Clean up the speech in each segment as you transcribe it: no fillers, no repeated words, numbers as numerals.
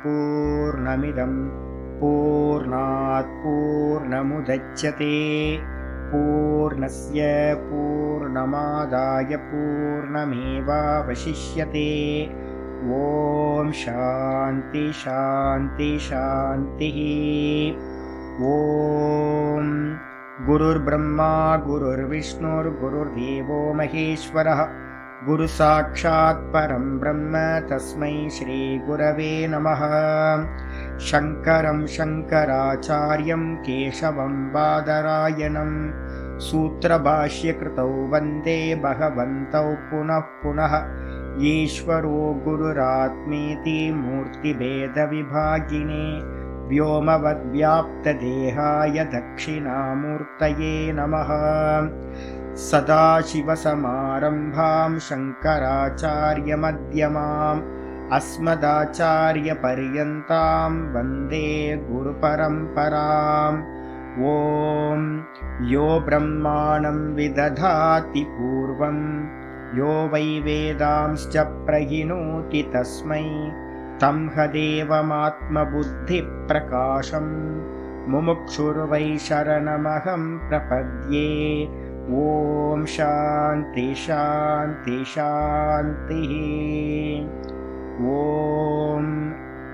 पूर्णमिदं पूर्णात् पूर्णमुदच्यते पूर्णस्य पूर्णमादाय पूर्णमेवावशिष्यते। ॐ शान्ति शान्ति शान्तिः। ॐ गुरुर्ब्रह्मा गुरुर्विष्णुर्गुरुर्देवो महेश्वरः गुरुसाक्षात् परं ब्रह्म तस्मै श्रीगुरवे नमः। शङ्करं शङ्कराचार्यं केशवं बादरायणं सूत्रभाष्यकृतौ वन्दे भगवन्तौ पुनः पुनः। ईश्वरो गुरुरात्मेति मूर्तिभेदविभागिने व्योमवद्व्याप्तदेहाय दक्षिणामूर्तये नमः। सदाशिवसमारम्भां शङ्कराचार्यमध्यमाम् अस्मदाचार्यपर्यन्तां वन्दे गुरुपरम्पराम्। ॐ यो ब्रह्माणं विदधाति पूर्वं यो वै वेदांश्च प्रहिणोति तस्मै तं हदेवमात्मबुद्धिप्रकाशं मुमुक्षुर्वै शरणमहं प्रपद्ये। ॐ शान्ति शान्ति शान्तिः। ॐ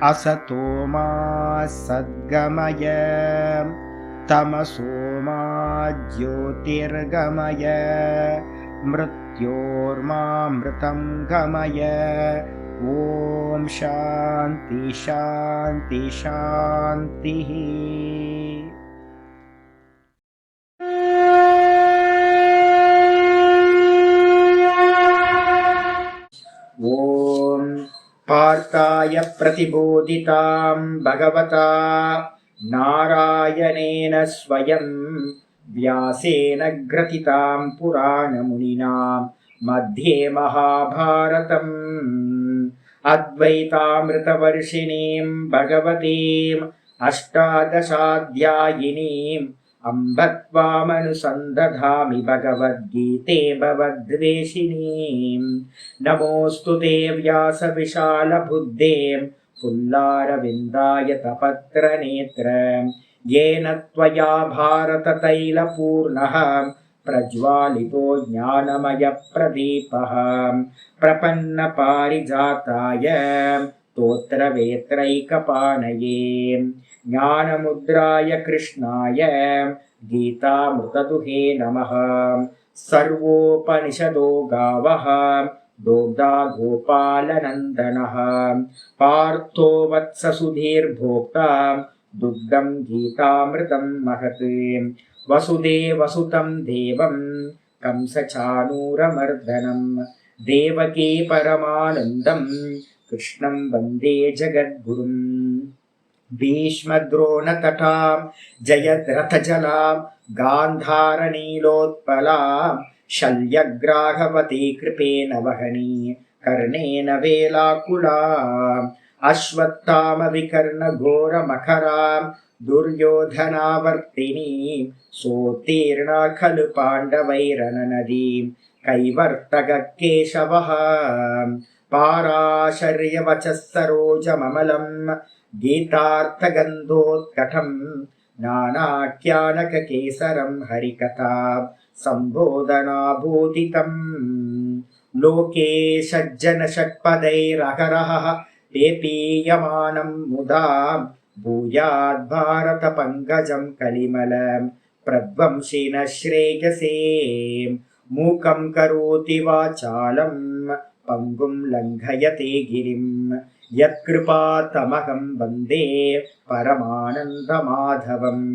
असतो मा सद्गमय तमसो मा ज्योतिर्गमय मृत्योर्मामृतं गमय। ॐ शान्ति शान्ति शान्तिः। ॐ पार्थाय प्रतिबोधितां भगवता नारायणेन स्वयं व्यासेन ग्रथितां पुराणमुनिना मध्ये महाभारतम् अद्वैतामृतवर्षिणीं भगवतीम् अष्टादशाध्यायिनीम् अम्ब त्वामनुसन्दधामि भगवद्गीते भवद्वेषिणीम्। नमोऽस्तु ते व्यासविशालबुद्धे पुल्लारविन्दाय तपत्रनेत्र येन त्वया भारततैलपूर्णः प्रज्वालितो ज्ञानमयप्रदीपः प्रपन्नपारिजाताय स्तोत्रवेत्रैकपाणये ज्ञानमुद्राय कृष्णाय गीतामृतदुहे नमः। सर्वोपनिषदो गावः दोग्धा गोपालनन्दनः पार्थो वत्ससुधीर्भोक्ता दुग्धं गीतामृतं महत्। वसुदेवसुतं देवं कंसचाणूरमर्दनं देवकी परमानन्दं कृष्णं वन्दे जगद्गुरुम्। भीष्मद्रोणतटां जयद्रथजलां गान्धारनीलोत्पलां शल्यग्राहवती कृपेण वहनी कर्णेन वेलाकुलाम् अश्वत्थामविकर्णघोरमखरां दुर्योधनावर्तिनीं सोत्तीर्णा खलु पाण्डवैरननदीं कैवर्तककेशवः पाराशर्यवचः सरोजममलं गीतार्थगन्धोत्कटं नानाख्यानककेसरं हरिकथा सम्बोधनाभूतितम्। लोके सज्जनषट्पदैरहरः पेपीयमानं मुदा भूयाद्भारतपङ्कजं कलिमलं प्रध्वंसिनः श्रेयसे। मूकं करोति वाचालं पङ्गुं लङ्घयते गिरिं यत्कृपातमहं वन्दे परमानन्दमाधवम्।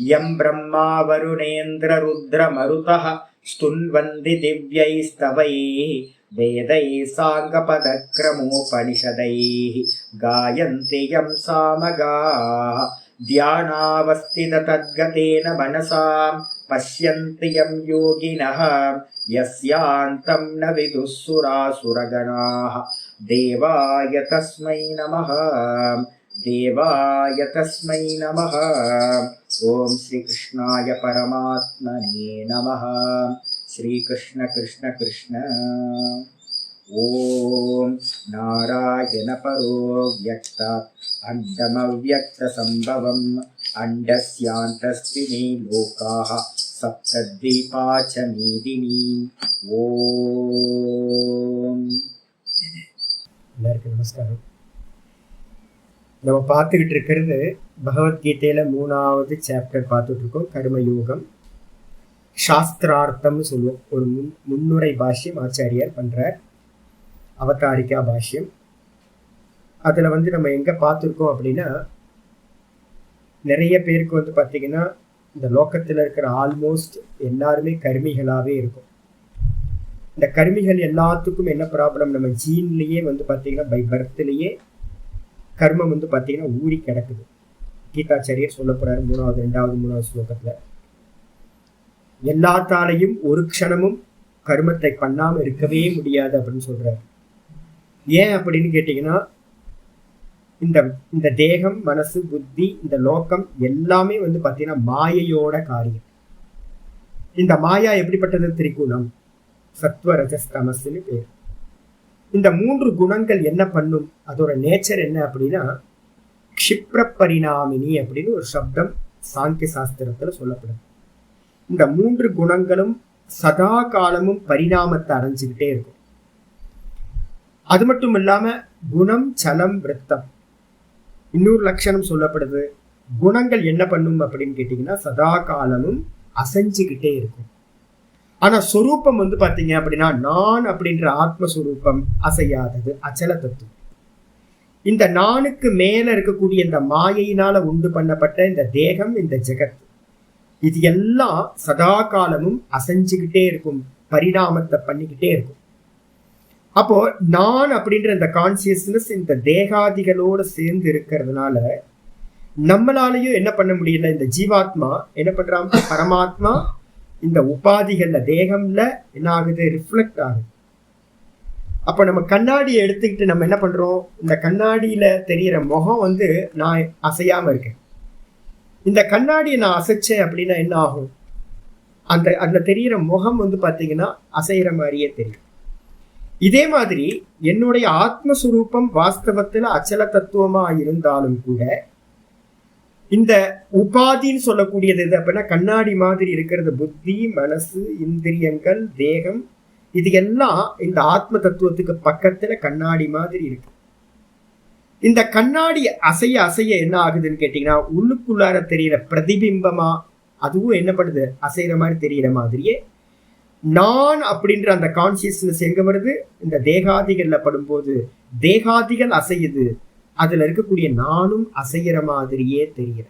यं ब्रह्मा वरुणेन्द्ररुद्रमरुतः स्तुन्वन्ति दिव्यैस्तवैः वेदैः साङ्गपदक्रमोपनिषदैः गायन्ति यं सामगाः ध्यानावस्थिततद्गतेन मनसा पश्यन्ति यं योगिनः यस्यान्तं न विदुः सुरासुरगणाः। देवाय तस्मै नमः देवाय तस्मै नमः। ॐ श्रीकृष्णाय परमात्मने नमः। श्रीकृष्ण कृष्ण कृष्ण। ஓம் நாராயண பரோ வியக்தாத் அண்டமவ்யக்த சம்பவம் அண்டஸ்யாந்தஸ்தினி லோகாஹ சப்தத்வீபாச்ச மீதினி. ஓம். எல்லாருக்கும் நமஸ்காரம். நம்ம பார்த்துக்கிட்டு இருக்கிறது பகவத்கீதையில 3வது சாப்டர் பார்த்துட்டு இருக்கோம், கர்மயோகம். சாஸ்திரார்த்தம்னு சொல்லுவோம். ஒரு முன்னுரை பாஷ்யம் ஆச்சாரியார் பண்றார், அவதாரிகா பாஷ்யம். அதுல நம்ம எங்க பார்த்துருக்கோம் அப்படின்னா, நிறைய பேருக்கு பார்த்தீங்கன்னா இந்த லோக்கத்தில் இருக்கிற ஆல்மோஸ்ட் எல்லாருமே கர்மிகளாகவே இருக்கும். இந்த கர்மிகள் எல்லாத்துக்கும் என்ன ப்ராப்ளம், நம்ம ஜீன்லேயே பார்த்தீங்கன்னா பை பர்த்லேயே கர்மம் பார்த்தீங்கன்னா ஊறி கிடக்குது. கீதாச்சாரியர் சொல்ல போறாரு 3வது ஸ்லோகத்தில், எல்லாத்தாலையும் ஒரு க்ஷணமும் கர்மத்தை பண்ணாமல் இருக்கவே முடியாது அப்படின்னு சொல்றாரு. ஏன் அப்படின்னு கேட்டிங்கன்னா, இந்த தேகம், மனசு, புத்தி, இந்த லோகம் எல்லாமே பார்த்தீங்கன்னா மாயையோட காரியம். இந்த மாயா எப்படிப்பட்டது? திரிகுணம், சத்வ ரஜஸ் தமஸ்ன்னு பேர். இந்த 3 குணங்கள் என்ன பண்ணும், அதோட நேச்சர் என்ன அப்படின்னா, க்ஷிப்ர பரிணாமினி அப்படின்னு ஒரு சப்தம் சாங்கிய சாஸ்திரத்துல சொல்லப்படுது. இந்த 3 குணங்களும் சதா காலமும் பரிணாமத்தை அடைஞ்சுக்கிட்டே இருக்கும். அது மட்டும் இல்லாம குணம், சலம், விருத்தம் இன்னொரு லட்சணம் சொல்லப்படுது. குணங்கள் என்ன பண்ணும் அப்படின்னு கேட்டீங்கன்னா, சதா காலமும் அசைஞ்சுக்கிட்டே இருக்கும். ஆனா சொரூபம் பாத்தீங்க அப்படின்னா, நான் அப்படின்ற ஆத்மஸ்வரூபம் அசையாதது, அச்சல தத்துவம். இந்த நானுக்கு மேல இருக்கக்கூடிய இந்த மாயையினால உண்டு பண்ணப்பட்ட இந்த தேகம், இந்த ஜெகத், இது எல்லாம் சதா காலமும் அசைஞ்சுக்கிட்டே இருக்கும், பரிணாமத்தை பண்ணிக்கிட்டே இருக்கும். அப்போ நான் அப்படின்ற இந்த கான்சியஸ்னஸ் இந்த தேகாதிகளோட சேர்ந்து இருக்கிறதுனால நம்மளாலையும் என்ன பண்ண முடியல, இந்த ஜீவாத்மா என்ன பண்றான், பரமாத்மா இந்த உபாதிகள்ல தேகம்ல என்ன ஆகுது, ரிஃப்ளெக்ட் ஆகுது. அப்ப நம்ம கண்ணாடியை எடுத்துக்கிட்டு நம்ம என்ன பண்றோம், இந்த கண்ணாடியில தெரியற முகம் நான் அசையாம இருக்கேன். இந்த கண்ணாடியை நான் அசைச்சேன் அப்படின்னா என்ன ஆகும், அதுல தெரியற முகம் பாத்தீங்கன்னா அசைகிற மாதிரியே தெரியும். இதே மாதிரி என்னுடைய ஆத்மஸ்வரூபம் வாஸ்தவத்துல அச்சல தத்துவமா இருந்தாலும் கூட இந்த உபாதின்னு சொல்லக்கூடியது எது அப்படின்னா, கண்ணாடி மாதிரி இருக்கிறது புத்தி, மனசு, இந்திரியங்கள், தேகம், இது எல்லாம் இந்த ஆத்ம தத்துவத்துக்கு பக்கத்துல கண்ணாடி மாதிரி இருக்கு. இந்த கண்ணாடி அசைய அசைய என்ன ஆகுதுன்னு கேட்டீங்கன்னா, உள்ளுக்குள்ளார தெரியற பிரதிபிம்பமா அதுவும் என்ன பண்ணுது, அசைகிற மாதிரி தெரியற மாதிரியே நான் அப்படின்ற அந்த கான்சியஸ்னஸ் எங்க வருது, இந்த தேகாதிகள்ல படும்போது தேகாதிகள் அசையுது, அதுல இருக்கக்கூடிய நானும் அசைகிற மாதிரியே தெரிகிற.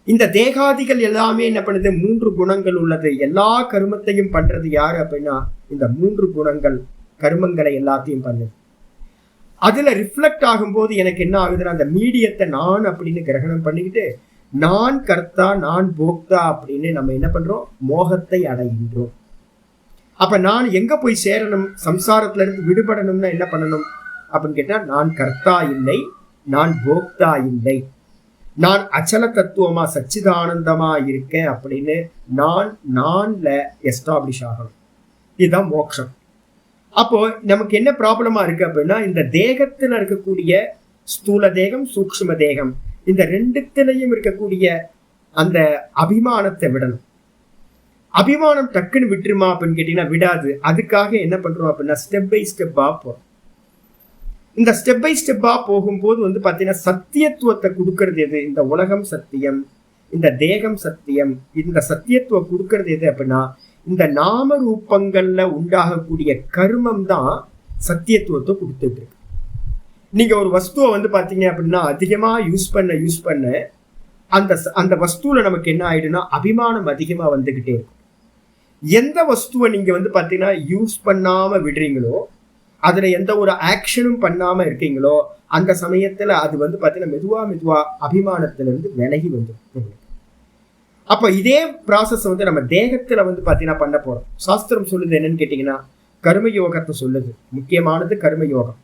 இந்த தேகாதிகள் எல்லாமே என்ன பண்ணுது, 3 குணங்கள் உள்ளது. எல்லா கர்மத்தையும் பண்றது யாரு அப்படின்னா, இந்த 3 குணங்கள் கர்மங்களை எல்லாத்தையும் பண்ணுது. அதுல ரிஃப்ளெக்ட் ஆகும்போது எனக்கு என்ன ஆகுதுன்னா, அந்த மீடியத்தை நான் அப்படின்னு கிரகணம் பண்ணிக்கிட்டு நான் கர்த்தா, நான் போக்தா அப்படின்னு நம்ம என்ன பண்றோம், மோகத்தை அடைகின்றோம். அப்ப நான் எங்க போய் சேரணும், சம்சாரத்துல இருந்து விடுபடணும்னா என்ன பண்ணணும் அப்படின்னு கேட்டா, நான் கர்த்தா இல்லை, நான் போக்தா இல்லை, நான் அச்சல தத்துவமா சச்சிதானந்தமா இருக்கேன் அப்படின்னு நான்ல எஸ்டாப்ளிஷ் ஆகணும். இதுதான் மோட்சம். அப்போ நமக்கு என்ன ப்ராப்ளமா இருக்கு அப்படின்னா, இந்த தேகத்துல இருக்கக்கூடிய ஸ்தூல தேகம், சூக்ஷ்ம தேகம், இந்த 2த்துலயும் இருக்கக்கூடிய அந்த அபிமானத்தை விடணும். அபிமானம் டக்குன்னு விட்டுருமா அப்படின்னு கேட்டீங்கன்னா விடாது. அதுக்காக என்ன பண்றோம் அப்படின்னா, ஸ்டெப் பை ஸ்டெப்பா போறோம். இந்த ஸ்டெப் பை ஸ்டெப்பா போகும்போது பாத்தீங்கன்னா, சத்தியத்துவத்தை கொடுக்கறது எது, இந்த உலகம் சத்தியம், இந்த தேகம் சத்தியம். இந்த சத்தியத்துவம் கொடுக்கறது எது அப்படின்னா, இந்த நாம ரூபங்கள்ல உண்டாகக்கூடிய கர்மம் தான் சத்தியத்துவத்தை கொடுத்துட்டு இருக்கு. நீங்க ஒரு வஸ்துவை பாத்தீங்க அப்படின்னா, அதிகமா யூஸ் பண்ண அந்த வஸ்துல நமக்கு என்ன ஆயிடும்னா, அபிமானம் அதிகமா வந்துகிட்டே இருக்கும். எந்த வஸ்துவை நீங்க பாத்தீங்கன்னா யூஸ் பண்ணாம விடுறீங்களோ, அதுல எந்த ஒரு ஆக்ஷனும் பண்ணாம இருக்கீங்களோ, அந்த சமயத்துல அது பாத்தீங்கன்னா மெதுவா அபிமானத்துல இருந்து விலகி வந்துடும். அப்ப இதே ப்ராசஸ் நம்ம தேகத்துல பாத்தீங்கன்னா பண்ண போறோம். சாஸ்திரம் சொல்லுது என்னன்னு கேட்டீங்கன்னா, கர்மயோகத்தை சொல்லுது. முக்கியமானது கர்மயோகம்.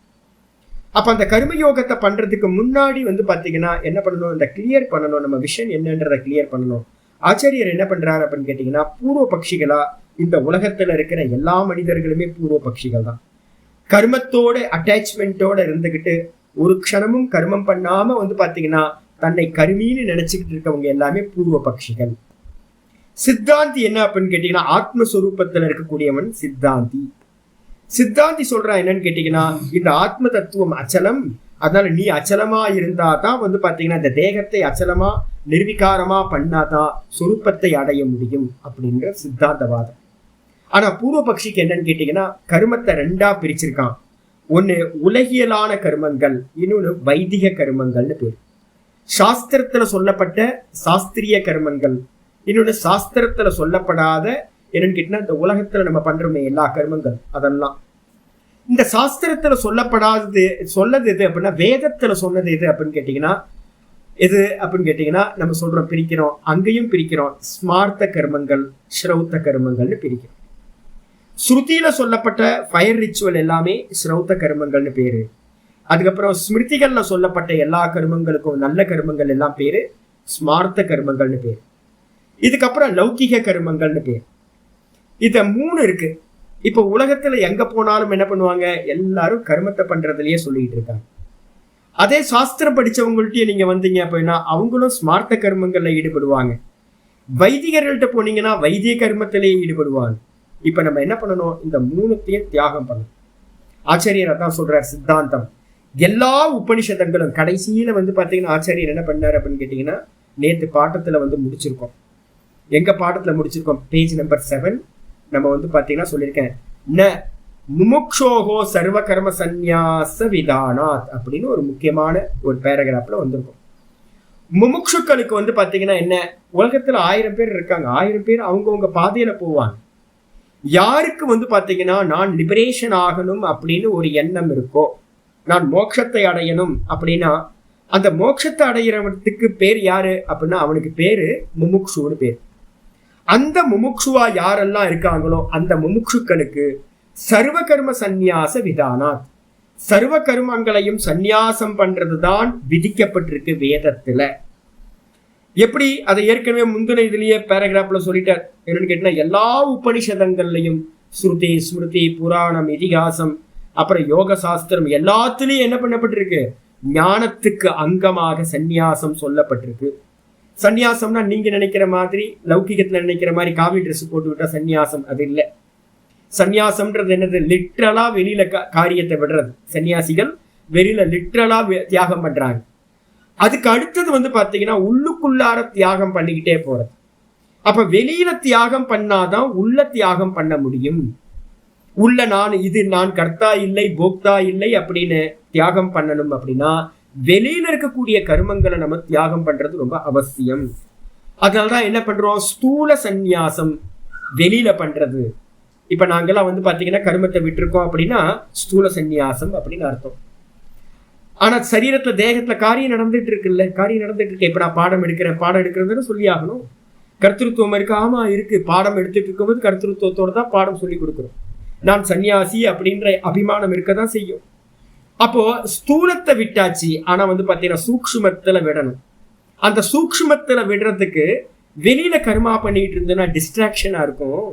அப்ப அந்த கர்மயோகத்தை பண்றதுக்கு முன்னாடி பாத்தீங்கன்னா என்ன பண்ணணும், இந்த கிளியர் பண்ணணும், நம்ம விஷன் என்னன்றதை கிளியர் பண்ணணும். ஆச்சாரியர் என்ன பண்றாரு அப்படின்னு கேட்டீங்கன்னா, பூர்வ பட்சிகளா இந்த உலகத்துல இருக்கிற எல்லா மனிதர்களுமே பூர்வ பட்சிகள் தான். கர்மத்தோட அட்டாச்மெண்ட்டோட இருந்துகிட்டு ஒரு க்ஷணமும் கர்மம் பண்ணாம வந்து பாத்தீங்கன்னா தன்னை கருமின்னு நினைச்சுக்கிட்டு இருக்கவங்க எல்லாமே பூர்வ பட்சிகள். சித்தாந்தி என்ன அப்படின்னு கேட்டீங்கன்னா ஆத்மஸ்வரூபத்துல இருக்கக்கூடியவன் சித்தாந்தி. சித்தாந்தி சொல்றான் என்னன்னு கேட்டீங்கன்னா இந்த ஆத்ம தத்துவம் அச்சலம், அதனால நீ அச்சலமா இருந்தா தான் வந்து பாத்தீங்கன்னா இந்த தேகத்தை அச்சலமா நிர்விகாரமா பண்ணாதான் சொரூபத்தை அடைய முடியும் அப்படின்ற சித்தாந்தவாதம். ஆனா பூர்வ பக்ஷிக்கு என்னன்னு கேட்டீங்கன்னா கர்மத்தை ரெண்டா பிரிச்சிருக்கான். ஒண்ணு உலகியலான கர்மங்கள், இன்னொன்னு வைதிக கர்மங்கள்னு பேர். சாஸ்திரத்துல சொல்லப்பட்ட சாஸ்திரிய கர்மங்கள், இன்னொன்னு சாஸ்திரத்துல சொல்லப்படாத என்னன்னு கேட்டீங்கன்னா இந்த உலகத்துல நம்ம பண்றோமே எல்லா கர்மங்கள் அதெல்லாம். இந்த சாஸ்திரத்துல சொல்லப்படாதது சொல்லது எது அப்படின்னா வேதத்துல சொன்னது எது அப்படின்னு கேட்டீங்கன்னா எது அப்படின்னு கேட்டீங்கன்னா நம்ம சொல்றோம் பிரிக்கிறோம், அங்கேயும் பிரிக்கிறோம். ஸ்மார்த்த கர்மங்கள், ஸ்ரௌத்த கர்மங்கள்னு பிரிக்கிறோம். ஸ்ருதியில சொல்லப்பட்ட ஃபயர் ரிச்சுவல் எல்லாமே ஸ்ரௌத்த கர்மங்கள்னு பேரு. அதுக்கப்புறம் ஸ்மிருதிகள்ல சொல்லப்பட்ட எல்லா கர்மங்களுக்கும் நல்ல கர்மங்கள் எல்லாம் பேரு ஸ்மார்த்த கர்மங்கள்னு பேரு. இதுக்கப்புறம் லௌகிக கர்மங்கள்னு பேர். இத 3 இருக்கு. இப்ப உலகத்துல எங்க போனாலும் என்ன பண்ணுவாங்க, எல்லாரும் கர்மத்தை பண்றதுலயே சொல்லிட்டு இருக்காங்க. அதே சாஸ்திரம் படிச்சவங்கள்ட்டயே நீங்க வந்தீங்க அப்படின்னா அவங்களும் ஸ்மார்த்த கர்மங்கள்ல ஈடுபடுவாங்க. வைதிகர்கள்ட்ட போனீங்கன்னா வைத்திய கர்மத்திலேயே ஈடுபடுவாங்க. இப்ப நம்ம என்ன பண்ணணும், இந்த 3த்தையும் தியாகம் பண்ணணும். ஆச்சாரியர் அதான் சொல்றார் சித்தாந்தம். எல்லா உபனிஷதங்களும் கடைசியில வந்து பாத்தீங்கன்னா ஆச்சாரியர் என்ன பண்ணாரு அப்படின்னு கேட்டீங்கன்னா நேற்று பாட்டத்துல வந்து முடிச்சிருக்கோம். எங்க பாடத்துல முடிச்சிருக்கோம், பேஜ் நம்பர் 7. நம்ம வந்து பாத்தீங்கன்னா சொல்லியிருக்கேன் ந முமுக்ஷோகோ சர்வ கர்ம சந்நியாச விதானாத் அப்படின்னு ஒரு முக்கியமான ஒரு பேராகிராஃப்ல வந்திருக்கும். முமுக்ஷுக்களுக்கு வந்து பாத்தீங்கன்னா என்ன, உலகத்துல 1000 பேர் இருக்காங்க. 1000 பேர் அவங்கவுங்க பாதையில போவாங்க. யாருக்கு வந்து பாத்தீங்கன்னா நான் லிபரேஷன் ஆகணும் அப்படின்னு ஒரு எண்ணம் இருக்கோ, நான் மோட்சத்தை அடையணும் அப்படின்னா அந்த மோட்சத்தை அடையிறவனுக்கு பேர் யாரு அப்படின்னா அவனுக்கு பேரு முமுக்ஷுன்னு பேர். அந்த முமுக்ஷுவா யாரெல்லாம் இருக்காங்களோ அந்த முமுக்ஷுக்களுக்கு சர்வ கர்ம சந்நியாச விதானாத், சர்வ கர்மங்களையும் சந்நியாசம் பண்றதுதான் விதிக்கப்பட்டிருக்கு வேதத்துல. எப்படி அதை ஏற்கனவே முந்தின இதுலயே பேராகிராஃப்ல சொல்லிட்டார். என்னன்னு கேட்டீங்கன்னா எல்லா உபனிஷதங்கள்லையும் ஸ்ருதி ஸ்மிருதி புராணம் இதிகாசம் அப்புறம் யோக சாஸ்திரம் எல்லாத்துலயும் என்ன பண்ணப்பட்டிருக்கு, ஞானத்துக்கு அங்கமாக சந்நியாசம் சொல்லப்பட்டிருக்கு. சந்நியாசம்னா நீங்க நினைக்கிற மாதிரி லௌகிகத்துல நினைக்கிற மாதிரி காவி ட்ரெஸ் போட்டு விட்டா சந்நியாசம் அது இல்லை. சந்நியாசம்ன்றது என்னது, லிட்ரலா வெளியில காரியத்தை விடுறது. சன்னியாசிகள் வெளியில லிட்ரலா தியாகம் பண்றாங்க. அதுக்கு அடுத்தது வந்து பாத்தீங்கன்னா உள்ளுக்குள்ளார தியாகம் பண்ணிக்கிட்டே போறது. அப்ப வெளியில தியாகம் பண்ணாதான் உள்ள தியாகம் பண்ண முடியும். உள்ள நான் கர்த்தா இல்லை போக்தா இல்லை அப்படின்னு தியாகம் பண்ணணும் அப்படின்னா வெளியில இருக்கக்கூடிய கர்மங்களை நம்ம தியாகம் பண்றது ரொம்ப அவசியம். அதனாலதான் என்ன பண்றோம், ஸ்தூல சந்நியாசம் வெளியில பண்றது. இப்ப நாங்கெல்லாம் வந்து பாத்தீங்கன்னா கர்மத்தை விட்டுருக்கோம் அப்படின்னா ஸ்தூல சந்நியாசம் அப்படின்னு அர்த்தம். ஆனா சரீரத்துல தேகத்துல காரியம் நடந்துட்டு இருக்குல்ல, காரியம் நடந்துட்டு இருக்கு. இப்ப நான் பாடம் எடுக்கிறதுன்னு சொல்லி ஆகணும். கர்த்திருவம் இருக்கு, ஆமா இருக்கு. பாடம் எடுத்துட்டு இருக்கும்போது கர்த்திருவத்தோட தான் பாடம் சொல்லி கொடுக்குறோம். நான் சன்னியாசி அப்படின்ற அபிமானம் இருக்கதான் செய்யும். அப்போ ஸ்தூலத்தை விட்டாச்சு, ஆனா வந்து பாத்தீங்கன்னா சூக்ஷ்மத்துல விடணும். அந்த சூக்ஷ்மத்துல விடுறதுக்கு வெளியில கர்மா பண்ணிட்டு இருந்ததுன்னா டிஸ்ட்ராக்ஷனா இருக்கும்.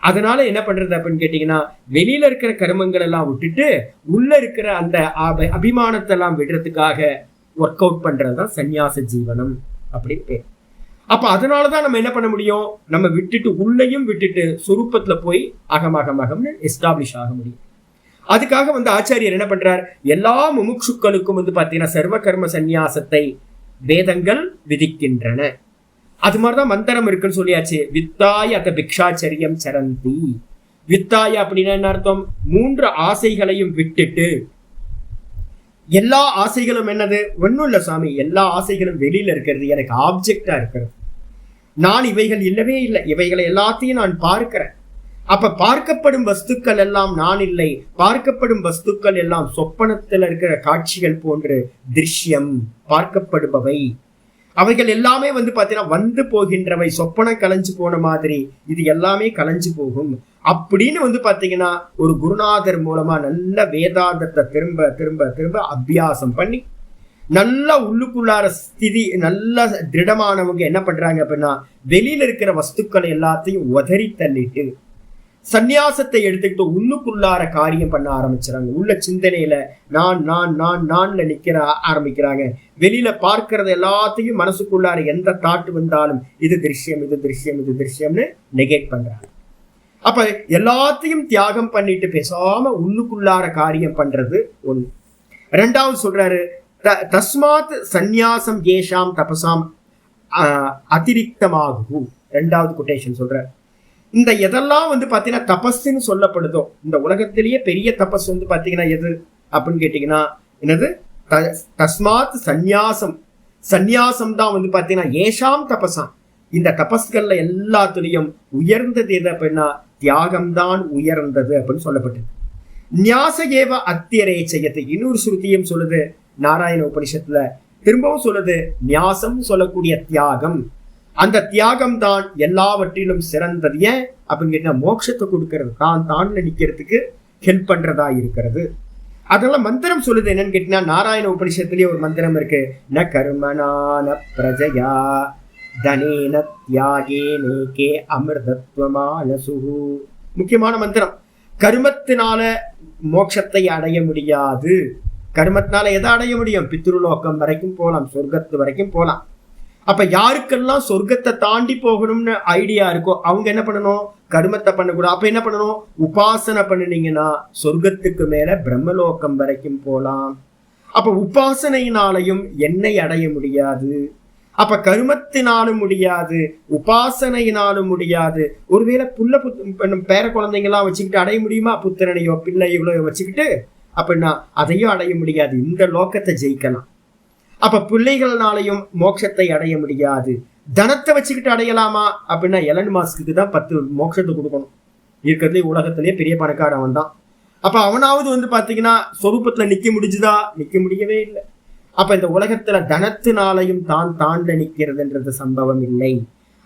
அதனால என்ன பண்றது அப்படின்னு கேட்டீங்கன்னா வெளியில இருக்கிற கர்மங்கள் எல்லாம் விட்டுட்டு உள்ள இருக்கிற அந்த அபிமானத்தை எல்லாம் விடுறதுக்காக ஒர்க் அவுட் பண்றதுதான் சந்நியாச ஜீவனம் அப்படின்னு பேர். அப்ப அதனாலதான் நம்ம என்ன பண்ண முடியும், நம்ம விட்டுட்டு உள்ளையும் விட்டுட்டு சொரூபத்துல போய் அகமகம்னு எஸ்டாப்ளிஷ் ஆக முடியும். அதுக்காக வந்து ஆச்சாரியர் என்ன பண்றார், எல்லா முமுட்சுக்களுக்கும் வந்து பாத்தீங்கன்னா சர்வ கர்ம சந்நியாசத்தை வேதங்கள் விதிக்கின்றன. அது மாதிரிதான் மந்திரம் இருக்குன்னு சொல்லியாச்சு. வித்தாய அத பிக்ஷாச்சரியம் சரந்தி. வித்தாய அப்படின்னா என்ன அர்த்தம், 3 ஆசைகளையும் விட்டுட்டு. எல்லா ஆசைகளும் என்னது, ஒன்னும் இல்ல சாமி, எல்லா ஆசைகளும் வெளியில இருக்கிறது, எனக்கு ஆப்ஜெக்டா இருக்கிறது. நான் இவைகள் இல்லவே இல்லை, இவைகளை எல்லாத்தையும் நான் பார்க்கிறேன். அப்ப பார்க்கப்படும் வஸ்துக்கள் எல்லாம் நான் இல்லை, பார்க்கப்படும் வஸ்துக்கள் எல்லாம் சொப்பனத்தில் இருக்கிற காட்சிகள் போன்று திருஷ்யம் பார்க்கப்படுபவை. அவைகள் எல்லாமே வந்து பாத்தீங்கன்னா வந்து போகின்றவை, சொப்பனம் கலைஞ்சு போன மாதிரி இது எல்லாமே கலைஞ்சு போகும் அப்படின்னு வந்து பாத்தீங்கன்னா ஒரு குருநாதர் மூலமா நல்ல வேதாந்தத்தை திரும்ப திரும்ப திரும்ப அபியாசம் பண்ணி நல்ல உள்ளுக்குள்ளார ஸ்திதி நல்ல திருடமானவங்க என்ன பண்றாங்க அப்படின்னா வெளியில இருக்கிற வஸ்துக்களை எல்லாத்தையும் உதறி தள்ளிட்டு சந்நியாசத்தை எடுத்துக்கிட்டு உள்ளுக்குள்ளார காரியம் பண்ண ஆரம்பிச்சுறாங்க. உள்ள சிந்தனையில நான்ல நிக்கிற ஆரம்பிக்கிறாங்க. வெளியில பார்க்கறது எல்லாத்தையும் மனசுக்குள்ளார எந்த தாட்டு வந்தாலும் இது திருஷ்யம், இது திருஷ்யம், இது திருஷ்யம்னு நெகேட் பண்றாங்க. அப்ப எல்லாத்தையும் தியாகம் பண்ணிட்டு பேசாம உள்ளுக்குள்ளார காரியம் பண்றது ஒண்ணு. ரெண்டாவது சொல்றாரு, தஸ்மாத் சந்நியாசம் ஏஷாம் தபசாம் அதிரிக்தமாகும். ரெண்டாவது கொட்டேஷன் சொல்றாரு. இந்த எதெல்லாம் வந்து பாத்தீங்கன்னா தபஸ்ன்னு சொல்லப்படுதோ, இந்த உலகத்திலேயே பெரிய தபஸ் வந்து பாத்தீங்கன்னா எது அப்படின்னு கேட்டீங்கன்னா என்னது? தஸ்மாத் சந்நியாசம். சந்நியாசம் தான் வந்து பாத்தீங்கன்னா ஏஷாம் தபசாம். இந்த தபஸ்கள்ல எல்லாத்துலயும் உயர்ந்தது எது அப்படின்னா தியாகம்தான் உயர்ந்தது அப்படின்னு சொல்லப்பட்டது. நியாச ஏவ அத்தியரே செய்யது. இன்னொரு ஸ்ருதியும் சொல்லுது நாராயண உபனிஷத்துல, திரும்பவும் சொல்லுது நியாசம் சொல்லக்கூடிய தியாகம். அந்த தியாகம் தான் எல்லாவற்றிலும் சிறந்தது. ஏன் அப்படின்னு கேட்டா மோட்சத்தை கொடுக்கறது, தான்ல நிக்கிறதுக்கு ஹெல்ப் பண்றதா இருக்கிறது. அதெல்லாம் மந்திரம் சொல்லுது. என்னன்னு கேட்டீங்கன்னா நாராயண உபனிஷத்துலயே ஒரு மந்திரம் இருக்கு, ந கர்மனான பிரஜயா தனேன தியாகே நேகே அமிர்தத்வமானசு. முக்கியமான மந்திரம். கர்மத்தினால மோட்சத்தை அடைய முடியாது. கர்மத்தினால எதை அடைய முடியும்? பித்ருலோகம் வரைக்கும் போகலாம், சொர்க்கத்து வரைக்கும் போகலாம். அப்ப யாருக்கெல்லாம் சொர்க்கத்தை தாண்டி போகணும்னு ஐடியா இருக்கோ அவங்க என்ன பண்ணணும்? கர்மத்தை பண்ணக்கூடாது. அப்ப என்ன பண்ணணும்? உபாசனை பண்ணினீங்கன்னா சொர்க்கத்துக்கு மேல பிரம்மலோகம் வரைக்கும் போகலாம். அப்ப உபாசனையினாலையும் என்னை அடைய முடியாது. அப்ப கருமத்தினாலும் முடியாது, உபாசனையினாலும் முடியாது. ஒருவேளை பேர குழந்தைங்களாம் வச்சுக்கிட்டு அடைய முடியுமா? புத்திரனையோ பிள்ளைகளோ வச்சுக்கிட்டு அப்படின்னா அதையும் அடைய முடியாது. இந்த லோகத்தை ஜெயிக்கலாம். அப்ப பிள்ளைகள்னாலையும் மோட்சத்தை அடைய முடியாது. தனத்தை வச்சுக்கிட்டு அடையலாமா அப்படின்னா எலன் மாஸ்க்கு தான் 10 மோட்சத்தை கொடுக்கணும். இருக்கிறதுலே உலகத்திலேயே பெரிய பணக்காரன் அவன் தான். அப்ப அவனாவது வந்து பாத்தீங்கன்னா சொரூபத்துல நிக்க முடிஞ்சுதா? நிக்க முடியவே இல்லை. அப்ப இந்த உலகத்துல தனத்தினாலையும் தான்ல நிக்கிறதுன்றது சம்பவம் இல்லை.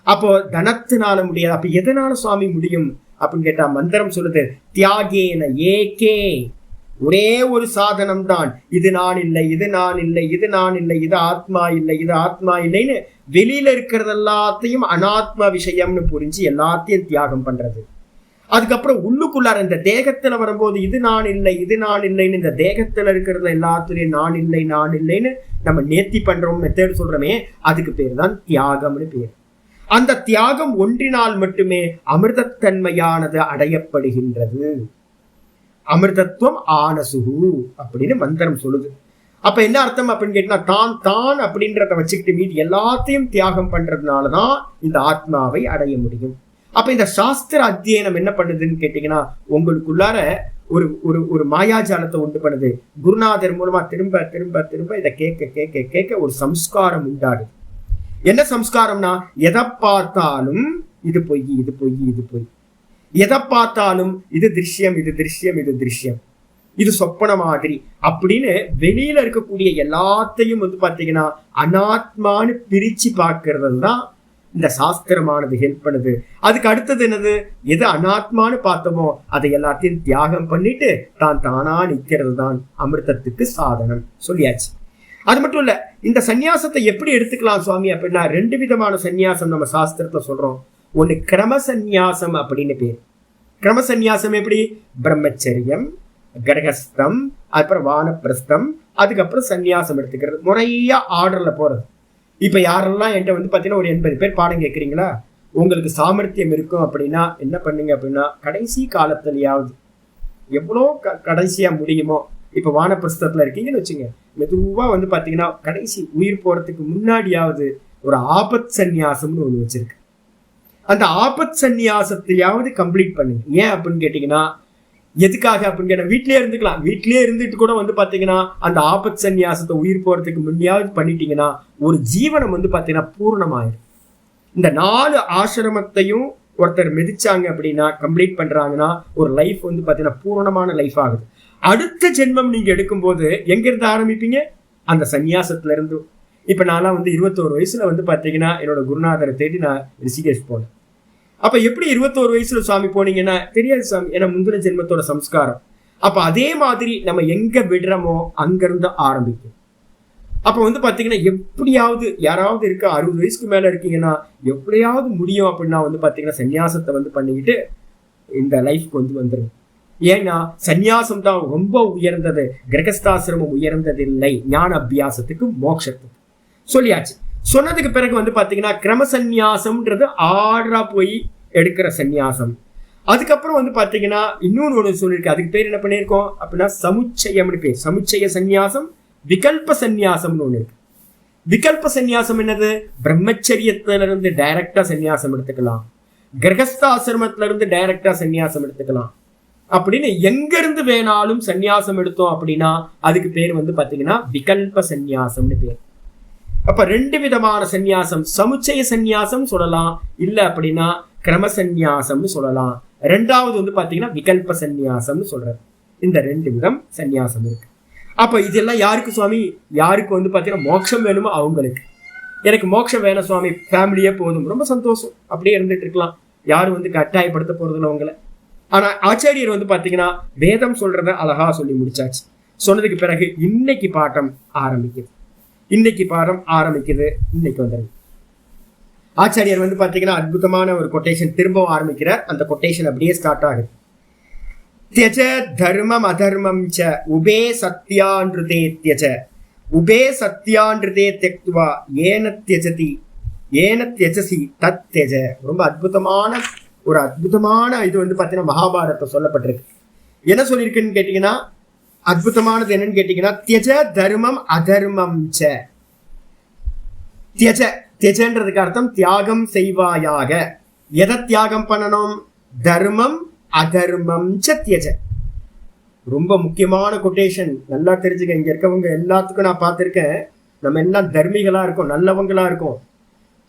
அப்போ தனத்தினால முடியாது. அப்ப எதனால சுவாமி முடியும் அப்படின்னு கேட்டா மந்திரம் சொல்லுது, தியாகேன ஏகே. ஒரே ஒரு சாதனம் தான். இது நான் இல்லை, இது நான் இல்லை, இது நான் இல்லை, இது ஆத்மா இல்லை, இது ஆத்மா இல்லைன்னு வெளியில இருக்கிறது எல்லாத்தையும் அனாத்மா விஷயம்னு புரிஞ்சு எல்லாத்தையும் தியாகம் பண்றது. அதுக்கப்புறம் உள்ளுக்குள்ளார இந்த தேகத்துல வரும்போது இது நான் இல்லை, இது நான் இல்லைன்னு இந்த தேகத்துல இருக்கிறது எல்லாத்துலயும் நான் இல்லை, நான் இல்லைன்னு நம்ம நேர்த்தி பண்றோம், மெத்தேடு சொல்றோமே, அதுக்கு பேர் தான் தியாகம்னு பேர். அந்த தியாகம் ஒன்றினால் மட்டுமே அமிர்தத்தன்மையானது அடையப்படுகின்றது. அமிர்தத்துவம் ஆனசுகு அப்படின்னு மந்திரம் சொல்லுது. அப்ப என்ன அர்த்தம் அப்படின்னு கேட்டா தான் அப்படின்றத வச்சுக்கிட்டு மீது எல்லாத்தையும் தியாகம் பண்றதுனாலதான் இந்த ஆத்மாவை அடைய முடியும். அப்ப இந்த சாஸ்திர அத்தியனம் என்ன பண்ணுதுன்னு கேட்டீங்கன்னா உங்களுக்குள்ளார ஒரு ஒரு ஒரு மாயாஜாலத்தை உண்டு பண்ணுது. குருநாதர் மூலமா திரும்ப திரும்ப திரும்ப இதை கேட்க கேட்க கேட்க ஒரு சம்ஸ்காரம் உண்டாடுது. என்ன சம்ஸ்காரம்னா எதை பார்த்தாலும் இது பொய், இது பொய், இது பொய். எதை பார்த்தாலும் இது திருஷ்யம், இது திருஷ்யம், இது திருஷ்யம், இது சொப்பன மாதிரி அப்படின்னு வெளியில இருக்கக்கூடிய எல்லாத்தையும் வந்து பாத்தீங்கன்னா அனாத்மான்னு பிரிச்சு பார்க்கறது தான் இந்த சாஸ்திரமானது ஹெல்ப் பண்ணுது. அதுக்கு அடுத்தது என்னது? எது அனாத்மான்னு பார்த்தோமோ அதை எல்லாத்தையும் தியாகம் பண்ணிட்டு தானா நிக்கிறது தான் அமிர்தத்துக்கு சாதனம் சொல்லியாச்சு. அது மட்டும் இல்ல, இந்த சந்நியாசத்தை எப்படி எடுத்துக்கலாம் சுவாமி அப்படின்னா 2 விதமான சந்நியாசம் நம்ம சாஸ்திரத்தை சொல்றோம். ஒண்ணு கிரம சந்நியாசம் அப்படின்னு பேர். கிரம சந்நியாசம் எப்படி? பிரம்மச்சரியம், கடகஸ்தம், அப்புறம் வானப்பிரஸ்தம், அதுக்கப்புறம் சந்நியாசம் எடுத்துக்கிறது, முறையா ஆர்டர்ல போறது. இப்ப யாரெல்லாம் என்கிட்ட வந்து பாத்தீங்கன்னா ஒரு 80 பேர் பாடம் கேட்கறீங்களா, உங்களுக்கு சாமர்த்தியம் இருக்கும் அப்படின்னா என்ன பண்ணுங்க அப்படின்னா கடைசி காலத்திலேயாவது எவ்வளோ கடைசியா முடியுமோ, இப்ப வானப்பிரஸ்தத்துல இருக்கீங்கன்னு வச்சுங்க, மெதுவா வந்து பாத்தீங்கன்னா கடைசி உயிர் போறதுக்கு முன்னாடியாவது ஒரு ஆபத் சந்நியாசம்னு ஒண்ணு வச்சிருக்கு. அந்த ஆபத் சந்நியாசத்தையாவது கம்ப்ளீட் பண்ணுங்க. ஏன் அப்படின்னு கேட்டீங்கன்னா எதுக்காக அப்படின்னு கேட்டா வீட்லயே இருந்துக்கலாம். வீட்லயே இருந்துட்டு கூட வந்து பாத்தீங்கன்னா அந்த ஆபத் சந்நியாசத்தை உயிர் போறதுக்கு முன்னாடி பண்ணிட்டீங்கன்னா ஒரு ஜீவனம் வந்து பாத்தீங்கன்னா பூர்ணமாயிரும். இந்த 4 ஆசிரமத்தையும் ஒருத்தர் மிதிச்சாங்க அப்படின்னா கம்ப்ளீட் பண்றாங்கன்னா ஒரு லைஃப் வந்து பாத்தீங்கன்னா பூர்ணமான லைஃப் ஆகுது. அடுத்த ஜென்மம் நீங்க எடுக்கும்போது எங்க இருந்து ஆரம்பிப்பீங்க? அந்த சந்நியாசத்துல இருந்து. இப்ப நான்லாம் வந்து 21 வயசுல வந்து பாத்தீங்கன்னா என்னோட குருநாதரை தேடி நான் ரிஷிகேஷ் போனேன். அப்ப எப்படி 21 வயசுல சுவாமி போனீங்கன்னா தெரியாது சுவாமி, ஏன்னா முந்தின ஜென்மத்தோட சம்ஸ்காரம். அப்ப அதே மாதிரி நம்ம எங்க விடுறோமோ அங்கிருந்து ஆரம்பிக்கும். அப்ப வந்து பாத்தீங்கன்னா எப்படியாவது யாராவது இருக்க 60 வயசுக்கு மேல இருக்கீங்கன்னா எப்படியாவது முடியும் அப்படின்னா வந்து பாத்தீங்கன்னா சன்னியாசத்தை வந்து பண்ணிக்கிட்டு இந்த லைஃப்க்கு வந்துடும். ஏன்னா சந்நியாசம் தான் ரொம்ப உயர்ந்தது, கிரகஸ்தாசிரமம் உயர்ந்ததில்லை ஞான அபியாசத்துக்கு மோட்சத்துக்கு. சொல்லியாச்சு. சொன்னதுக்கு பிறகு பாத்தீங்கன்னா கிரம சந்நியாசம்ன்றது ஆர்டரா போய் எடுக்கிற சந்நியாசம். அதுக்கப்புறம் பாத்தீங்கன்னா இன்னொன்னு ஒன்று சொல்லியிருக்கு. அதுக்கு பேர் என்ன பண்ணியிருக்கோம் அப்படின்னா சமுச்சயம்னு பேர். சமுச்சய சந்நியாசம், விகல்ப சந்நியாசம்னு ஒண்ணு இருக்கு. விகல்ப சந்நியாசம் என்னது? பிரம்மச்சரியத்திலிருந்து டைரக்டா சந்நியாசம் எடுத்துக்கலாம், கிரகஸ்தாசிரமத்துல இருந்து டைரக்டா சந்நியாசம் எடுத்துக்கலாம். அப்படின்னு எங்க இருந்து வேணாலும் சந்நியாசம் எடுத்தோம் அப்படின்னா அதுக்கு பேர் பாத்தீங்கன்னா விகல்ப சந்நியாசம்னு பேர். அப்ப 2 விதமான சந்நியாசம், சமுச்சய சந்நியாசம் சொல்லலாம், இல்ல அப்படின்னா கிரம சந்நியாசம்னு சொல்லலாம். 2வது பாத்தீங்கன்னா விகல்ப சந்நியாசம்னு சொல்றது. இந்த 2 விதம் சந்நியாசம் இருக்கு. அப்ப இதெல்லாம் யாருக்கு சுவாமி? யாருக்கு பாத்தீங்கன்னா மோட்சம் வேணுமோ அவங்களுக்கு. எனக்கு மோட்சம் வேணும் சுவாமி, ஃபேமிலியே போதும், ரொம்ப சந்தோஷம், அப்படியே இருந்துட்டு இருக்கலாம். யாரும் கட்டாயப்படுத்த போறதில்ல உங்களை. ஆனா ஆச்சாரியர் பாத்தீங்கன்னா வேதம் சொல்றத அழகா சொல்லி முடிச்சாச்சு. சொன்னதுக்கு பிறகு இன்னைக்கு பாடம் ஆரம்பிக்குது. இன்னைக்கு வந்துடும். ஆச்சாரியர் பாத்தீங்கன்னா அற்புதமான ஒரு கொட்டேஷன் திரும்பவும் ஆரம்பிக்கிறார். அந்த கொட்டேஷன் அப்படியே ஸ்டார்ட் ஆகுது. தியஜ தர்மம் அதர்மம் ச உபே சத்யான்ருதே தியஜ உபே சத்யான்ருதே தியக்த்வா ஏன தியஜசி தத் தியஜ. ரொம்ப அற்புதமான இது பாத்தீங்கன்னா மகாபாரதத்தை சொல்லப்பட்டிருக்கு. என்ன சொல்லியிருக்குன்னு கேட்டீங்கன்னா, அற்புதமானது என்னன்னு கேட்டீங்கன்னா, தியஜ தர்மம் அதர்மம் ச. தியஜன்றதுக்கு அர்த்தம் தியாகம் செய்வாயாக. எதை தியாகம் பண்ணணும்? தர்மம் அதர்மம் ச தியஜ. ரொம்ப முக்கியமான கொட்டேஷன், நல்லா தெரிஞ்சுக்க. இங்க இருக்கவங்க எல்லாத்துக்கும் நான் பார்த்திருக்கேன், நம்ம எல்லாம் தர்மிகளா இருக்கோம், நல்லவங்களா இருக்கோம்.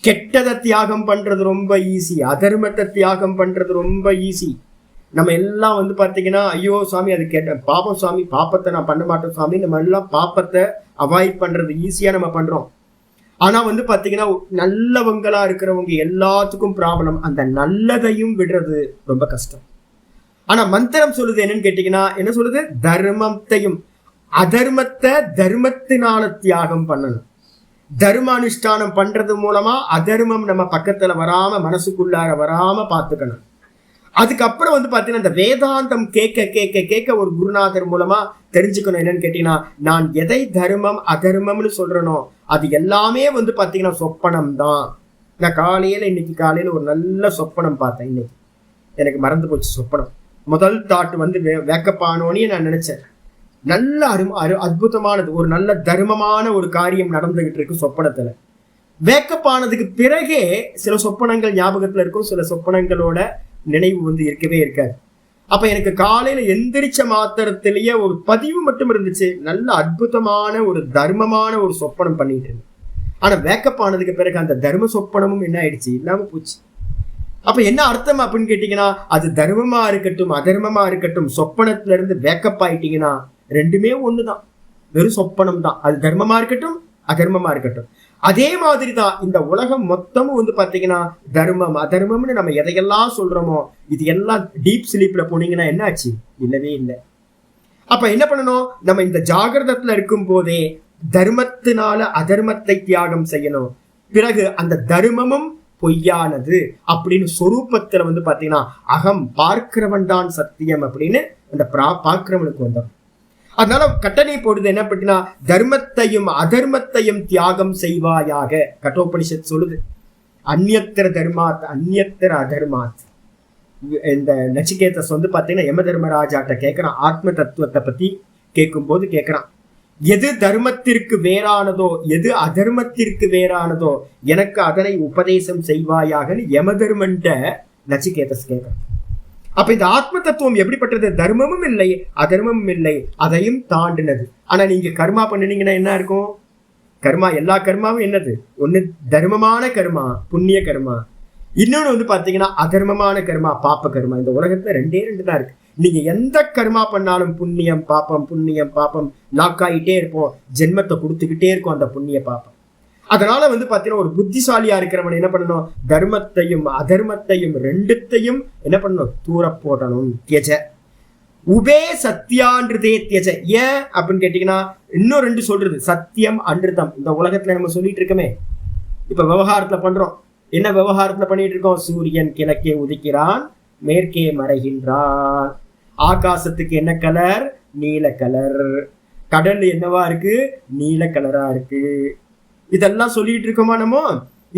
கெட்டதை தியாகம் பண்றது ரொம்ப ஈஸி, அதர்மத்தை தியாகம் பண்றது ரொம்ப ஈஸி. நம்ம எல்லாம் பாத்தீங்கன்னா ஐயோ சுவாமி அது கெட்ட பாப்பம் சுவாமி, பாப்பத்தை நான் பண்ண மாட்டேன் சுவாமி, நம்ம எல்லாம் பாப்பத்தை அவாய்ட் பண்றது ஈஸியா நம்ம பண்றோம். ஆனா பாத்தீங்கன்னா நல்லவங்களா இருக்கிறவங்க எல்லாத்துக்கும் ப்ராப்ளம், அந்த நல்லதையும் விடுறது ரொம்ப கஷ்டம். ஆனா மந்திரம் சொல்லுது என்னன்னு கேட்டீங்கன்னா, என்ன சொல்லுது? தர்மத்தையும் அதர்மத்தை தர்மத்தினால தியாகம் பண்ணணும். தர்ம அனுஷ்டானம் பண்றது மூலமா அதர்மம் நம்ம பக்கத்துல வராம, மனசுக்குள்ளார வராம பாத்துக்கணும். அதுக்கப்புறம் பாத்தீங்கன்னா இந்த வேதாந்தம் கேட்க ஒரு குருநாதர் மூலமா தெரிஞ்சுக்கணும். என்னன்னு கேட்டீங்கன்னா, நான் எதை தர்மம் அதர்மம்னு சொல்றேனோ அது எல்லாமே பாத்தீங்கன்னா சொப்பனம் தான். நான் இன்னைக்கு காலையில ஒரு நல்ல சொப்பனம் பார்த்தேன். இன்னைக்கு எனக்கு மறந்து போச்சு சொப்பனம். முதல் தாட் வேக்கப் ஆனோன்னு நான் நினைச்சேன். நல்ல அற்புதமானது, ஒரு நல்ல தர்மமான ஒரு காரியம் நடந்துகிட்டு இருக்கு சொப்பனத்துல. வேக்கப் ஆனதுக்கு பிறகே சில சொப்பனங்கள் ஞாபகத்துல இருக்கும், சில சொப்பனங்களோட நினைவு இருக்கவே இருக்காது. அப்ப எனக்கு காலையில எந்திரிச்ச மாத்திரத்திலேயே ஒரு பதிவு மட்டும் இருந்துச்சு, நல்ல அற்புதமான ஒரு தர்மமான ஒரு சொப்பனம் பண்ணிட்டு இருந்தேன். ஆனா வேக்கப் ஆனதுக்கு பிறகு அந்த தர்ம சொப்பனமும் என்ன ஆயிடுச்சு? இல்லாம போச்சு. அப்ப என்ன அர்த்தம் அப்படின்னு கேட்டீங்கன்னா, அது தர்மமா இருக்கட்டும் அதர்மமா இருக்கட்டும், சொப்பனத்துல இருந்து வேக்கப் ஆயிட்டீங்கன்னா ரெண்டுமே ஒண்ணுதான், வெறும் சொப்பனம் தான். அது தர்மமா இருக்கட்டும் அதர்மமா இருக்கட்டும். அதே மாதிரிதான் இந்த உலகம் மொத்தமும் பாத்தீங்கன்னா தர்மம் அதர்மம்னு நம்ம எதையெல்லாம் சொல்றோமோ இது எல்லாம் டீப் ஸ்லீப்ல போனீங்கன்னா என்ன ஆச்சு? இல்லவே இல்லை. அப்ப என்ன பண்ணணும்? நம்ம இந்த ஜாகிரதத்துல இருக்கும் போதே தர்மத்தினால அதர்மத்தை தியாகம் செய்யணும். பிறகு அந்த தர்மமும் பொய்யானது அப்படின்னு சொரூபத்துல பாத்தீங்கன்னா அகம் பார்க்கிறவன் தான் சத்தியம் அப்படின்னு அந்த பார்க்கிறவனுக்கு வந்தோம். அதனால கட்டளை போடுது என்ன பண்ணினா, தர்மத்தையும் அதர்மத்தையும் தியாகம் செய்வாயாக. கட்டோபனிஷத் சொல்லுது, அந்நியத்திர தர்மாத் அந்நியத்திர அதர்மாத். இந்த நச்சிகேதஸ் பாத்தீங்கன்னா யம தர்மராஜாட்ட கேட்கிறான், ஆத்ம தத்துவத்தை பத்தி கேட்கும் போது கேட்கிறான், எது தர்மத்திற்கு வேறானதோ எது அதர்மத்திற்கு வேறானதோ எனக்கு அதனை உபதேசம் செய்வாயாகன்னு யம தர்மன்ட்ட நச்சிகேதஸ் கேட்கிறான். அப்ப இந்த ஆத்ம தத்துவம் எப்படிப்பட்டது? தர்மமும் இல்லை அதர்மமும் இல்லை, அதையும் தாண்டினது. ஆனா நீங்க கர்மா பண்ணினீங்கன்னா என்ன இருக்கும்? கர்மா, எல்லா கர்மாவும் என்னது? ஒண்ணு தர்மமான கர்மா, புண்ணிய கர்மா. இன்னொன்னு பாத்தீங்கன்னா அதர்மமான கர்மா, பாப்ப கர்மா. இந்த உலகத்துல ரெண்டே தான் இருக்கு. நீங்க எந்த கர்மா பண்ணாலும் புண்ணியம் பாப்பம் புண்ணியம் பாப்பம் நாக்காயிட்டே இருப்போம், ஜென்மத்தை கொடுத்துக்கிட்டே இருக்கும் அந்த புண்ணிய பாப்பம். அதனால பாத்தீங்கன்னா ஒரு புத்திசாலியா இருக்கிறவன் என்ன பண்ணணும்? தர்மத்தையும் அதர்மத்தையும் ரெண்டுத்தையும் என்ன பண்ணணும்? தூர போடணும். தியஜ உபே சத்யான்றுதே தியஜ. ஏன் அப்படின்னு கேட்டீங்கன்னா, இன்னும் 2 சொல்றது, சத்தியம் அன்றுதம். இந்த உலகத்துல நம்ம சொல்லிட்டு இருக்கோமே, இப்ப விவகாரத்துல பண்றோம். என்ன விவகாரத்துல பண்ணிட்டு இருக்கோம்? சூரியன் கிழக்கே உதிக்கிறான், மேற்கே மறைகின்றான். ஆகாசத்துக்கு என்ன கலர்? நீல கலர். கடல் என்னவா இருக்கு? நீல கலரா இருக்கு. இதெல்லாம் சொல்லிட்டு இருக்கோமா நம்ம?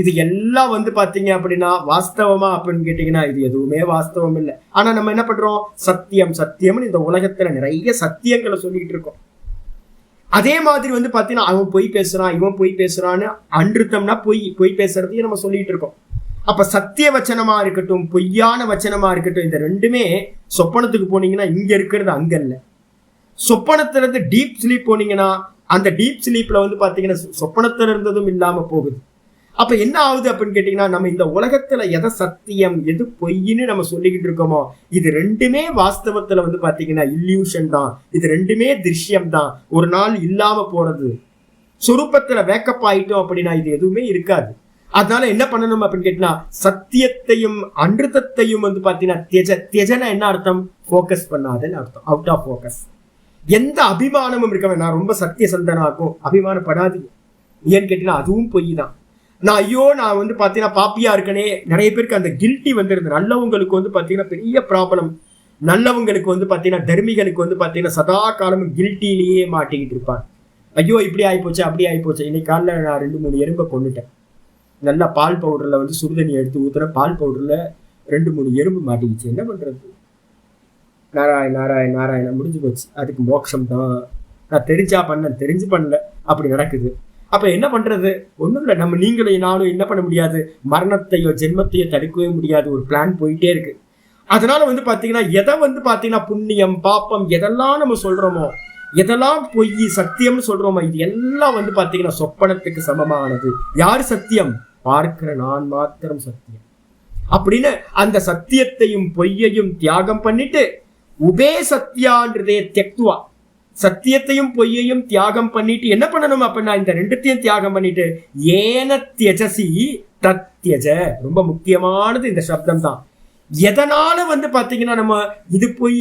இது எல்லாம் வந்து பாத்தீங்க அப்படின்னா வாஸ்தவமா அப்படின்னு கேட்டீங்கன்னா இது எதுவுமே வாஸ்தவம் இல்லை. ஆனா நம்ம என்ன பண்றோம்? சத்தியம் சத்தியம்னு இந்த உலகத்துல நிறைய சத்தியங்களை சொல்லிட்டு இருக்கோம். அதே மாதிரி வந்து பாத்தீங்கன்னா அவன் பொய் பேசுறான், இவன் பொய் பேசுறான்னு அன்றுத்தம்னா பொய் பேசுறதையும் நம்ம சொல்லிட்டு இருக்கோம். அப்ப சத்திய வச்சனமா இருக்கட்டும், பொய்யான வச்சனமா இருக்கட்டும், இந்த ரெண்டுமே சொப்பனத்துக்கு போனீங்கன்னா இங்க இருக்கிறது அங்க இல்லை. சொப்பனத்துல இருந்து டீப் ஸ்லீப் போனீங்கன்னா அந்த டீப் ஸ்லீப்ல வந்து பாத்தீங்கன்னா சொப்பனத்துல இருந்ததும் இல்லாம போகுது. அப்ப என்ன ஆகுது அப்படின்னு கேட்டீங்கன்னா நம்ம இந்த உலகத்துல எதை சத்தியம் எது பொய்ன்னு நம்ம சொல்லிக்கிட்டு இருக்கோமோ இது ரெண்டுமே வாஸ்தவத்துல வந்து பாத்தீங்கன்னா இல்யூஷன் தான். இது ரெண்டுமே திருஷ்யம் தான். ஒரு நாள் இல்லாம போறது. சொரூபத்துல வேக்கப் ஆயிட்டோம் அப்படின்னா இது எதுவுமே இருக்காது. அதனால என்ன பண்ணணும் அப்படின்னு கேட்டீங்கன்னா சத்தியத்தையும் அன்றுத்தையும் வந்து பாத்தீங்கன்னா தியஜன என்ன அர்த்தம்? போக்கஸ் பண்ணாதுன்னு அர்த்தம். Out of focus. எந்த அபிமானமும் இருக்க வேண்டாம். ரொம்ப சத்திய சந்தனாக்கும் அபிமானப்படாதீங்க. ஏன்னு கேட்டீங்கன்னா அதுவும் பொய் தான். நான் வந்து பாத்தீங்கன்னா பாப்பியா இருக்கனே, நிறைய பேருக்கு அந்த கில்ட்டி வந்துருது. நல்லவங்களுக்கு வந்து பாத்தீங்கன்னா பெரிய ப்ராப்ளம். நல்லவங்களுக்கு வந்து பாத்தீங்கன்னா தர்மிகளுக்கு வந்து பாத்தீங்கன்னா சதா காலமும் கில்ட்டிலேயே மாட்டிக்கிட்டு இருப்பாங்க. ஐயோ இப்படி ஆயிப்போச்சு அப்படி ஆயிப்போச்சு. இன்னைக்கு காலைல நான் 2-3 எறும்பை கொண்டுட்டேன். நல்லா பால் பவுடர்ல வந்து சுடுதண்ணி எடுத்து ஊத்துற பால் பவுடர்ல 2-3 எறும்பு மாட்டிக்கிச்சு. என்ன பண்றது? நாராயண முடிஞ்சு போச்சு. அதுக்கு மோட்சம் தான். நான் தெரிஞ்சு பண்ணல, அப்படி நடக்குது. அப்ப என்ன பண்றது? ஒண்ணும் இல்லை. நம்ம நீங்களும் நானும் என்ன பண்ண முடியாது? மரணத்தையோ ஜென்மத்தையோ தடுக்கவே முடியாது. ஒரு பிளான் போயிட்டே இருக்கு. அதனால வந்து பாத்தீங்கன்னா எதை வந்து பாத்தீங்கன்னா புண்ணியம் பாப்பம் எதெல்லாம் நம்ம சொல்றோமோ, எதெல்லாம் பொய் சத்தியம்னு சொல்றோமோ இது எல்லாம் வந்து பாத்தீங்கன்னா சொப்பனத்துக்கு சமமானது. யாரு சத்தியம்? பார்க்கிற நான் மாத்திரம் சத்தியம் அப்படின்னு அந்த சத்தியத்தையும் பொய்யையும் தியாகம் பண்ணிட்டு உபே சத்தியான்றதே தெக்துவா, சத்தியத்தையும் பொய்யையும் தியாகம் பண்ணிட்டு என்ன பண்ணணும் அப்படின்னா இந்த ரெண்டுத்தையும் தியாகம் பண்ணிட்டு ஏன தியஜசி தத்யஜ. ரொம்ப முக்கியமானது இந்த சப்தம் தான். எதனால வந்து பாத்தீங்கன்னா நம்ம இது பொய்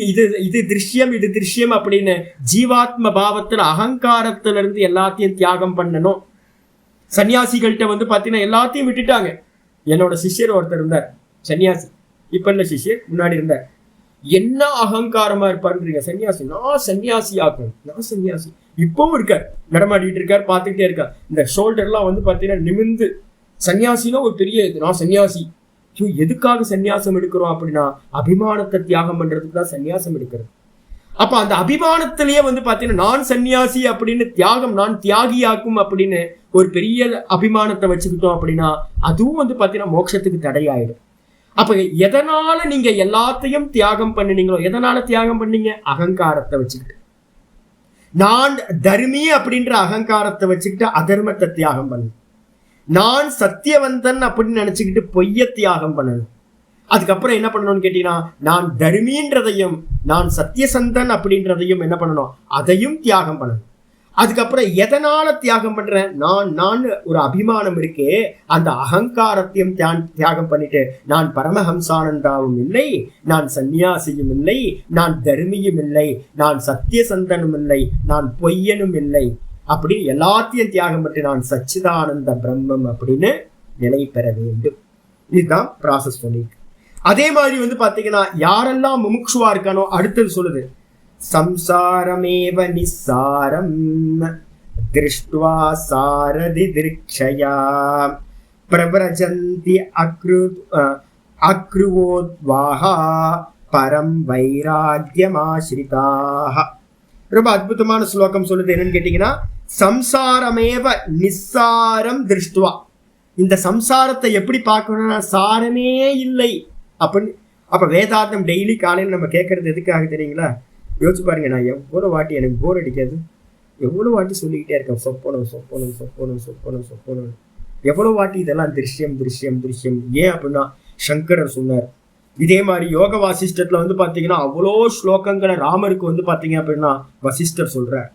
இது திருஷ்யம் அப்படின்னு ஜீவாத்ம பாவத்துல அகங்காரத்துல இருந்து எல்லாத்தையும் தியாகம் பண்ணணும். சன்னியாசிகள்கிட்ட வந்து பாத்தீங்கன்னா எல்லாத்தையும் விட்டுட்டாங்க. என்னோட சிஷ்யர் ஒருத்தர் இருந்தார், சன்னியாசி. இப்ப இல்ல சிஷ்யர், முன்னாடி இருந்தார். என்ன அகங்காரமா இருப்பாருன்றீங்க? சன்னியாசி, நான் சன்னியாசி ஆகும், நான் சன்னியாசி. இப்பவும் இருக்கார், நடமாடிட்டு இருக்கார், பார்த்துக்கிட்டே இருக்கார். இந்த ஷோல்டர்லாம் வந்து பாத்தீங்கன்னா நிமிந்து சன்னியாசினா ஒரு பெரிய இது. நான் சன்னியாசி. எதுக்காக சன்னியாசம் எடுக்கிறோம் அப்படின்னா அபிமானத்தை தியாகம் பண்றதுக்கு தான் சன்னியாசம் எடுக்கிறது. அப்ப அந்த அபிமானத்திலேயே வந்து பாத்தீங்கன்னா நான் சன்னியாசி அப்படின்னு தியாகம், நான் தியாகியாக்கும் அப்படின்னு ஒரு பெரிய அபிமானத்தை வச்சுக்கிட்டோம் அப்படின்னா அதுவும் வந்து பாத்தீங்கன்னா மோட்சத்துக்கு தடையாயிடும். அப்ப எதனால நீங்க எல்லாத்தையும் தியாகம் பண்ணினீங்களோ, எதனால தியாகம் பண்ணீங்க? அகங்காரத்தை வச்சுக்கிட்டு. நான் தர்மி அப்படின்ற அகங்காரத்தை வச்சுக்கிட்டு அதர்மத்தை தியாகம் பண்ணு. நான் சத்தியவந்தன் அப்படின்னு நினைச்சுக்கிட்டு பொய்ய தியாகம் பண்ணணும். அதுக்கப்புறம் என்ன பண்ணணும்னு கேட்டீங்கன்னா நான் தர்மின்றதையும் நான் சத்தியசந்தன் அப்படின்றதையும் என்ன பண்ணணும்? அதையும் தியாகம் பண்ணணும். அதுக்கப்புறம் எதனால தியாகம் பண்றேன்? நான் ஒரு அபிமானம் இருக்கே, அந்த அகங்காரத்தையும் தியாகம் பண்ணிட்டு நான் பரமஹம்சானந்தாவும் இல்லை, நான் சன்னியாசியும் இல்லை, நான் தர்மியும் இல்லை, நான் சத்தியசந்தனும் இல்லை, நான் பொய்யனும் இல்லை, அப்படி எல்லாத்தையும் தியாகம் பண்ணி நான் சச்சிதானந்த பிரம்மம் அப்படின்னு நிலை பெற வேண்டும். இதுதான் ப்ராசஸ் பண்ணிருக்கு. அதே மாதிரி வந்து பாத்தீங்கன்னா யாரெல்லாம் முமுட்சுவா இருக்கானோ அடுத்தது சொல்லுது, சம்சாரமேவ நிஸ்ஸாரம் திருஷ்டுவா சாரதி திருக்ஷயா பிரவ்ரஜந்தி அக்ருவோத்வாஹா பரம் வைராக்யமாஸ்ரிதாஹ. ரொம்ப அற்புதமான ஸ்லோகம் சொல்லுது. என்னன்னு கேட்டீங்கன்னா சம்சாரமேவ நிஸ்ஸாரம் திருஷ்டுவா. இந்த சம்சாரத்தை எப்படி பார்க்கணும்னா சாரமே இல்லை அப்படின்னு. அப்ப வேதாந்தம் டெய்லி காலையில் நம்ம கேட்கறது எதுக்காக தெரியுங்களா? யோசிச்சு பாருங்க. நான் எவ்வளவு வாட்டி, எனக்கு போர் அடிக்காது, எவ்வளவு வாட்டி சொல்லிக்கிட்டே இருக்கேன் சொப்பனம் சொப்பனம் சொப்பனம் சொப்பனம் சொப்பனம். எவ்வளவு வாட்டி இதெல்லாம் திருஷ்யம் திருஷ்யம் திருஷ்யம். ஏன் அப்படின்னா சங்கரர் சொன்னார். இதே மாதிரி யோக வாசிஷ்டத்துல வந்து பாத்தீங்கன்னா அவ்வளோ ஸ்லோகங்களை ராமருக்கு வந்து பாத்தீங்க அப்படின்னா வசிஷ்டர் சொல்றார்.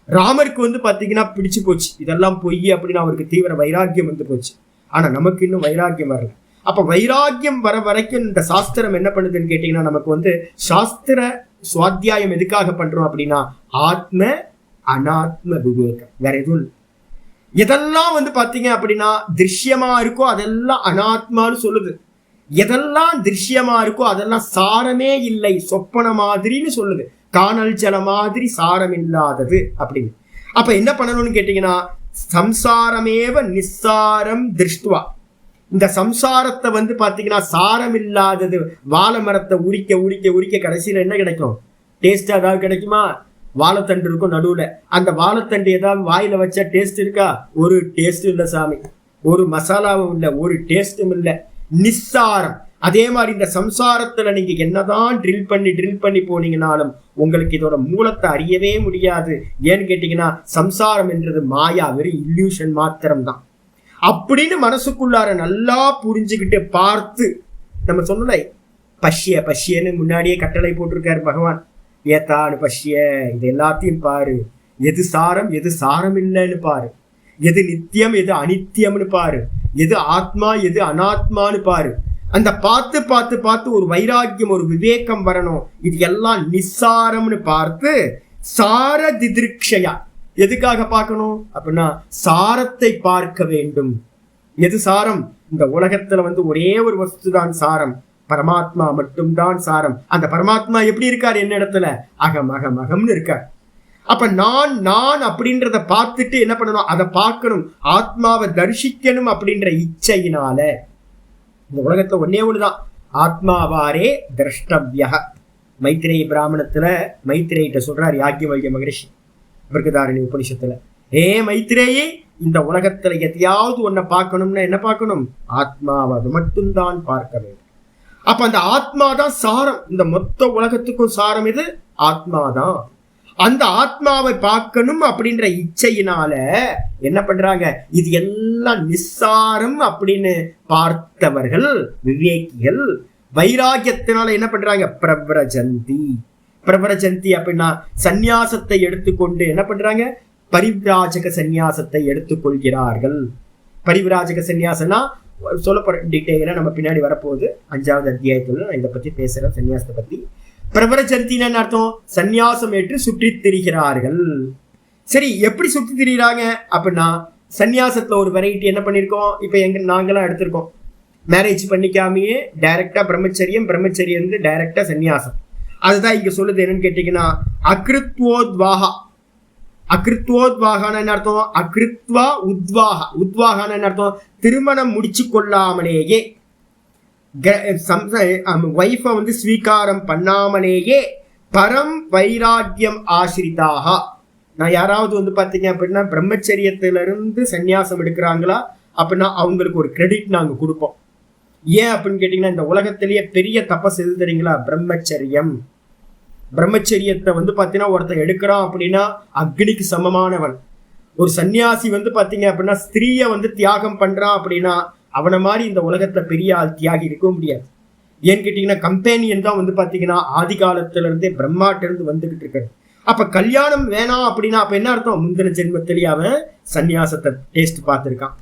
ராமருக்கு வந்து பாத்தீங்கன்னா பிடிச்சு போச்சு இதெல்லாம் பொய் அப்படின்னு, அவருக்கு தீவிர வைராக்கியம் வந்து போச்சு. ஆனா நமக்கு இன்னும் வைராக்கியம் வரல. அப்ப வைராக்கியம் வர வரைக்கும் இந்த சாஸ்திரம் என்ன பண்ணுதுன்னு கேட்டீங்கன்னா நமக்கு வந்து சாஸ்திர சுவாத்தியாயம் எதுக்காக பண்றோம் அப்படின்னா ஆத்ம அனாத்ம விவேகம், வேற எதுவும் இல்லை. எதெல்லாம் வந்து பாத்தீங்க அப்படின்னா திருஷ்யமா இருக்கோ அதெல்லாம் அனாத்மான்னு சொல்லுது. எதெல்லாம் திருஷ்யமா இருக்கோ அதெல்லாம் சாரமே இல்லை, சொப்பன மாதிரின்னு சொல்லுது. காணல் ஜல மாதிரி சாரம் இல்லாதது அப்படின்னு. அப்ப என்ன பண்ணணும்னு கேட்டீங்கன்னா, சம்சாரமேவ நிஸ்ஸாரம் திருஷ்டுவா, இந்த சம்சாரத்தை வந்து பாத்தீங்கன்னா சாரம் இல்லாதது. வாழை மரத்தை உரிக்க உரிக்க உரிக்க கடைசியில என்ன கிடைக்கும்? டேஸ்ட் ஏதாவது கிடைக்குமா? வாழைத்தண்டு இருக்கும் நடுவுல, அந்த வாழைத்தண்டு ஏதாவது வாயில வச்சா டேஸ்ட் இருக்கா? ஒரு டேஸ்ட் இல்ல சாமி, ஒரு மசாலாவும் இல்ல, ஒரு டேஸ்டும் இல்ல, நிஸ்ஸாரம். அதே மாதிரி இந்த சம்சாரத்துல நீங்க என்னதான் ட்ரில் பண்ணி போனீங்கன்னாலும் உங்களுக்கு இதோட மூலத்தை அறியவே முடியாது. ஏன்னு கேட்டீங்கன்னா, சம்சாரம் என்றது மாயா, வெறும் இல்யூஷன் மாத்திரம்தான் அப்படின்னு மனசுக்குள்ளார நல்லா புரிஞ்சுக்கிட்டு பார்த்து, நம்ம சொன்னல பஷ்ய பஷ்யன்னு முன்னாடியே கட்டளை போட்டிருக்காரு பகவான். ஏத்தான்னு பஷ்ய, இது எல்லாத்தையும் பாரு, எது சாரம் எது சாரம் இல்லைன்னு பாரு, எது நித்தியம் எது அனித்தியம்னு பாரு, எது ஆத்மா எது அனாத்மான்னு பாரு. அந்த பார்த்து பார்த்து பார்த்து ஒரு வைராக்கியம், ஒரு விவேகம் வரணும். இது எல்லாம் நிஸ்ஸாரம்னு பார்த்து சார திதிருக்ஷயா, எதுக்காக பார்க்கணும் அப்படின்னா சாரத்தை பார்க்க வேண்டும். எது சாரம்? இந்த உலகத்துல வந்து ஒரே ஒரு வஸ்து தான் சாரம், பரமாத்மா மட்டும்தான் சாரம். அந்த பரமாத்மா எப்படி இருக்காரு? என்ன இடத்துல? அகம் அகம் அகம்னு இருக்கார். அப்ப நான் நான் அப்படின்றத பார்த்துட்டு என்ன பண்ணணும்? அதை பார்க்கணும், ஆத்மாவை தரிசிக்கணும் அப்படின்ற இச்சையினால. இந்த உலகத்துல ஒன்னே ஒண்ணுதான், ஆத்மாவாரே திரஷ்டவ்யா. மைத்ரேயி பிராமணத்துல மைத்ரேயிட்ட சொல்றார் யாக்ஞவல்ய மகரிஷி பிருகதாரணி உபனிஷத்துல, ஏ மைத்ரேயி, இந்த உலகத்துல எதையாவது ஒன்ன பார்க்கணும்னா என்ன பார்க்கணும்? ஆத்மாவை மட்டும்தான் பார்க்க வேண்டும். அப்ப அந்த ஆத்மாதான் சாரம், இந்த மொத்த உலகத்துக்கும் சாரம் இது ஆத்மாதான். அந்த ஆத்மாவை பார்க்கணும் அப்படின்ற இச்சையினால என்ன பண்றாங்க? இது எல்லாம் நிஸ்ஸாரம் அப்படின்னு பார்த்தவர்கள் விவேகிகள் வைராகியத்தினால என்ன பண்றாங்க? பிரவ்ரஜந்தி. பிரவ்ரஜந்தி அப்படின்னா சந்நியாசத்தை எடுத்துக்கொண்டு என்ன பண்றாங்க? பரிவிராஜக சந்நியாசத்தை எடுத்துக்கொள்கிறார்கள். பரிவிராஜக சந்நியாசம்னா சொல்ல போற டீட்டெயிலா நம்ம பின்னாடி வரப்போகுது. 5வது அத்தியாயத்துல நான் இதை பத்தி பேசுறேன், சன்னியாசத்தை பத்தி. பிரபரஜந்தின்னு அர்த்தம் சந்நியாசம் ஏற்று சுற்றி திரிகிறார்கள். சரி, எப்படி சுற்றி திரிகிறாங்க அப்படின்னா, சந்நியாசத்துல ஒரு வெரைட்டி என்ன பண்ணிருக்கோம்? இப்ப நாங்களாம் எடுத்திருக்கோம், மேரேஜ் பண்ணிக்காமையே டைரக்டா பிரம்மச்சரியம், பிரம்மச்சரியம் இருந்து டைரக்டா சந்நியாசம். அதுதான் இங்க சொல்லுது. என்னன்னு கேட்டீங்கன்னா, அகிருத்வோத்வாகா. அகிருத்வோத்வாகான என்ன அர்த்தம்? அகிருத்வா உத்வாகா. உத்வாகான என்ன அர்த்தம்? திருமணம் முடிச்சு கொள்ளாமலேயே, வைஃபை வந்து ஸ்வீகாரம் பண்ணாமலேயே பரம் வைராக்கியம் ஆசிரிதாக. நான் யாராவது வந்து பாத்தீங்க அப்படின்னா பிரம்மச்சரியத்திலிருந்து சந்நியாசம் எடுக்கிறாங்களா அப்படின்னா அவங்களுக்கு ஒரு கிரெடிட் நாங்க கொடுப்போம். ஏன் அப்படின்னு கேட்டீங்கன்னா, இந்த உலகத்திலேயே பெரிய தபஸ் எது தெரியுங்களா? பிரம்மச்சரியம். பிரம்மச்சரியத்தை வந்து பாத்தீங்கன்னா ஒருத்தன் எடுக்கிறான் அப்படின்னா அக்னிக்கு சமமானவன். ஒரு சன்னியாசி வந்து பாத்தீங்க அப்படின்னா ஸ்திரீயை வந்து தியாகம் பண்றான் அப்படின்னா அவனை மாதிரி இந்த உலகத்துல பெரிய ஆள் தியாகி இருக்க முடியாது. ஏன்னு கேட்டீங்கன்னா, கம்பேனியன் தான் வந்து பாத்தீங்கன்னா ஆதி காலத்துல இருந்தே பிரம்மாட்ட இருந்து வந்துகிட்டு இருக்காரு. அப்ப கல்யாணம் வேணாம் அப்படின்னா அப்ப என்ன அர்த்தம்? முந்தின ஜென்மத்திலேயே அவன் சன்னியாசத்தை டேஸ்ட் பார்த்திருக்கான்.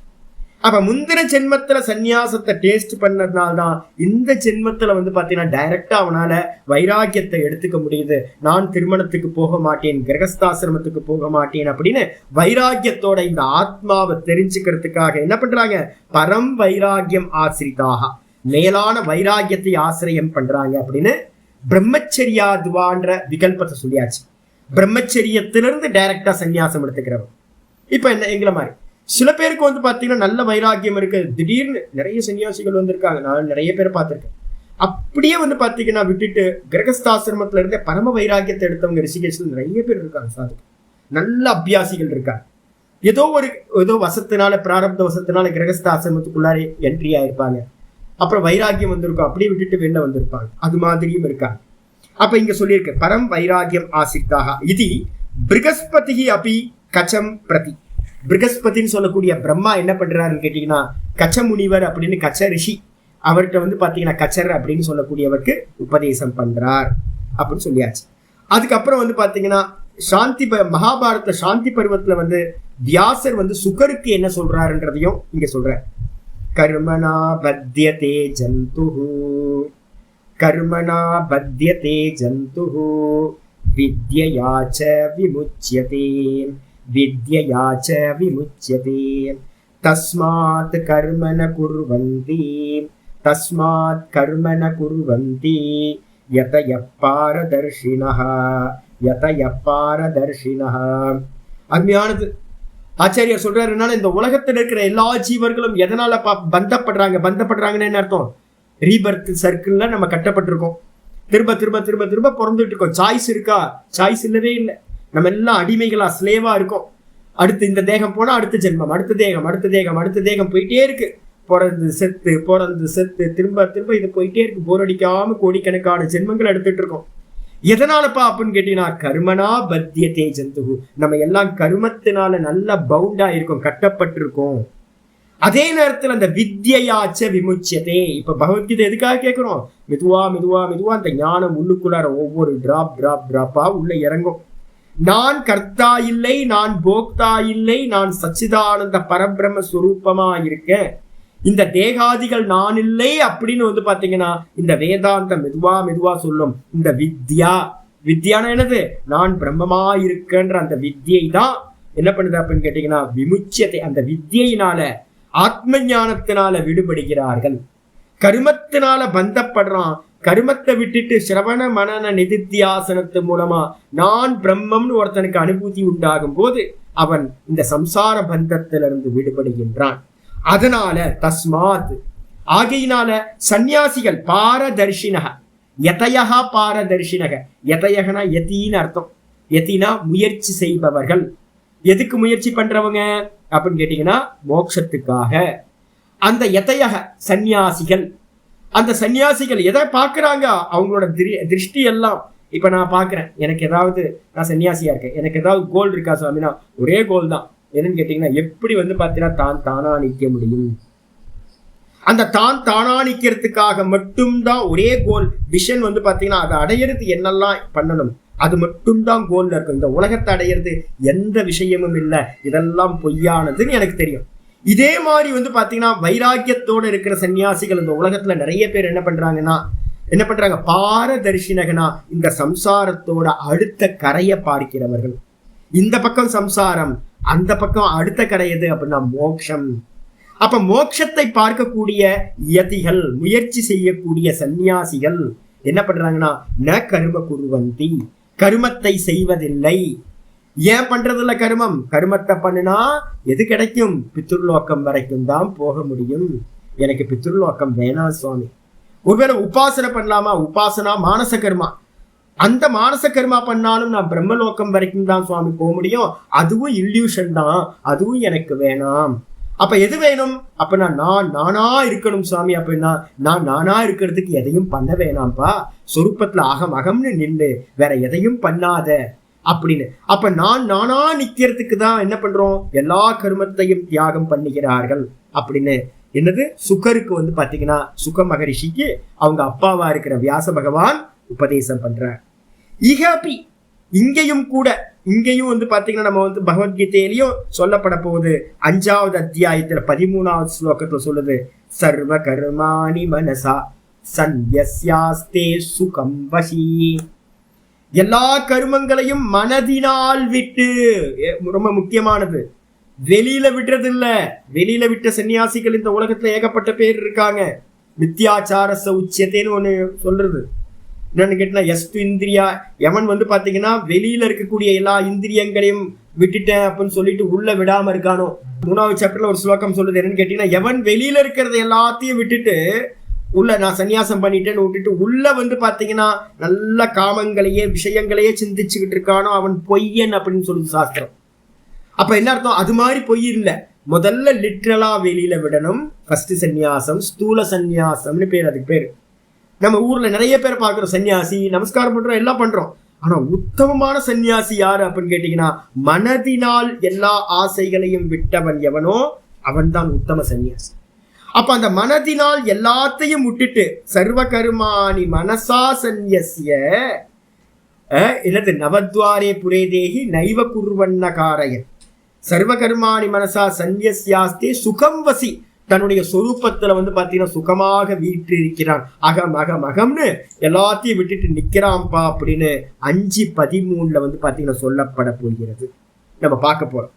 அப்ப முந்தின ஜென்மத்துல சன்னியாசத்தை டேஸ்ட் பண்ணதுனால்தான் இந்த ஜென்மத்துல வந்து பாத்தீங்கன்னா டைரக்டா அவனால வைராக்கியத்தை எடுத்துக்க முடியுது. நான் திருமணத்துக்கு போக மாட்டேன், கிரகஸ்தாசிரமத்துக்கு போக மாட்டேன் அப்படின்னு வைராக்கியத்தோட இந்த ஆத்மாவை தெரிஞ்சுக்கிறதுக்காக என்ன பண்றாங்க? பரம் வைராக்கியம் ஆசிரிதாக, மேலான வைராக்கியத்தை ஆசிரியம் பண்றாங்க அப்படின்னு பிரம்மச்சரியாதுவான்ற விகல்பத்தை சொல்லியாச்சு. பிரம்மச்சரியத்திலிருந்து டைரக்டா சன்னியாசம் எடுத்துக்கிறவன். இப்ப என்ன எங்களை மாதிரி சில பேருக்கு வந்து பாத்தீங்கன்னா நல்ல வைராக்கியம் இருக்கு, திடீர்னு நிறைய சன்னியாசிகள் வந்திருக்காங்க, நான் நிறைய பேரை பார்த்திருக்கேன். அப்படியே வந்து பாத்தீங்கன்னா விட்டுட்டு கிரகஸ்தாசிரமத்துல இருந்தே பரம வைராக்கியத்தை எடுத்தவங்க ரிஷிகேஷ்ல நிறைய பேர் இருக்காங்க. சாது நல்ல அபியாசிகள் இருக்காங்க. ஏதோ வசத்தினால, பிராரப்த வசத்தினால கிரகஸ்தாசிரமத்துக்குள்ளாரே என்ட்ரி ஆயிருப்பாங்க. அப்புறம் வைராக்கியம் வந்திருக்கும், அப்படியே விட்டுட்டு வெளில வந்திருப்பாங்க. அது மாதிரியும் இருக்காங்க. அப்ப இங்க சொல்லியிருக்கு பரம் வைராக்கியம் ஆசிரிதாக. இது பிருகஸ்பதி அபி கச்சம் பிரதி. பிருகஸ்பதின்னு சொல்லக்கூடிய பிரம்மா என்ன பண்றாருன்னு கேட்டீங்கன்னா, கச்ச முனிவர் அப்படின்னு கச்ச ரிஷி அவர்கிட்ட வந்து பாத்தீங்கன்னா கச்சர் அப்படின்னு சொல்லக்கூடியவருக்கு உபதேசம் பண்றார் அப்படின்னு சொல்லியாச்சு. அதுக்கப்புறம் வந்து பாத்தீங்கன்னா சாந்தி மகாபாரத சாந்தி பருவத்துல வந்து வியாசர் வந்து சுகருக்கு என்ன சொல்றாருன்றதையும் இங்க சொல்ற. கர்மனா பத்யதே ஜந்துஹு, கர்மனா பத்யதே ஜந்துஹு, வித்யயாச்ச விமுச்யதே, வித்யயாச்ச விமுச்யதே, தஸ்மாத் கர்மண குர்வந்தி தஸ்மாத் கர்மண குர்வந்தி யதய பாரதர்ஷினஹ யதய பாரதர்ஷினஹ. அருமையானது. ஆச்சாரியர் சொல்றாருனால இந்த உலகத்தில் இருக்கிற எல்லா ஜீவர்களும் எதனால பந்தப்படுறாங்கன்னு என்ன அர்த்தம்? ரீபர்த் சர்க்கிள்ல நம்ம கட்டப்பட்டிருக்கோம். திரும்ப திரும்ப திரும்ப திரும்ப பிறந்துட்டு இருக்கோம். சாய்ஸ் இருக்கா? சாய்ஸ் இல்லவே இல்லை. நம்ம எல்லாம் அடிமைகளா, ஸ்லேவா இருக்கோம். அடுத்து இந்த தேகம் போனா அடுத்த ஜென்மம், அடுத்த தேகம், அடுத்த தேகம், அடுத்த தேகம் போயிட்டே இருக்கு. பிறந்து செத்து திரும்ப திரும்ப இது போயிட்டே இருக்கு. போர் அடிக்காம கோடிக்கணக்கான ஜென்மங்கள் எடுத்துட்டு இருக்கோம். எதனாலப்பா அப்படின்னு கேட்டீங்கன்னா, கர்மனா பத்தியதே ஜந்துகு. நம்ம எல்லாம் கருமத்தினால நல்ல பவுண்டா இருக்கோம், கட்டப்பட்டிருக்கோம். அதே நேரத்தில் அந்த வித்யாச்ச விமுச்சியதே. இப்ப பகவத்கீதை எதுக்காக கேட்கிறோம்? மெதுவா மெதுவா மெதுவா அந்த ஞானம் உள்ளுக்குள்ளார ஒவ்வொரு டிராப்பா உள்ள இறங்கும். நான் கர்த்தா இல்லை, நான் போக்தா இல்லை, நான் சச்சிதானந்த பரபிரம்ம ஸ்வரூபமா இருக்கேன், இந்த தேகாதிகள் நான் இல்லை அப்படின்னு பாத்தீங்கன்னா இந்த வேதாந்தம் மெதுவா மெதுவா சொல்லும். இந்த வித்யான என்னது? நான் பிரம்மமா இருக்கேன்ற அந்த வித்யை தான் என்ன பண்ணுது அப்படின்னு கேட்டீங்கன்னா விமுச்சியத்தை. அந்த வித்யினால, ஆத்ம ஞானத்தினால விடுபடுகிறார்கள். கருமத்தினால பந்தப்படுறான். கருமத்தை விட்டுட்டு சிரவண மனன நிதித்தியாசனத்து மூலமா நான் பிரம்மம்னு ஒருத்தனுக்கு அனுபூதி உண்டாகும் போது அவன் இந்த சம்சார பந்தத்திலிருந்து விடுபடுகின்றான். அதனால தஸ்மாத், ஆகையினால சந்நியாசிகள் பாரதர்ஷினக, யதயஹ பாரதர்ஷினக. யதயகனா யதின்னு அர்த்தம். யதினா முயற்சி செய்பவர்கள். எதுக்கு முயற்சி பண்றவங்க அப்படின்னு கேட்டீங்கன்னா மோட்சத்துக்காக. அந்த யதயக சந்நியாசிகள், அந்த சன்னியாசிகள் எதை பார்க்கறாங்க? அவங்களோட திருஷ்டி எல்லாம். இப்ப நான் பாக்குறேன், எனக்கு ஏதாவது, நான் சன்னியாசியா இருக்கேன், எனக்கு ஏதாவது கோல் இருக்கா சுவாமினா? ஒரே கோல் தான். என்னன்னு கேட்டீங்கன்னா, எப்படி பாத்தீங்கன்னா தான் தானா நிக்க முடியும். அந்த தான் தானா நிக்கிறதுக்காக மட்டும்தான் ஒரே கோல், விஷன் பாத்தீங்கன்னா அதை அடையிறது என்னெல்லாம் பண்ணணும் அது மட்டும்தான் கோல்ல இருக்கும். இந்த உலகத்தை அடையிறது எந்த விஷயமும் இல்லை, இதெல்லாம் பொய்யானதுன்னு எனக்கு தெரியும். இதே மாதிரி பாத்தீங்கன்னா வைராக்கியத்தோடு இருக்கிற சன்னியாசிகள் இந்த உலகத்துல நிறைய பேர் என்ன பண்றாங்க? பாரதர்ஷினகனா, இந்த சம்சாரத்தோட அடுத்த கரையை பார்க்கிறவர்கள். இந்த பக்கம் சம்சாரம், அந்த பக்கம் அடுத்த கரை எது அப்படின்னா மோட்சம். அப்ப மோட்சத்தை பார்க்கக்கூடிய யதிகள், முயற்சி செய்யக்கூடிய சன்னியாசிகள் என்ன பண்றாங்கன்னா ந கர்ம குர்வந்தி, கருமத்தை செய்வதில்லை. ஏன் பண்றதில்ல கருமம்? கருமத்தை பண்ணுனா எது கிடைக்கும்? பித்ருலோக்கம் வரைக்கும் தான் போக முடியும். எனக்கு பித்ருலோக்கம் வேணாம் சுவாமி. ஒருவேளை உபாசனை பண்ணலாமா? உபாசனா மானச கர்மா. அந்த மானச கர்மா பண்ணாலும் நான் பிரம்மலோகம் வரைக்கும் தான் சுவாமி போக முடியும். அதுவும் இல்யூஷன் தான், அதுவும் எனக்கு வேணாம். அப்ப எது வேணும்? அப்ப நானா இருக்கணும் சுவாமி. அப்படின்னா நான் நானா இருக்கிறதுக்கு எதையும் பண்ண வேணாம்ப்பா. சொரூபத்துல அகம்னு நின்று வேற எதையும் பண்ணாத அப்படின்னு. அப்ப நானா நிக்கிறதுக்கு தான் என்ன பண்றோம்? எல்லா கர்மத்தையும் தியாகம் பண்ணுகிறார்கள் அப்படின்னு. என்னது? சுகருக்கு பாத்தீங்கன்னா சுக மகரிஷிக்கு அவங்க அப்பாவா இருக்கிற வியாச பகவான் உபதேசம் பண்றார். இகபி, இங்கேயும் பாத்தீங்கன்னா நம்ம பகவத்கீதையிலையும் சொல்லப்பட போகுது. 5வது அத்தியாயத்துல 13வது ஸ்லோகத்துல சொல்லுது, சர்வ கர்மாணி மனசா சந்யஸ்யாஸ்தே சுகம் வசி. எல்லா கர்மங்களையும் மனதினால் விட்டு. ரொம்ப முக்கியமானது, வெளியில விடுறது இல்ல. வெளியில விட்ட சன்னியாசிகள் இந்த உலகத்துல ஏகப்பட்ட பேர் இருக்காங்க. மித்யாச்சாரச உச்சியத்தேன்னு ஒண்ணு சொல்றது. என்னன்னு கேட்டா எஸ்து இந்திரியா, எவன் பாத்தீங்கன்னா வெளியில இருக்கக்கூடிய எல்லா இந்திரியங்களையும் விட்டுட்டேன் அப்படின்னு சொல்லிட்டு உள்ள விடாம இருக்கானோ. 3வது சாப்டர்ல ஒரு ஸ்லோகம் சொல்லுது. என்னன்னு கேட்டீங்கன்னா, எவன் வெளியில இருக்கிறத எல்லாத்தையும் விட்டுட்டு உள்ள நான் சன்னியாசம் பண்ணிட்டேன்னு விட்டுட்டு உள்ள பாத்தீங்கன்னா நல்ல காமங்களையே விஷயங்களையே சிந்திச்சுக்கிட்டு இருக்கானோ அவன் பொய்யன் அப்படின்னு சொல்லுது சாஸ்திரம். அப்ப என்ன அர்த்தம்? அது மாதிரி பொய் இல்லை. முதல்ல லிட்ரலா வெளியில விடணும். ஃபர்ஸ்ட் சன்னியாசம், ஸ்தூல சன்னியாசம்னு பேர். அதுக்கு பேரு. நம்ம ஊர்ல நிறைய பேர் பார்க்கிறோம், சன்னியாசி, நமஸ்காரம் பண்றோம், எல்லாம் பண்றோம். ஆனா உத்தமமான சன்னியாசி யாரு அப்படின்னு கேட்டீங்கன்னா, மனதினால் எல்லா ஆசைகளையும் விட்டவன் எவனோ அவன் தான் உத்தம சன்னியாசி. அப்ப அந்த மனதினால் எல்லாத்தையும் விட்டுட்டு சர்வ கருமாணி மனசா சந்நியஸ்ய என்னது நவத்வாரே புரே தேகி நைவ குர்வன்ன காரயன். சர்வ கர்மாணி மனசா சந்நியஸ்யாஸ்தே சுகம் வசி. தன்னுடைய சொரூபத்துல பாத்தீங்கன்னா சுகமாக வீற்றிருக்கிறான். அகம்னு எல்லாத்தையும் விட்டுட்டு நிக்கிறான்பா அப்படின்னு 5:13 பாத்தீங்கன்னா சொல்லப்பட போகிறது. நம்ம பார்க்க போறோம்.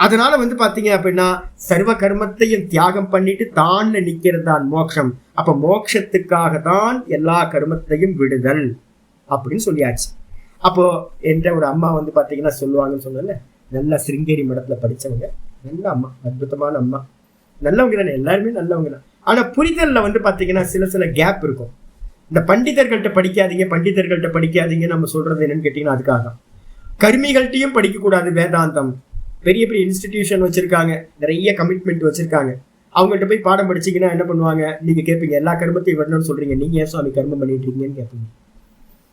அதனால வந்து பாத்தீங்க அப்படின்னா சர்வ கர்மத்தையும் தியாகம் பண்ணிட்டு தான் நிக்கிறது தான் மோட்சம். அப்ப மோட்சத்துக்காக தான் எல்லா கர்மத்தையும் விடுதல் அப்படின்னு சொல்லியாச்சு. அப்போ என்ற ஒரு அம்மா வந்து பாத்தீங்கன்னா சொல்லுவாங்கன்னு சொன்னல, நல்ல சிருங்கேரி மடத்துல படிச்சவங்க, நல்ல அம்மா, அற்புதமான அம்மா, நல்லவங்க தானே, எல்லாருமே நல்லவங்க தான். ஆனா புரிதல்ல வந்து பாத்தீங்கன்னா சில கேப் இருக்கும். இந்த பண்டிதர்கள்ட்ட படிக்காதீங்க நம்ம சொல்றது என்னன்னு கேட்டீங்கன்னா அதுக்காக தான். கர்மிகள்கிட்டையும் படிக்க கூடாது வேதாந்தம். பெரிய பெரிய இன்ஸ்டிடியூஷன் வச்சிருக்காங்க, நிறைய கமிட்மெண்ட் வச்சிருக்காங்க. அவங்கள்ட்ட போய் பாடம் படிச்சீங்கன்னா என்ன பண்ணுவாங்க, நீங்க கேட்பீங்க எல்லா கர்மத்தையும் வரணும்னு சொல்றீங்க, நீங்க ஏன் சுவாமி கர்மம் பண்ணிட்டு இருக்கீங்கன்னு கேட்பீங்க.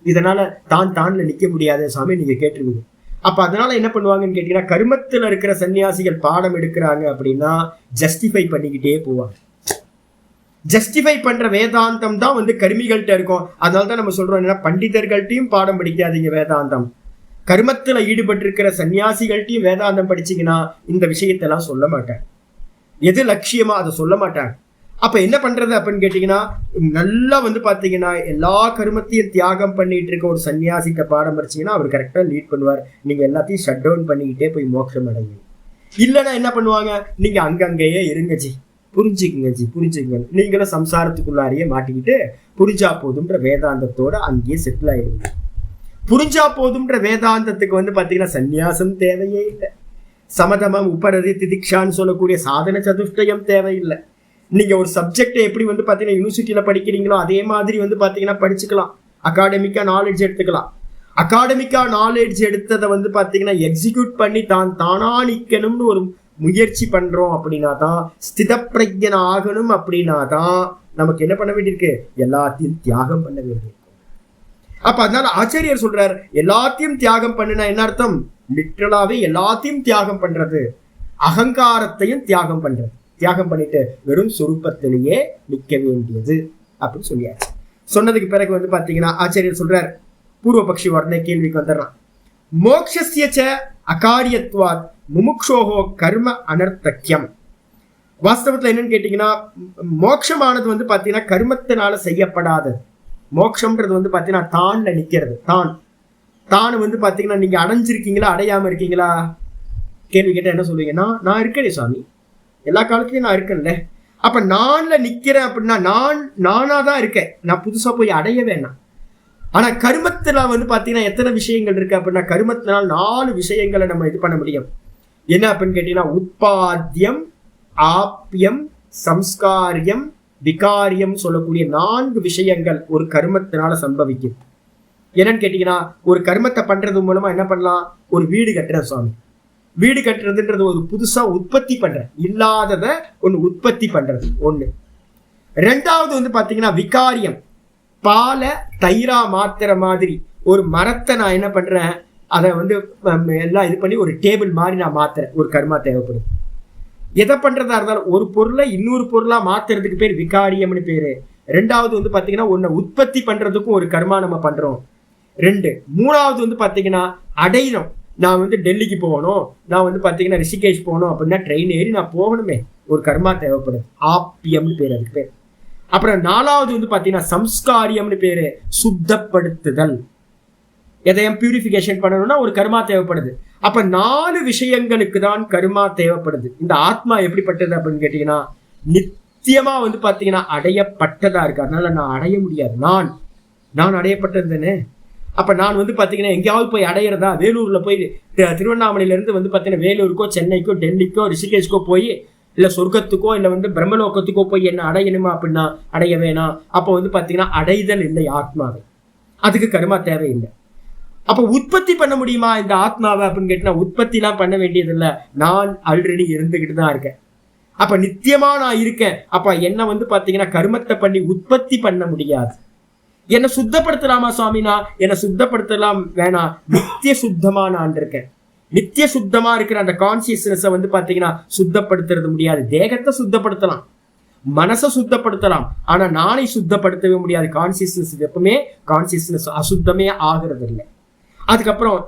இதனால தான்ல நிக்க முடியாத சாமி நீங்க கேட்டுருவீங்க. அப்ப அதனால என்ன பண்ணுவாங்கன்னு கேட்டீங்கன்னா, கர்மத்துல இருக்கிற சன்னியாசிகள் பாடம் எடுக்கிறாங்க அப்படின்னா ஜஸ்டிஃபை பண்ணிக்கிட்டே போவாங்க. ஜஸ்டிஃபை பண்ற வேதாந்தம் தான் வந்து கர்மிகள்கிட்ட இருக்கும். அதனாலதான் நம்ம சொல்றோம் என்னன்னா, பண்டிதர்கள்ட்டையும் பாடம் படிக்காதீங்க வேதாந்தம், கர்மத்துல ஈடுபட்டிருக்கிற சன்னியாசிகள்ட்டையும் வேதாந்தம் படிச்சீங்கன்னா இந்த விஷயத்தெல்லாம் சொல்ல மாட்டாங்க. எது லட்சியமா அதை சொல்ல மாட்டாங்க. அப்ப என்ன பண்றது அப்படின்னு கேட்டீங்கன்னா, நல்லா வந்து பாத்தீங்கன்னா எல்லா கர்மத்தையும் தியாகம் பண்ணிட்டு இருக்க ஒரு சன்னியாசிட்ட பாடம் படிச்சீங்கன்னா அவர் கரெக்டா லீட் பண்ணுவார். நீங்க எல்லாத்தையும் ஷட் டவுன் பண்ணிக்கிட்டே போய் மோட்சம் அடைங்க. இல்லைன்னா என்ன பண்ணுவாங்க, நீங்க அங்கங்கேயே இருங்க ஜி, புரிஞ்சுக்குங்க, நீங்களும் சம்சாரத்துக்குள்ளாரையே மாட்டிக்கிட்டு புரிஞ்சா போதும்ன்ற வேதாந்தத்தோட அங்கேயே செட்டில் ஆயிடுங்க. புரிஞ்சா போதும்ன்ற வேதாந்தத்துக்கு வந்து பாத்தீங்கன்னா சந்நியாசம் தேவையே இல்லை. சமதமம் உபரதி திதிக்ஷான்னு சொல்லக்கூடிய சாதன சதுஷ்டயம் தேவையில்லை. நீங்க ஒரு சப்ஜெக்டை எப்படி வந்து பாத்தீங்கன்னா யூனிவர்சிட்டியில படிக்கிறீங்களோ அதே மாதிரி வந்து பாத்தீங்கன்னா படிச்சுக்கலாம். அகாடமிக்கா நாலேஜ் எடுத்துக்கலாம். அகாடமிக்கா நாலேஜ் எடுத்ததை வந்து பாத்தீங்கன்னா எக்ஸிக்யூட் பண்ணி தானா நிக்கணும்னு ஒரு முயற்சி பண்றோம் அப்படின்னா தான், ஸ்தித பிரஜன் ஆகணும் அப்படின்னா தான் நமக்கு என்ன பண்ண வேண்டியிருக்கு, எல்லாத்தையும் தியாகம் பண்ண வேண்டியிருக்கு. அப்ப அதனால ஆச்சாரியர் சொல்றாரு, எல்லாத்தையும் தியாகம் பண்ணுனா என்ன அர்த்தம், லிட்டரலாவே எல்லாத்தையும் தியாகம் பண்றது, அகங்காரத்தையும் தியாகம் பண்றது, தியாகம் பண்ணிட்டு வெறும் சொரூபத்திலேயே நிக்க வேண்டியது அப்படின்னு சொல்லியாச்சு. சொன்னதுக்கு பிறகு வந்து பாத்தீங்கன்னா ஆச்சாரியர் சொல்றார், பூர்வபக்ஷி உடனே கேள்விக்கு வந்துடுறான். மோக்ஷஸ்ய ச அகாரியத்வாத் முமுக்ஷோஹோ கர்ம அனர்த்தக்கியம். வாஸ்தவத்துல என்னன்னு கேட்டீங்கன்னா, மோட்சமானது வந்து பாத்தீங்கன்னா கர்மத்தினால செய்யப்படாதது. மோட்சம்ன்றது வந்து பாத்தீங்கன்னா தான்ல நிக்கிறது. தான் வந்து பாத்தீங்கன்னா நீங்க அடைஞ்சிருக்கீங்களா அடையாம இருக்கீங்களா கேள்வி கேட்டா என்ன சொல்லுவீங்கன்னா, நான் இருக்கேனே சாமி, எல்லா காலத்துலயும் நான் இருக்கேன்ல. அப்ப நான்ல நிக்கிறேன் அப்படின்னா நானாதான் இருக்கேன், நான் புதுசா போய் அடைய வேணாம். ஆனா கர்மத்துல வந்து பாத்தீங்கன்னா எத்தனை விஷயங்கள் இருக்கு அப்படின்னா, கர்மத்தினால் 4 விஷயங்களை நம்ம இது பண்ண முடியும். என்ன அப்படின்னு கேட்டீங்கன்னா, உட்பாத்தியம், ஆப்யம், சம்ஸ்காரியம், விகாரியம் சொல்லக்கூடிய 4 விஷயங்கள் ஒரு கர்மத்தினால சம்பவிக்கும். என்னன்னு கேட்டீங்கன்னா, ஒரு கர்மத்தை பண்றது மூலமா என்ன பண்ணலாம், ஒரு வீடு கட்டுற சுவாமி, வீடு கட்டுறதுன்றது ஒரு புதுசா உற்பத்தி பண்ற, இல்லாதத ஒண்ணு உற்பத்தி பண்றது ஒண்ணு. 2வது வந்து பாத்தீங்கன்னா விகாரியம், பாலை தயிரா மாத்துற மாதிரி ஒரு மரத்தை நான் என்ன பண்றேன், அதை வந்து எல்லாம் இது பண்ணி ஒரு டேபிள் மாதிரி நான் மாத்துறேன், ஒரு கர்மா தேவைப்படும். எதை பண்றதா இருந்தாலும் ஒரு பொருளை இன்னொரு பொருளா மாத்துறதுக்கு பேர் விகாரியம்னு பேரு. 2வது வந்து பாத்தீங்கன்னா ஒன்ன உற்பத்தி பண்றதுக்கும் ஒரு கர்மா நம்ம பண்றோம். 2. 3வது வந்து பாத்தீங்கன்னா அடையணும். நான் வந்து டெல்லிக்கு போகணும், நான் வந்து பாத்தீங்கன்னா ரிஷிகேஷ் போகணும் அப்படின்னா ட்ரெயின் ஏறி நான் போகணுமே, ஒரு கர்மா தேவைப்படுது, ஆப்பியம்னு பேர் அதுக்கு பேர். அப்புறம் 4வது வந்து பாத்தீங்கன்னா சம்ஸ்காரியம்னு பேரு, சுத்தப்படுத்துதல், எதையும் பியூரிஃபிகேஷன் பண்ணணும்னா ஒரு கர்மா தேவைப்படுது. அப்ப 4 விஷயங்களுக்கு தான் கர்மா தேவைப்படுது. இந்த ஆத்மா எப்படிப்பட்டது அப்படின்னு கேட்டீங்கன்னா, நித்தியமா வந்து பாத்தீங்கன்னா அடையப்பட்டதா இருக்கு. அதனால நான் அடைய முடியாது, நான் அடையப்பட்டது தானே. அப்ப நான் வந்து பாத்தீங்கன்னா எங்கேயாவது போய் அடையிறதா, வேலூர்ல போய் திருவண்ணாமலையில இருந்து வந்து பாத்தீங்கன்னா வேலூருக்கோ சென்னைக்கோ டெல்லிக்கோ ரிஷிகேஷ்கோ போய் இல்ல சொர்க்கத்துக்கோ இல்ல வந்து பிரம்மலோகத்துக்கோ போய் என்ன அடையணுமா அப்படின்னா அடைய வேணாம். அப்ப வந்து பாத்தீங்கன்னா அடைதல் இல்லை ஆத்மாவை, அதுக்கு கர்மா தேவையில்லை. அப்ப உற்பத்தி பண்ண முடியுமா இந்த ஆத்மாவை அப்படின்னு கேட்டா, உற்பத்தி எல்லாம் பண்ண வேண்டியது இல்லை, நான் ஆல்ரெடி இருந்துகிட்டு தான் இருக்கேன். அப்ப நித்தியமா நான் இருக்கேன். அப்ப என்ன வந்து பாத்தீங்கன்னா கர்மத்தை பண்ணி உற்பத்தி பண்ண முடியாது. என்ன சுத்தப்படுத்தலாமா சுவாமினா, என்ன சுத்தப்படுத்தலாம் வேணாம், நித்திய சுத்தமா நான் இருக்கேன். நித்திய சுத்தமா இருக்கிற அந்த கான்சியஸ்னஸ் வந்து பாத்தீங்கன்னா சுத்தப்படுத்துறது முடியாது. தேகத்தை சுத்தப்படுத்தலாம், மனசை சுத்தப்படுத்தலாம், ஆனா நாளை சுத்தப்படுத்தவே முடியாது. கான்சியஸ்னஸ் எப்பவுமே கான்சியஸ்னஸ் அசுத்தமே ஆகிறது இல்லை. அதுக்கப்புறம்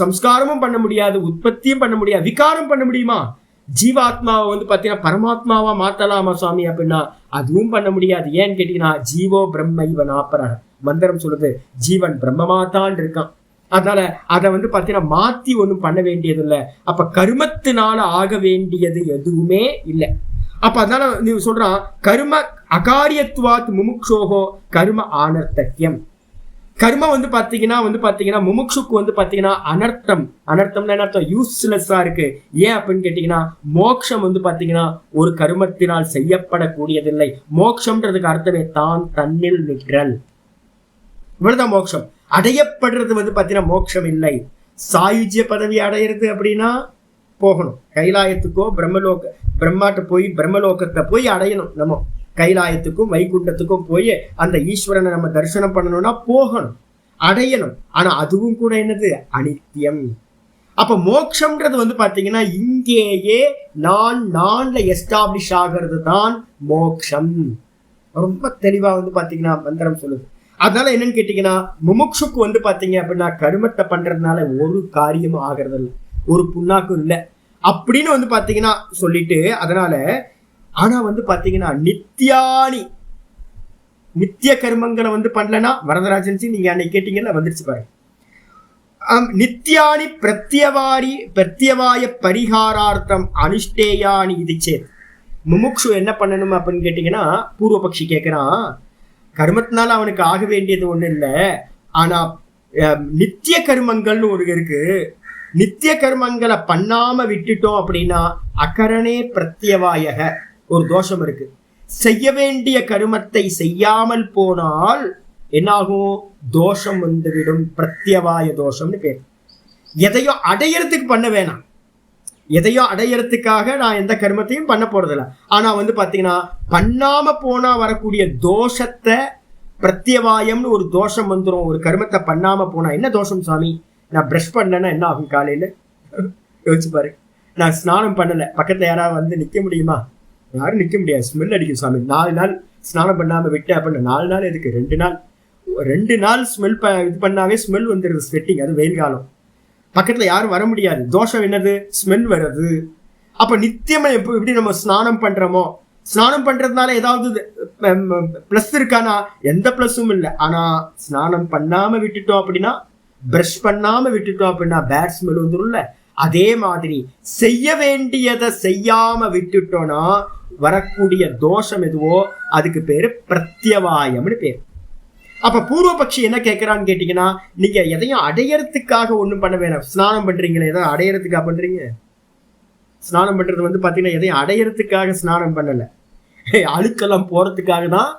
சம்ஸ்காரமும் பண்ண முடியாது, உற்பத்தியும் பண்ண முடியாது, விகாரம் பண்ண முடியுமா? ஜீவாத்மாவை வந்து பாத்தீங்கன்னா பரமாத்மாவா மாத்தலாமா சுவாமி அப்படின்னா அதுவும் பண்ண முடியாது. ஏன்னு கேட்டீங்கன்னா, ஜீவோ பிரம்ம இவன் ஆப்பரக மந்திரம் சொல்லுது, ஜீவன் பிரம்மமாத்தான் இருக்கான். அதனால அதை வந்து பாத்தீங்கன்னா மாத்தி ஒண்ணும் பண்ண வேண்டியது இல்லை. அப்ப கர்மத்தினால ஆக வேண்டியது எதுவுமே இல்லை. அப்ப அதனால நீ சொல்றான் கர்ம அகாரியத்துவாத் முமுக்ஷோகோ கர்ம ஆனர்த்தக்கியம். கர்மம் வந்து பாத்தீங்கன்னா முமுக்ஷுக்கு வந்து பாத்தீங்கன்னா அனர்த்தம்னா என்ன அர்த்தம்? யூஸ்லெஸ்ஸா இருக்கு. ஏன் அப்படின்னு கேட்டீங்கன்னா மோட்சம் வந்து பாத்தீங்கன்னா ஒரு கர்மத்தினால் செய்யப்படக்கூடியதில்லை. மோட்சம்ன்றதுக்கு அர்த்தமே தான் தன்னில் நிற்றல், இவ்வளவுதான் மோட்சம். அடையப்படுறது வந்து பாத்தீங்கன்னா மோட்சம் இல்லை. சாயுஜ்ய பதவி அடையிறது அப்படின்னா போகணும் கைலாயத்துக்கோ பிரம்மாட்ட போய் பிரம்மலோகத்தை போய் அடையணும். நம்ம கைலாயத்துக்கும் வைகுண்டத்துக்கும் போய் அந்த ஈஸ்வரனை நம்ம தரிசனம் பண்ணணும்னா போகணும், அடையணும். ஆனா அதுவும் கூட என்னது? அனித்தியம். அப்ப மோட்சம்ன்றது வந்து பாத்தீங்கன்னா இங்கேயே நான்ல எஸ்டாப்ளிஷ் ஆகிறது தான் மோட்சம். ரொம்ப தெளிவா வந்து பாத்தீங்கன்னா மந்திரம் சொல்லுது. அதனால என்னன்னு கேட்டீங்கன்னா முமுட்சுக்கு வந்து பாத்தீங்க அப்படின்னா கர்மத்தை பண்றதுனால ஒரு காரியமும் ஆகிறது இல்லை, ஒரு புண்ணாக்கும் இல்லை அப்படின்னு வந்து பாத்தீங்கன்னா சொல்லிட்டு, அதனால ஆனா வந்து பாத்தீங்கன்னா நித்திய கர்மங்களை வந்து பண்ணலன்னா வரதராஜன் நீங்க அன்னைக்கு கேட்டீங்கல்ல வந்துருச்சு பாருங்க. நித்தியானி பிரத்யவாய பரிகாரார்த்தம் அனுஷ்டேயானி இது சேத். முமுட்சு என்ன பண்ணணும் அப்படின்னு கேட்டீங்கன்னா பூர்வபக்ஷி கேட்கிறான், கர்மத்தினால அவனுக்கு ஆக வேண்டியது ஒண்ணு இல்லை, ஆனா நித்திய கர்மங்கள்னு ஒரு இருக்கு. நித்திய கர்மங்களை பண்ணாம விட்டுட்டோம் அப்படின்னா அகரணே பிரத்யவாயக ஒரு தோஷம் இருக்கு. செய்ய வேண்டிய கர்மத்தை செய்யாமல் போனால் என்னாகும்? தோஷம் வந்துவிடும். பிரத்யவாய தோஷம்னு பேர். எதையோ அடையறதுக்கு பண்ண வேணாம், எதையோ அடையறதுக்காக நான் எந்த கர்மத்தையும் பண்ண போறதில்ல. ஆனா வந்து பாத்தீங்கன்னா பண்ணாம போனா வரக்கூடிய தோஷத்தை பிரத்யவாயம்னு ஒரு தோஷம் வந்துடும். ஒரு கர்மத்தை பண்ணாம போனா என்ன தோஷம் சாமி? நான் பிரஷ் பண்ணலன்னா என்ன ஆகும்? காலையில யோசிச்சு பாரு. நான் ஸ்நானம் பண்ணல, பக்கத்துல யாராவது வந்து நிக்க முடியுமா? யாரும் நிக்க முடியாது, ஸ்மெல் அடிக்கும் சாமி. 4 நாள் ஸ்நானம் பண்ணாம விட்டேன் அப்படின்னா 4 நாள் எதுக்கு? 2 நாள் ஸ்மெல் இது பண்ணாவே ஸ்மெல் வந்துடுது, ஸ்வெட்டிங். அது வெயில் காலம், பக்கத்துல யாரும் வர முடியாது. தோஷம் என்னது? ஸ்மெல் வருது. அப்ப நித்தியமா எப்படி நம்ம ஸ்நானம் பண்றோமோ, ஸ்நானம் பண்றதுனால ஏதாவது பிளஸ் இருக்கானா? எந்த பிளஸும் இல்லை. ஆனா ஸ்நானம் பண்ணாம விட்டுட்டோம் அப்படின்னா, பிரஷ் பண்ணாம விட்டுட்டோம் அப்படின்னா பேட் ஸ்மெல் வந்துடும்ல. அதே மாதிரி செய்ய வேண்டியதை செய்யாம விட்டுட்டோம்னா வரக்கூடிய தோஷம் எதுவோ அதுக்கு பேரு பிரத்யவாயம்னு பேர். அப்ப பூர்வபக்ஷி என்ன கேட்கிறான்னு கேட்டீங்கன்னா, நீங்க எதையும் அடையறதுக்காக ஒண்ணும் பண்ண வேணாம். ஸ்நானம் பண்றீங்களே, எதாவது அடையறதுக்காக பண்றீங்க? ஸ்நானம் பண்றது வந்து பாத்தீங்கன்னா எதையும் அடையறதுக்காக ஸ்நானம் பண்ணல, அழுக்கெல்லாம் போறதுக்காக தான்,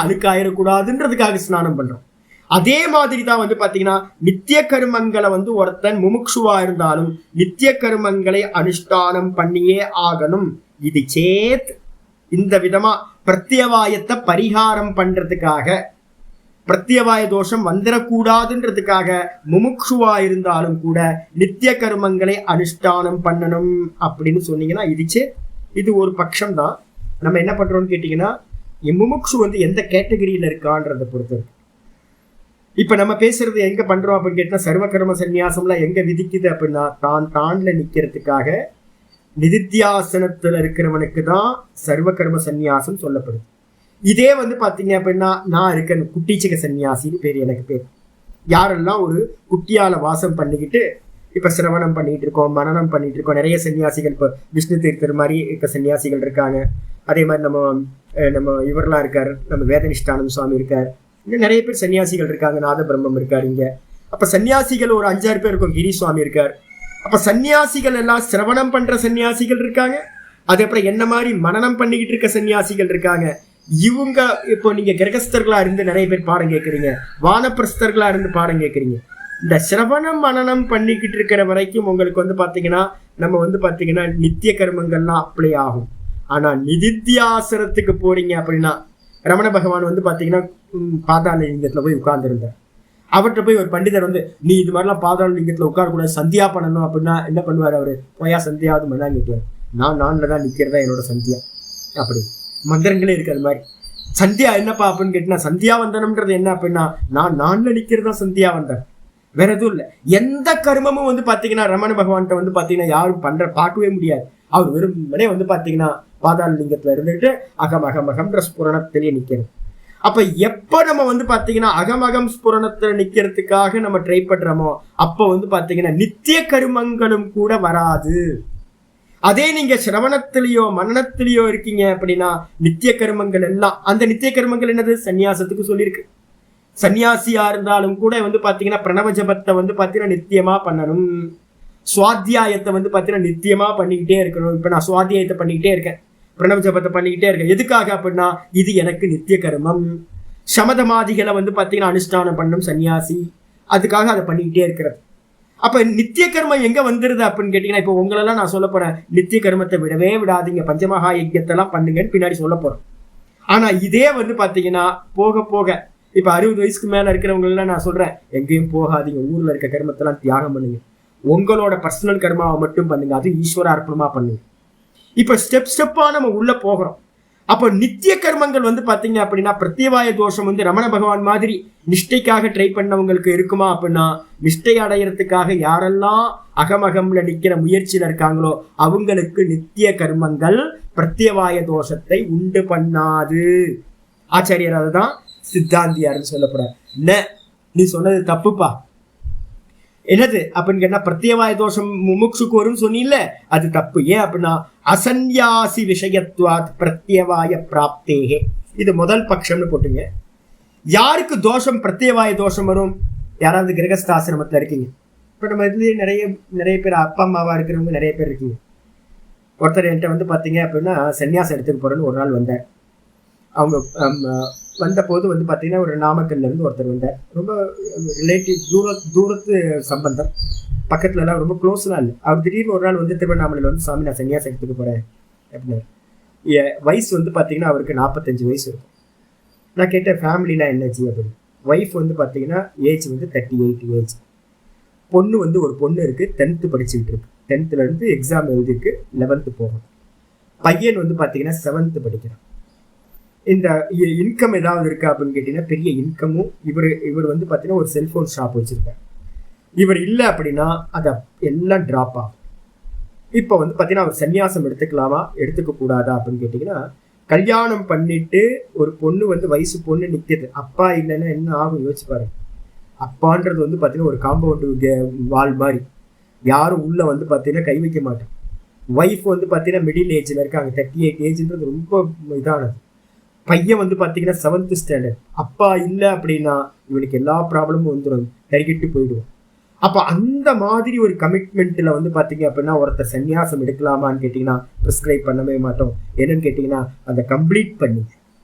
அழுக்காயிடக்கூடாதுன்றதுக்காக ஸ்நானம் பண்றோம். அதே மாதிரி தான் வந்து பாத்தீங்கன்னா நித்திய கர்மங்களை வந்து ஒருத்தன் முமுட்சுவா இருந்தாலும் நித்திய கர்மங்களை அனுஷ்டானம் பண்ணியே ஆகணும். இது சேத் இந்த விதமா பிரத்யவாயத்தை பரிகாரம் பண்றதுக்காக, பிரத்யவாய தோஷம் வந்துடக்கூடாதுன்றதுக்காக முமுட்சுவா இருந்தாலும் கூட நித்திய கர்மங்களை அனுஷ்டானம் பண்ணணும் அப்படின்னு சொன்னீங்கன்னா இது ஒரு பட்சம் தான். நம்ம என்ன பண்றோம்னு கேட்டீங்கன்னா முமுட்சு வந்து எந்த கேட்டகரியில இருக்கான்றதை பொறுத்து. இப்ப நம்ம பேசுறது எங்க பண்றோம் அப்படின்னு கேட்டா சர்வ கர்ம சன்னியாசம்லாம் எங்க விதிக்குது அப்படின்னா தான்ல நிக்கிறதுக்காக நிதித்தியாசனத்துல இருக்கிறவனுக்கு தான் சர்வ கர்ம சன்னியாசம் சொல்லப்படுது. இதே வந்து பாத்தீங்க அப்படின்னா நான் இருக்கேன் குட்டிச்சிக சன்னியாசின்னு பேர், எனக்கு பேர். யாரெல்லாம் ஒரு குட்டியால வாசம் பண்ணிக்கிட்டு இப்ப சிரவணம் பண்ணிட்டு இருக்கோம், மனனம் பண்ணிட்டு இருக்கோம். நிறைய சன்னியாசிகள், இப்ப விஷ்ணு தீர்த்தர் மாதிரி இருக்க சன்னியாசிகள் இருக்காங்க. அதே மாதிரி நம்ம இவரெல்லாம் இருக்காரு, நம்ம வேதனிஷ்டானந்த சுவாமி இருக்காரு. இன்னும் நிறைய பேர் சன்னியாசிகள் இருக்காங்க, நாத பிரம்மம் இருக்காரு இங்க. அப்ப சன்னியாசிகள் ஒரு 5-6 பேர் இருக்கும், கிரி சுவாமி இருக்கார். அப்ப சன்னியாசிகள் எல்லாம் சிரவணம் பண்ற சன்னியாசிகள் இருக்காங்க, அதுக்கப்புறம் என்ன மாதிரி மனனம் பண்ணிக்கிட்டு இருக்க சன்னியாசிகள் இருக்காங்க. இவங்க இப்போ நீங்க கிரகஸ்தர்களா இருந்து நிறைய பேர் பாடம் கேட்கறீங்க, வானப்பிரஸ்தர்களா இருந்து பாடம் கேட்கறீங்க. இந்த சிரவணம் மனனம் பண்ணிக்கிட்டு இருக்கிற வரைக்கும் உங்களுக்கு வந்து பாத்தீங்கன்னா நம்ம வந்து பாத்தீங்கன்னா நித்திய கர்மங்கள்லாம் அப்ளை ஆகும். ஆனா நிதித்தியாசனத்துக்கு போறீங்க அப்படின்னா ரமண பகவான் வந்து பாத்தீங்கன்னா பாதாள லிங்கத்துல போய் உட்கார்ந்துருந்தார். அவர்கிட்ட போய் ஒரு பண்டிதர் வந்து நீ இது மாதிரிலாம் பாதாள லிங்கத்துல உட்காரக்கூடாது, சந்தியா பண்ணணும் அப்படின்னா என்ன பண்ணுவார் அவரு? போயா சந்தியாவது மண்ணா கேட்குவார். நான்ல தான் நிக்கிறதா என்னோட சந்தியா. அப்படி மந்திரங்களே இருக்கு. அது மாதிரி சந்தியா என்னப்பா அப்படின்னு கேட்டீங்கன்னா சந்தியா வந்தனம்ன்றது என்ன அப்படின்னா நான்ல நிக்கிறதா சந்தியா வந்தேன், வேற எதுவும் இல்லை. எந்த கர்மமும் வந்து பாத்தீங்கன்னா ரமண பகவான்கிட்ட வந்து பாத்தீங்கன்னா யாரும் பார்க்கவே முடியாது. அவர் வெறுமனே வந்து பாத்தீங்கன்னா பாதாள லிங்கத்துல இருந்துட்டு அகம் அகம் அகம்ன்ற ஸ்புரணத்திலேயே நிக்கிறது. அப்ப எப்ப நம்ம வந்து பாத்தீங்கன்னா அகமகம் ஸ்புரணத்துல நிக்கிறதுக்காக நம்ம ட்ரை பண்றோமோ அப்ப வந்து பாத்தீங்கன்னா நித்திய கருமங்களும் கூட வராது. அதே நீங்க சிரவணத்திலேயோ மனனத்திலேயோ இருக்கீங்க அப்படின்னா நித்திய கர்மங்கள் எல்லாம், அந்த நித்திய கர்மங்கள் என்னது சன்னியாசத்துக்கு சொல்லியிருக்கு. சன்னியாசியா இருந்தாலும் கூட வந்து பாத்தீங்கன்னா பிரணவ ஜபத்தை வந்து பாத்தீங்கன்னா நித்தியமா பண்ணணும். சுவாத்தியாயத்தை வந்து பாத்தீங்கன்னா நித்தியமா பண்ணிக்கிட்டே இருக்கணும். இப்ப நான் சுவாத்தியாயத்தை பண்ணிக்கிட்டே இருக்கேன், பிரணவ ஜபத்தை பண்ணிக்கிட்டே இருக்கேன். எதுக்காக அப்படின்னா இது எனக்கு நித்திய கர்மம். சமதமாதிகளை வந்து பாத்தீங்கன்னா அனுஷ்டானம் பண்ணும் சன்னியாசி, அதுக்காக அதை பண்ணிக்கிட்டே இருக்கிறது. அப்ப நித்திய கர்மம் எங்க வந்துருது அப்படின்னு கேட்டீங்கன்னா, இப்போ உங்களெல்லாம் நான் சொல்ல போறேன் நித்திய கர்மத்தை விடவே விடாதீங்க, பஞ்சமகா யஜ்யத்தெல்லாம் பண்ணுங்கன்னு பின்னாடி சொல்ல போறேன். ஆனா இதே வந்து பாத்தீங்கன்னா போக போக இப்ப 60 வயசுக்கு மேல இருக்கிறவங்க எல்லாம் நான் சொல்றேன், எங்கேயும் போகாதீங்க, ஊர்ல இருக்க கர்மத்தெல்லாம் தியாகம் பண்ணுங்க, உங்களோட பர்சனல் கர்மாவை மட்டும் பண்ணுங்க, அது ஈஸ்வர அர்ப்பணமா பண்ணுங்க. இப்ப ஸ்டெப்பா நம்ம உள்ள போகிறோம். அப்போ நித்திய கர்மங்கள் வந்து பாத்தீங்க அப்படின்னா பிரத்யவாய தோஷம் வந்து ரமண பகவான் மாதிரி நிஷ்டைக்காக ட்ரை பண்ணவங்களுக்கு இருக்குமா அப்படின்னா, நிஷ்டை அடையறதுக்காக யாரெல்லாம் அகமகம்ல நிக்கிற முயற்சியில இருக்காங்களோ அவங்களுக்கு நித்திய கர்மங்கள் பிரத்யவாய தோஷத்தை உண்டு பண்ணாது. ஆச்சாரியர் அதுதான் சித்தாந்தியாருன்னு சொல்லப்படுற. நீ சொன்னது தப்புப்பா, என்னது அப்படின்னு கேட்டா பிரத்யவாய தோஷம் முமுட்சுக்கு வரும்னு சொன்னீல்ல, அது தப்பு. ஏன் அப்படின்னா அசன்யாசி விஷயத்வாத் பிரத்யவாய பிராப்தேகே, இது முதல் பட்சம்னு போட்டுங்க. யாருக்கு தோஷம் பிரத்யவாய தோஷம் வரும்? யாராவது கிரகஸ்தாசிரமத்துல இருக்கீங்க. இப்ப நம்ம இதுலயே நிறைய பேர் அப்பா அம்மாவா இருக்கிறவங்க நிறைய பேர் இருக்கீங்க. ஒருத்தர் என்கிட்ட வந்து பாத்தீங்க அப்படின்னா சன்னியாசம் எடுத்துக்க போறேன்னு ஒரு நாள் வந்தார். அவங்க வந்த போது வந்து பாத்தீங்கன்னா ஒரு நாமக்கல்ல இருந்து ஒருத்தர் வந்தார். ரொம்ப ரிலேட்டிவ், தூரத்து சம்பந்தம், பக்கத்துல எல்லாம் ரொம்ப க்ளோஸ்லாம் இல்லை. அவர் திடீர்னு ஒரு நாள் வந்து திருவண்ணாமலையில வந்து சாமி நான் சன்னியாசம் எடுத்துக்க போறேன் அப்படின்னாரு. வயசு வந்து பாத்தீங்கன்னா அவருக்கு 45 வயசு இருக்கும். நான் கேட்டேன் ஃபேமிலிலாம் என்னாச்சு அப்படின்னு. ஒய்ஃப் வந்து பாத்தீங்கன்னா ஏஜ் வந்து 38 ஏஜ். பொண்ணு வந்து ஒரு பொண்ணு இருக்கு, 10th படிச்சுக்கிட்டு இருக்கு. 10th இருந்து எக்ஸாம் எழுதிருக்கு, 11th போகும். பையன் வந்து பாத்தீங்கன்னா 7th படிக்கிறான். இந்த இன்கம் ஏதாவது இருக்கா அப்படின்னு கேட்டீங்கன்னா பெரிய இன்கமும், இவர் வந்து பாத்தீங்கன்னா ஒரு செல்போன் ஷாப் வச்சிருக்காரு. இவர் இல்லை அப்படின்னா அதை எல்லாம் டிராப் ஆகும். இப்போ வந்து பாத்தீங்கன்னா அவர் சன்னியாசம் எடுத்துக்கலாமா எடுத்துக்க கூடாதா அப்படின்னு கேட்டீங்கன்னா, கல்யாணம் பண்ணிட்டு ஒரு பொண்ணு வந்து வயசு பொண்ணு நிற்கிது, அப்பா இல்லைன்னா என்ன ஆகும் யோசிச்சு பாருங்க. அப்பான்றது வந்து பாத்தீங்கன்னா ஒரு காம்பவுண்டு வால் மாதிரி, யாரும் உள்ள வந்து பாத்தீங்கன்னா கை வைக்க மாட்டேன். ஒய்ஃப் வந்து பாத்தீங்கன்னா மிடில் ஏஜ்ல இருக்காங்க, 38 ஏஜ்ன்றது ரொம்ப இதானது. பையன் வந்து பாத்தீங்கன்னா 7th ஸ்டாண்டர்ட். அப்பா இல்லை அப்படின்னா இவனுக்கு எல்லா ப்ராப்ளமும் வந்துடும், கறிக்கிட்டு போயிடுவோம். அப்ப அந்த மாதிரி ஒரு கமிட்மெண்ட்ல வந்து பாத்தீங்க அப்படின்னா ஒருத்தர் சன்னியாசம் எடுக்கலாமான்னு கேட்டீங்கன்னா பிரிஸ்கிரைப் பண்ணவே மாட்டோம். என்னன்னு கேட்டீங்கன்னா அதை கம்ப்ளீட் பண்ணி,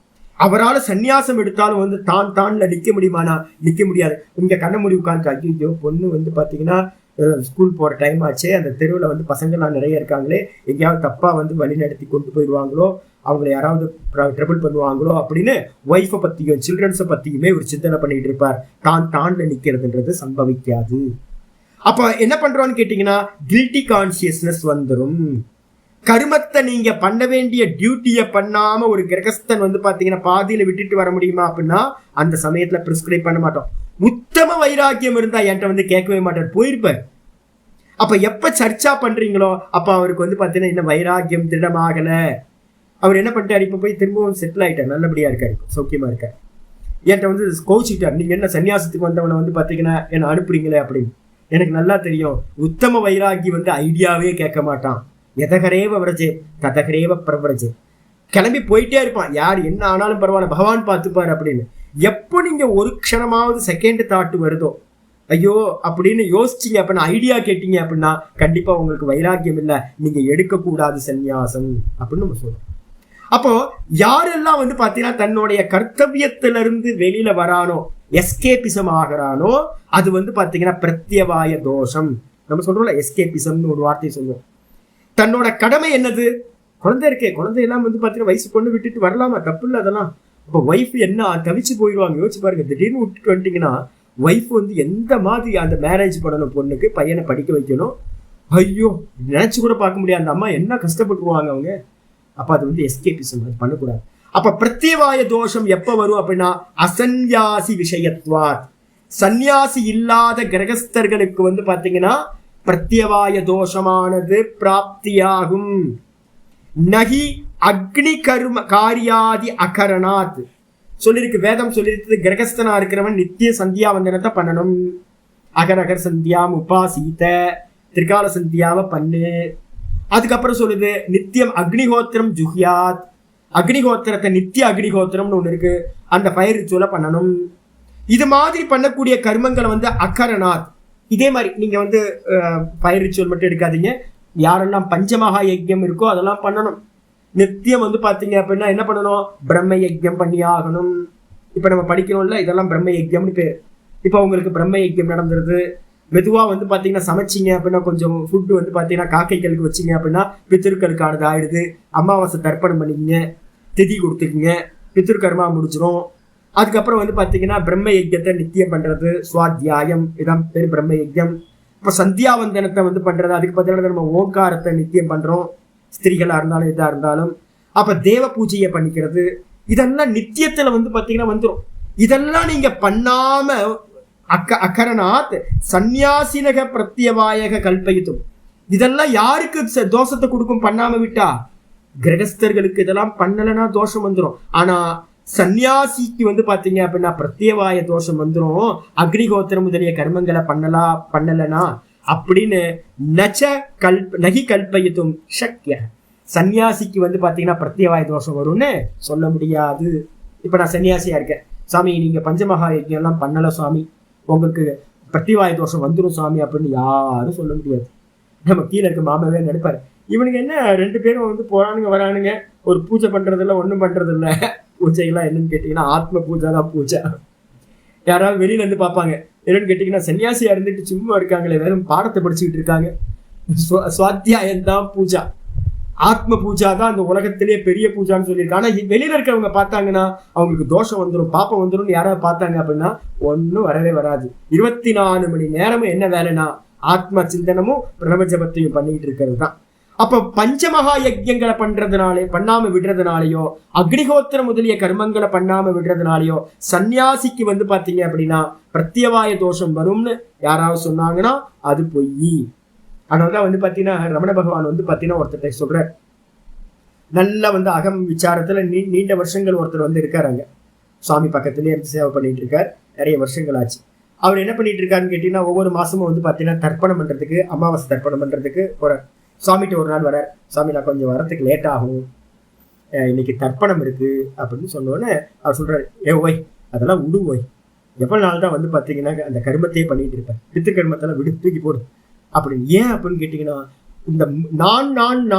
அவரால் சன்னியாசம் எடுத்தாலும் வந்து தான்ல நிக்க முடியுமானா நிக்க முடியாது. இங்க கண்ண மூடி உட்காந்து ஐயோ பொண்ணு வந்து பாத்தீங்கன்னா ஸ்கூல் போற டைம் ஆச்சு, அந்த தெருவில் வந்து பசங்கள்லாம் நிறைய இருக்காங்களே, எங்கேயாவது தப்பா வந்து வழி நடத்தி கொண்டு போயிடுவாங்களோ, அவங்களை யாராவது ட்ரபிள் பண்ணுவாங்களோ அப்படின்னு ஒய்ஃபை பத்தியும் சில்ட்ரன்ஸை பத்தியுமே ஒரு சிந்தனை பண்ணிட்டு இருப்பார். தான்ல நிக்கிறதுன்றது சம்பவிக்காது. அப்ப என்ன பண்றோம்னு கேட்டீங்கன்னா கில்ட்டி கான்சியஸ்னஸ் வந்துடும். கருமத்தை நீங்க பண்ண வேண்டிய டியூட்டியை பண்ணாம ஒரு கிரகஸ்தன் வந்து பாத்தீங்கன்னா பாதியில விட்டுட்டு வர முடியுமா அப்படின்னா அந்த சமயத்துல பிரிஸ்கிரைப் பண்ண மாட்டோம். உத்தம வைராக்கியம் இருந்தா என்கிட்ட வந்து கேட்கவே மாட்டார், போயிருப்பார். அப்ப எப்ப சர்ச்சா பண்றீங்களோ அப்ப அவருக்கு வந்து பாத்தீங்கன்னா இன்னும் வைராக்கியம் திருடமாகல. அவர் என்ன பண்ணிட்டாரு, இப்ப போய் திரும்பவும் செட்டில் ஆயிட்டார், நல்லபடியா இருக்காரு, சௌக்கியமா இருக்காரு. என்கிட்ட வந்து கோச்சிட்டார், நீங்க என்ன சன்னியாசத்துக்கு வந்தவனை வந்து பாத்தீங்கன்னா என்ன அனுப்புறீங்களே அப்படின்னு. எனக்கு நல்லா தெரியும், உத்தம வைராகி வந்து ஐடியாவே கேட்க மாட்டான். எதகரேவ விரஜே ததகரேவ பிரவரஜே, கிளம்பி போயிட்டே இருப்பான், யார் என்ன ஆனாலும் பரவாயில்ல பகவான் பார்த்துப்பாரு அப்படின்னு. எப்போ நீங்க ஒரு க்ஷணமாவது செகண்ட் தாட்டு வருதோ ஐயோ அப்படின்னு யோசிச்சிங்க அப்படின்னா ஐடியா கேட்டீங்க அப்படின்னா கண்டிப்பா உங்களுக்கு வைராக்கியம் இல்லை, நீங்க எடுக்கக்கூடாது சன்னியாசம் அப்படின்னு நம்ம சொல்றோம். அப்போ யாரெல்லாம் வந்து பாத்தீங்கன்னா தன்னுடைய கர்த்தவியத்திலிருந்து வெளியில வரானோ, எஸ்கேபிசம் ஆகிறானோ, அது வந்து பாத்தீங்கன்னா பிரத்யவாய தோஷம். நம்ம சொல்றோம்ல எஸ்கேபிசம்னு ஒரு வார்த்தையை சொல்லுவோம். தன்னோட கடமை என்னது, குழந்தை இருக்கே, குழந்தையெல்லாம் வந்து பாத்தீங்கன்னா வயசு பொண்ணு விட்டுட்டு வரலாமா, தப்பு இல்லை அதெல்லாம். இப்போ ஒய்ஃப் என்ன தவிச்சு போயிடுவாங்க, யோசிச்சு பாருங்க. திடீர்னு விட்டுட்டு வந்துட்டீங்கன்னா ஒய்ஃப் வந்து எந்த மாதிரி அந்த மேரேஜ் பண்ணணும், பொண்ணுக்கு பையனை படிக்க வைக்கணும், ஐயோ நினைச்சு கூட பார்க்க முடியாது, அந்த அம்மா என்ன கஷ்டப்பட்டுருவாங்க அவங்க. அப்ப அது வந்து எஸ்கேபிசம், அது பண்ணக்கூடாது. அப்ப பிரத்யவாய தோஷம் எப்ப வரும் அப்படின்னா அசன்யாசி விஷயத்வாத், சந்நியாசி இல்லாத கிரகஸ்தர்களுக்கு வந்து பாத்தீங்கன்னா பிரத்யவாய தோஷமானது பிராப்தியாகும். நகி அக்னி கர்ம காரியாதி அகரணாத், சொல்லியிருக்கு, வேதம் சொல்லியிருக்கு கிரகஸ்தனா இருக்கிறவன் நித்திய சந்தியாவந்தனத்தை பண்ணணும். அகரகர் சந்தியாம் உபாசீத, திரிகால சந்தியாவை பண்ணு. அதுக்கப்புறம் சொல்லுது நித்தியம் அக்னிஹோத்திரம் ஜுஹியாத், அக்னிஹோத்திரத்தை நித்திய அக்னிஹோத்திரம்னு ஒண்ணு இருக்கு, அந்த ஃபயர் ரிச்சுவலை பண்ணணும். இது மாதிரி பண்ணக்கூடிய கர்மங்களை வந்து அகரநாத். இதே மாதிரி நீங்க வந்து ஃபயர் ரிச்சுவல் மட்டும் எடுக்காதீங்க, யாரெல்லாம் பஞ்சமகா யஜ்யம் இருக்கோ அதெல்லாம் பண்ணணும். நித்தியம் வந்து பாத்தீங்க அப்படின்னா என்ன பண்ணணும், பிரம்ம யஜ்யம் பண்ணி ஆகணும். இப்ப நம்ம படிக்கிறோம்ல, இதெல்லாம் பிரம்ம யஜ்யம்னு பேர். இப்ப உங்களுக்கு பிரம்ம யஜ்யம் நடந்துருது. மெதுவா வந்து பாத்தீங்கன்னா சமைச்சிங்க அப்படின்னா கொஞ்சம் ஃபுட்டு வந்து பாத்தீங்கன்னா காக்கைகளுக்கு வச்சிங்க அப்படின்னா பித்திருக்களுக்கானது ஆயிடுது. அமாவாசை தர்ப்பணம் பண்ணிக்கங்க, திதி கொடுத்துக்குங்க, பித்திருக்கர்மா முடிச்சிடும். அதுக்கப்புறம் வந்து பாத்தீங்கன்னா பிரம்ம யஜ்யத்தை நித்தியம் பண்றது சுவாத்தியாயம், இதான் பேர் பிரம்ம யஜ்யம். இப்ப சந்தியாவந்தனத்தை வந்து பண்றது, அதுக்கு பார்த்தீங்கன்னா நம்ம ஓங்காரத்தை நித்தியம் பண்றோம், ஸ்திரீகளா இருந்தாலும் இதா இருந்தாலும். அப்ப தேவ பூஜையை பண்ணிக்கிறது, இதெல்லாம் நித்தியத்துல வந்து பாத்தீங்கன்னா வந்துடும். இதெல்லாம் நீங்க பண்ணாம அகரநாத் சந்நியாசினக பிரத்யவாயக கல்பயித்தும், இதெல்லாம் யாருக்கு தோஷத்தை கொடுக்கும் பண்ணாம விட்டா? கிரகஸ்தர்களுக்கு இதெல்லாம் பண்ணலன்னா தோஷம் வந்துடும். ஆனா சன்னியாசிக்கு வந்து பாத்தீங்க அப்படின்னா பிரத்யவாய தோஷம் வந்துடும். அக்னிகோத்திரம் முதலிய கர்மங்களை பண்ணலனா அப்படின்னு நகி கல்பயித்தும் சக்கிய. சன்னியாசிக்கு வந்து பாத்தீங்கன்னா பிரத்யவாய தோஷம் வரும்னு சொல்ல முடியாது. இப்ப நான் சன்னியாசியா இருக்கேன், சாமி நீங்க பஞ்சமகா யஜ்யம் எல்லாம் பண்ணல சாமி, உங்களுக்கு பிரத்யவாய தோஷம் வந்துடும் சாமி அப்படின்னு யாரும் சொல்ல முடியாது. நம்ம கீழே இருக்க மாமாவே நினைப்பாரு, இவனுக்கு என்ன 2 பேரும் வந்து போறானுங்க வரானுங்க, ஒரு பூஜை பண்றது இல்லை ஒன்றும் பண்றது இல்லை. பூஜைகள்லாம் என்னன்னு கேட்டீங்கன்னா ஆத்ம பூஜை தான் பூஜை. யாராவது வெளியில இருந்து பார்ப்பாங்க, என்னன்னு கேட்டீங்கன்னா சன்னியாசியா இருந்துட்டு சும்மா இருக்காங்களே, வெறும் பாடத்தை படிச்சுக்கிட்டு இருக்காங்க. சுவாத்தியாயம் தான் பூஜா, ஆத்ம பூஜா தான் அந்த உலகத்திலேயே பெரிய பூஜான்னு சொல்லியிருக்காங்க. ஆனா வெளியில இருக்கிறவங்க பார்த்தாங்கன்னா அவங்களுக்கு தோஷம் வந்துடும், பாப்பம் வந்துடும். யாராவது பார்த்தாங்க அப்படின்னா ஒன்னும் வரவே வராது. 24 மணி நேரமும் என்ன வேலைன்னா ஆத்ம சிந்தனமும் பிரணவ ஜபத்தையும் பண்ணிட்டு இருக்கிறது தான். அப்ப பஞ்சமகா யஜ்யங்களை பண்ணாம விடுறதுனாலயோ, அக்னிஹோத்திரம் முதலிய கர்மங்களை பண்ணாம விடுறதுனாலயோ சன்னியாசிக்கு வந்து பாத்தீங்க அப்படின்னா பிரத்யவாய தோஷம் வரும்னு யாராவது சொன்னாங்கன்னா அது பொய். அதனாலதான் வந்து பாத்தீங்கன்னா ரமண பகவான் வந்து பாத்தீங்கன்னா ஒருத்தர் சொல்றார், நல்லா வந்து அகம் விசாரத்துல நீண்ட வருஷங்கள் ஒருத்தர் வந்து இருக்காருங்க, சுவாமி பக்கத்துலயே இருந்து சேவை பண்ணிட்டு இருக்கார், நிறைய வருஷங்கள் ஆச்சு. அவர் என்ன பண்ணிட்டு இருக்காருன்னு கேட்டீங்கன்னா ஒவ்வொரு மாசமும் வந்து பாத்தீங்கன்னா தர்ப்பணம் பண்றதுக்கு, அமாவாசை தர்ப்பணம் பண்றதுக்கு போறார். சுவாமிகிட்ட ஒரு நாள் வரார், சுவாமி நான் கொஞ்சம் வரத்துக்கு லேட் ஆகும், இன்னைக்கு தர்ப்பணம் இருக்கு அப்படின்னு சொன்னோன்னே அவர் சொல்றாரு, ஓய் அதெல்லாம் விடு ஓய், எவ்வளவு நாள் தான் வந்து பாத்தீங்கன்னா அந்த கர்மத்தையே பண்ணிட்டு இருப்பேன், பித்து கர்மத்தெல்லாம் விடு, தூக்கி போடு அப்படின்னு. ஏன் அப்படின்னு கேட்டீங்கன்னா இந்த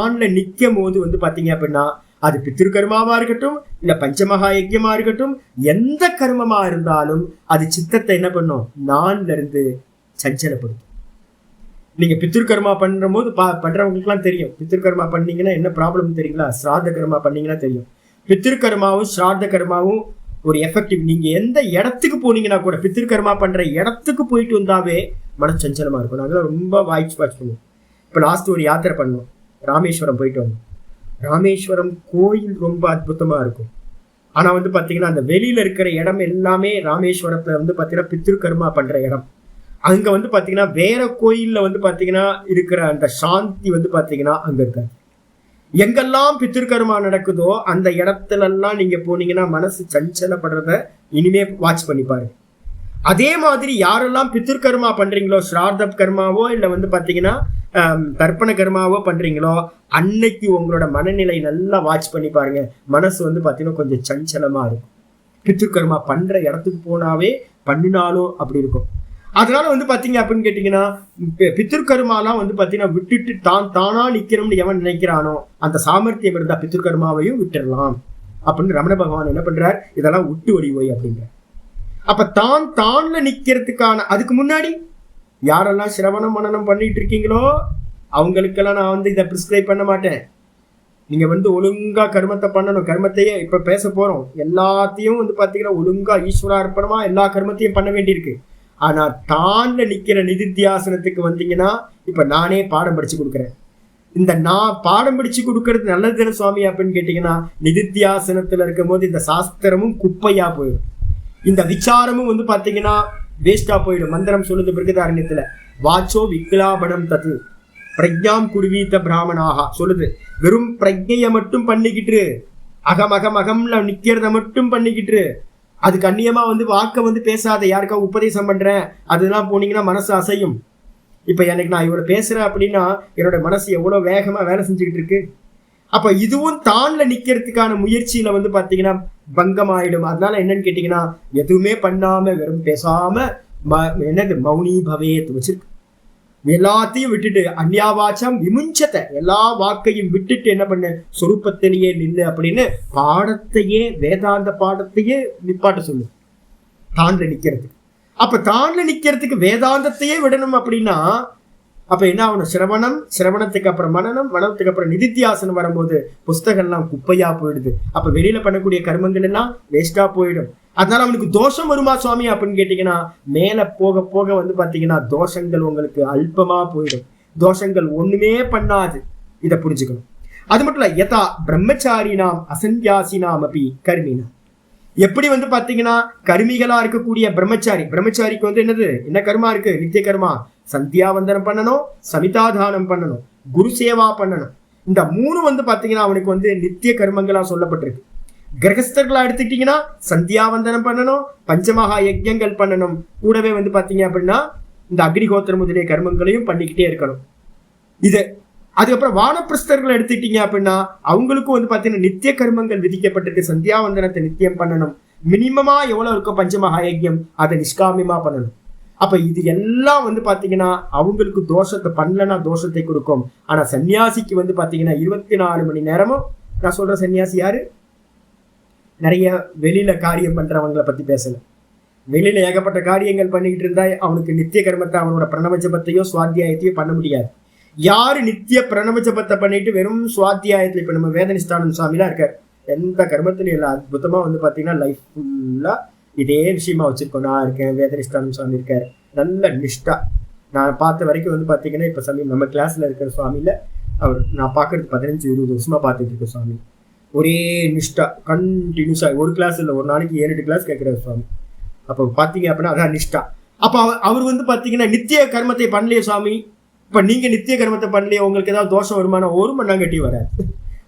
நான்ல நிற்கும் போது வந்து பாத்தீங்க அப்படின்னா அது பித்திரு கர்மாவா இருக்கட்டும் இல்ல பஞ்சமகா யஜ்யமா இருக்கட்டும், எந்த கர்மமா இருந்தாலும் அது சித்தத்தை என்ன பண்ணும், நான்ல இருந்து சஞ்சலப்படுத்தும். நீங்க பித்திருக்கர்மா பண்ற போது பண்றவங்களுக்கு எல்லாம் தெரியும், பித்திருக்கர்மா பண்ணீங்கன்னா என்ன ப்ராப்ளம் தெரியுங்களா? ஸ்ராத்த கர்மா பண்ணீங்கன்னா தெரியும். பித்திருக்கர்மாவும் ஸ்ராத்த கர்மாவும் ஒரு எஃபெக்டிவ். நீங்க எந்த இடத்துக்கு போனீங்கன்னா கூட பித்திருக்கர்மா பண்ற இடத்துக்கு போயிட்டு வந்தாவே மனச்சஞ்சலமா இருக்கும். நாங்களாம் ரொம்ப வாய்ஸ் பண்ணுவோம். இப்ப லாஸ்ட் ஒரு யாத்திரை பண்ணோம், ராமேஸ்வரம் போயிட்டு வந்தோம். ராமேஸ்வரம் கோயில் ரொம்ப அற்புதமா இருக்கும். ஆனா வந்து பாத்தீங்கன்னா அந்த வெளியில இருக்கிற இடம் எல்லாமே ராமேஸ்வரத்துல வந்து பாத்தீங்கன்னா பித்திருக்கர்மா பண்ற இடம். அங்க வந்து பாத்தீங்கன்னா வேற கோயில்ல வந்து பாத்தீங்கன்னா இருக்கிற அந்த சாந்தி வந்து பாத்தீங்கன்னா அங்க இருக்காது. எங்கெல்லாம் பித்திருக்கர்மா நடக்குதோ அந்த இடத்துல எல்லாம் நீங்க போனீங்கன்னா மனசு சஞ்சலப்படுறத இனிமே வாட்ச் பண்ணி பாருங்க. அதே மாதிரி யாரெல்லாம் பித்திருக்கர்மா பண்றீங்களோ, ஸ்ரார்த்த கர்மாவோ இல்ல வந்து பாத்தீங்கன்னா தர்ப்பண கர்மாவோ பண்றீங்களோ, அன்னைக்கு உங்களோட மனநிலை நல்லா வாட்ச் பண்ணி பாருங்க. மனசு வந்து பாத்தீங்கன்னா கொஞ்சம் சஞ்சலமா இருக்கும். பித்திருக்கர்மா பண்ற இடத்துக்கு போனாவே பண்ணினாலும் அப்படி இருக்கும். அதனால வந்து பாத்தீங்க அப்படின்னு கேட்டீங்கன்னா பித்திருக்கர்மாலாம் வந்து பாத்தீங்கன்னா விட்டுட்டு தானா நிக்கணும்னு எவன் நினைக்கிறானோ அந்த சாமர்த்தியம் இருந்தா பித்திருக்கர்மாவையும் விட்டுடலாம் அப்படின்னு ரமண பகவான் என்ன பண்றார், இதெல்லாம் விட்டு ஒடிவோய் அப்படிங்கிற. அப்ப தான்ல நிக்கிறதுக்கான அதுக்கு முன்னாடி யாரெல்லாம் சிரவணம் மனனம் பண்ணிட்டு இருக்கீங்களோ அவங்களுக்கெல்லாம் நான் வந்து இதை பிரிஸ்கிரைப் பண்ண மாட்டேன். நீங்க வந்து ஒழுங்கா கர்மத்தை பண்ணணும். கர்மத்தையே இப்ப பேச போறோம், எல்லாத்தையும் வந்து பாத்தீங்கன்னா ஒழுங்கா ஈஸ்வரார்ப்பணமா எல்லா கர்மத்தையும் பண்ண வேண்டியிருக்கு. ஆனா தான்ல நிக்கிற நிதித்தியாசனத்துக்கு வந்தீங்கன்னா இப்ப நானே பாடம் படிச்சு கொடுக்குறேன். இந்த நான் பாடம் படிச்சு கொடுக்கறது நல்லது தானே சுவாமி அப்படின்னு கேட்டீங்கன்னா நிதித்தியாசனத்துல இருக்கும் போது இந்த சாஸ்திரமும் குப்பையா போயிடும், இந்த விசாரமும் வந்து பாத்தீங்கன்னா வேஸ்டா போயிடும். மந்திரம் சொல்லுது பிருகதாரண்யத்துல, வாச்சோ விக்லாபனம் தத்து பிரஜாம் குருவீத்த பிராமணாக சொல்லுது. வெறும் பிரஜைய மட்டும் பண்ணிக்கிட்டு அகம் அகம் அகம்ல நிக்கிறத மட்டும் பண்ணிக்கிட்டு அதுக்கு அந்நியமா வாக்க பேசாத. யாருக்கா உபதேசம் பண்றேன் அதெல்லாம் போனீங்கன்னா மனசு அசையும். இப்ப எனக்கு நான் இவ்வளவு பேசுறேன் அப்படின்னா என்னோட மனசு எவ்வளவு வேகமா வேலை செஞ்சுக்கிட்டு இருக்கு. அப்ப இதுவும் தான்ல நிக்கிறதுக்கான முயற்சியில பாத்தீங்கன்னா பங்கம் ஆயிடும். அதனால என்னன்னு கேட்டீங்கன்னா எதுவுமே பண்ணாம வெறும் பேசாம என்னது மௌனி பவேத் வச்சிருக்கு. எல்லாத்தையும் விட்டுட்டு அந்யாவாச்சம் விமுஞ்சத்தை, எல்லா வாக்கையும் விட்டுட்டு என்ன பண்ண சொரூபத்திலேயே நில்லு அப்படின்னு பாடத்தையே, வேதாந்த பாடத்தையே நிப்பாட்ட சொல்லு தான்ல நிக்கிறதுக்கு. அப்ப தான்ல நிக்கிறதுக்கு வேதாந்தத்தையே விடணும் அப்படின்னா அப்ப என்ன ஆகணும்? சிரவணத்துக்கு அப்புறம் மனனம், மனத்துக்கு அப்புறம் நிதித்தியாசனம் வரும்போது புஸ்தகம்லாம் குப்பையா போயிடுது. அப்ப வெளியில பண்ணக்கூடிய கர்மங்கள் எல்லாம் வேஸ்டா போயிடும். அதனால அவனுக்கு தோஷம் வருமா சுவாமி அப்படின்னு கேட்டீங்கன்னா மேல போக போக பாத்தீங்கன்னா தோஷங்கள் உங்களுக்கு அல்பமா போயிடும். தோஷங்கள் ஒண்ணுமே பண்ணாது. இதை புரிஞ்சுக்கணும். அது மட்டும் இல்ல, யதா பிரம்மச்சாரினாம் அசன்யாசினாம் அப்படி கர்மினா, எப்படி பாத்தீங்கன்னா கர்மிகளா இருக்கக்கூடிய பிரம்மச்சாரிக்கு என்னது, என்ன கர்மா இருக்கு? நித்திய கர்மா. சந்தியாவந்தனம் பண்ணணும், சமிதாதானம் பண்ணணும், குரு சேவா பண்ணணும். இந்த மூணு பாத்தீங்கன்னா அவனுக்கு நித்திய கர்மங்களா சொல்லப்பட்டிருக்கு. கிரகஸ்தர்களா எடுத்துக்கிட்டீங்கன்னா சந்தியாவந்தனம் பண்ணணும், பஞ்சமகா யஜ்ஞங்கள் பண்ணணும், கூடவே பாத்தீங்க அப்படின்னா இந்த அக்னிஹோத்திரம் முதலிய கர்மங்களையும் பண்ணிக்கிட்டே இருக்கணும். இது அதுக்கப்புறம் வானப்பிரஸ்தர்கள் எடுத்துக்கிட்டீங்க அப்படின்னா அவங்களுக்கும் பாத்தீங்கன்னா நித்திய கர்மங்கள் விதிக்கப்பட்டிருக்கு. சந்தியாவந்தனத்தை நித்தியம் பண்ணணும். மினிமமா எவ்வளவு இருக்கும் பஞ்சமகா யஜ்ஞம், அதை நிஷ்காமியமா பண்ணணும். அப்ப இது எல்லாம் பாத்தீங்கன்னா அவங்களுக்கு தோஷத்தை பண்ணலன்னா தோஷத்தை கொடுக்கும். ஆனா சன்னியாசிக்கு பாத்தீங்கன்னா 24 மணி நேரமும், நான் சொல்ற சன்னியாசி யாரு, நிறைய வெளியில காரியம் பண்றவங்களை பத்தி பேசல. வெளியில ஏகப்பட்ட காரியங்கள் பண்ணிக்கிட்டு இருந்தா அவனுக்கு நித்திய கர்மத்தை, அவனோட பிரணவ ஜபத்தையோ சுவாத்தியாயத்தையோ பண்ண முடியாது. யாரு நித்திய பிரணவ ஜபத்தை பண்ணிட்டு வெறும் சுவாத்தியாயத்துல, இப்ப நம்ம வேதனிஷ்டானம் சுவாமிலாம் இருக்காரு, எந்த கர்மத்திலையும் இல்லை, அற்புதமா பாத்தீங்கன்னா லைஃப் ஃபுல்லா இதே விஷயமா வச்சிருக்கோம். நான் இருக்கேன், வேதனிஷ்டானம் சுவாமி இருக்காரு, நல்ல நிஷ்டா. நான் பார்த்த வரைக்கும் பாத்தீங்கன்னா இப்ப சமயம் நம்ம கிளாஸ்ல இருக்கிற சுவாமியில அவர் நான் பாக்குறது 15-20 வருஷமா பார்த்துட்டு இருக்க சுவாமி. ஒரே நிஷ்டா கண்டினியூஸா, ஒரு கிளாஸ் இல்லை, ஒரு நாளைக்கு 7-8 கிளாஸ் கேட்கிறார் சுவாமி. அப்ப பாத்தீங்க அப்படின்னா அதான் நிஷ்டா. அப்ப அவர் பாத்தீங்கன்னா நித்திய கர்மத்தை பண்ணலையே சுவாமி, இப்ப நீங்க நித்திய கர்மத்தை பண்ணலையே, உங்களுக்கு ஏதாவது தோஷம் வருமானம்? ஒரு மண்ணாங்கட்டி வராது.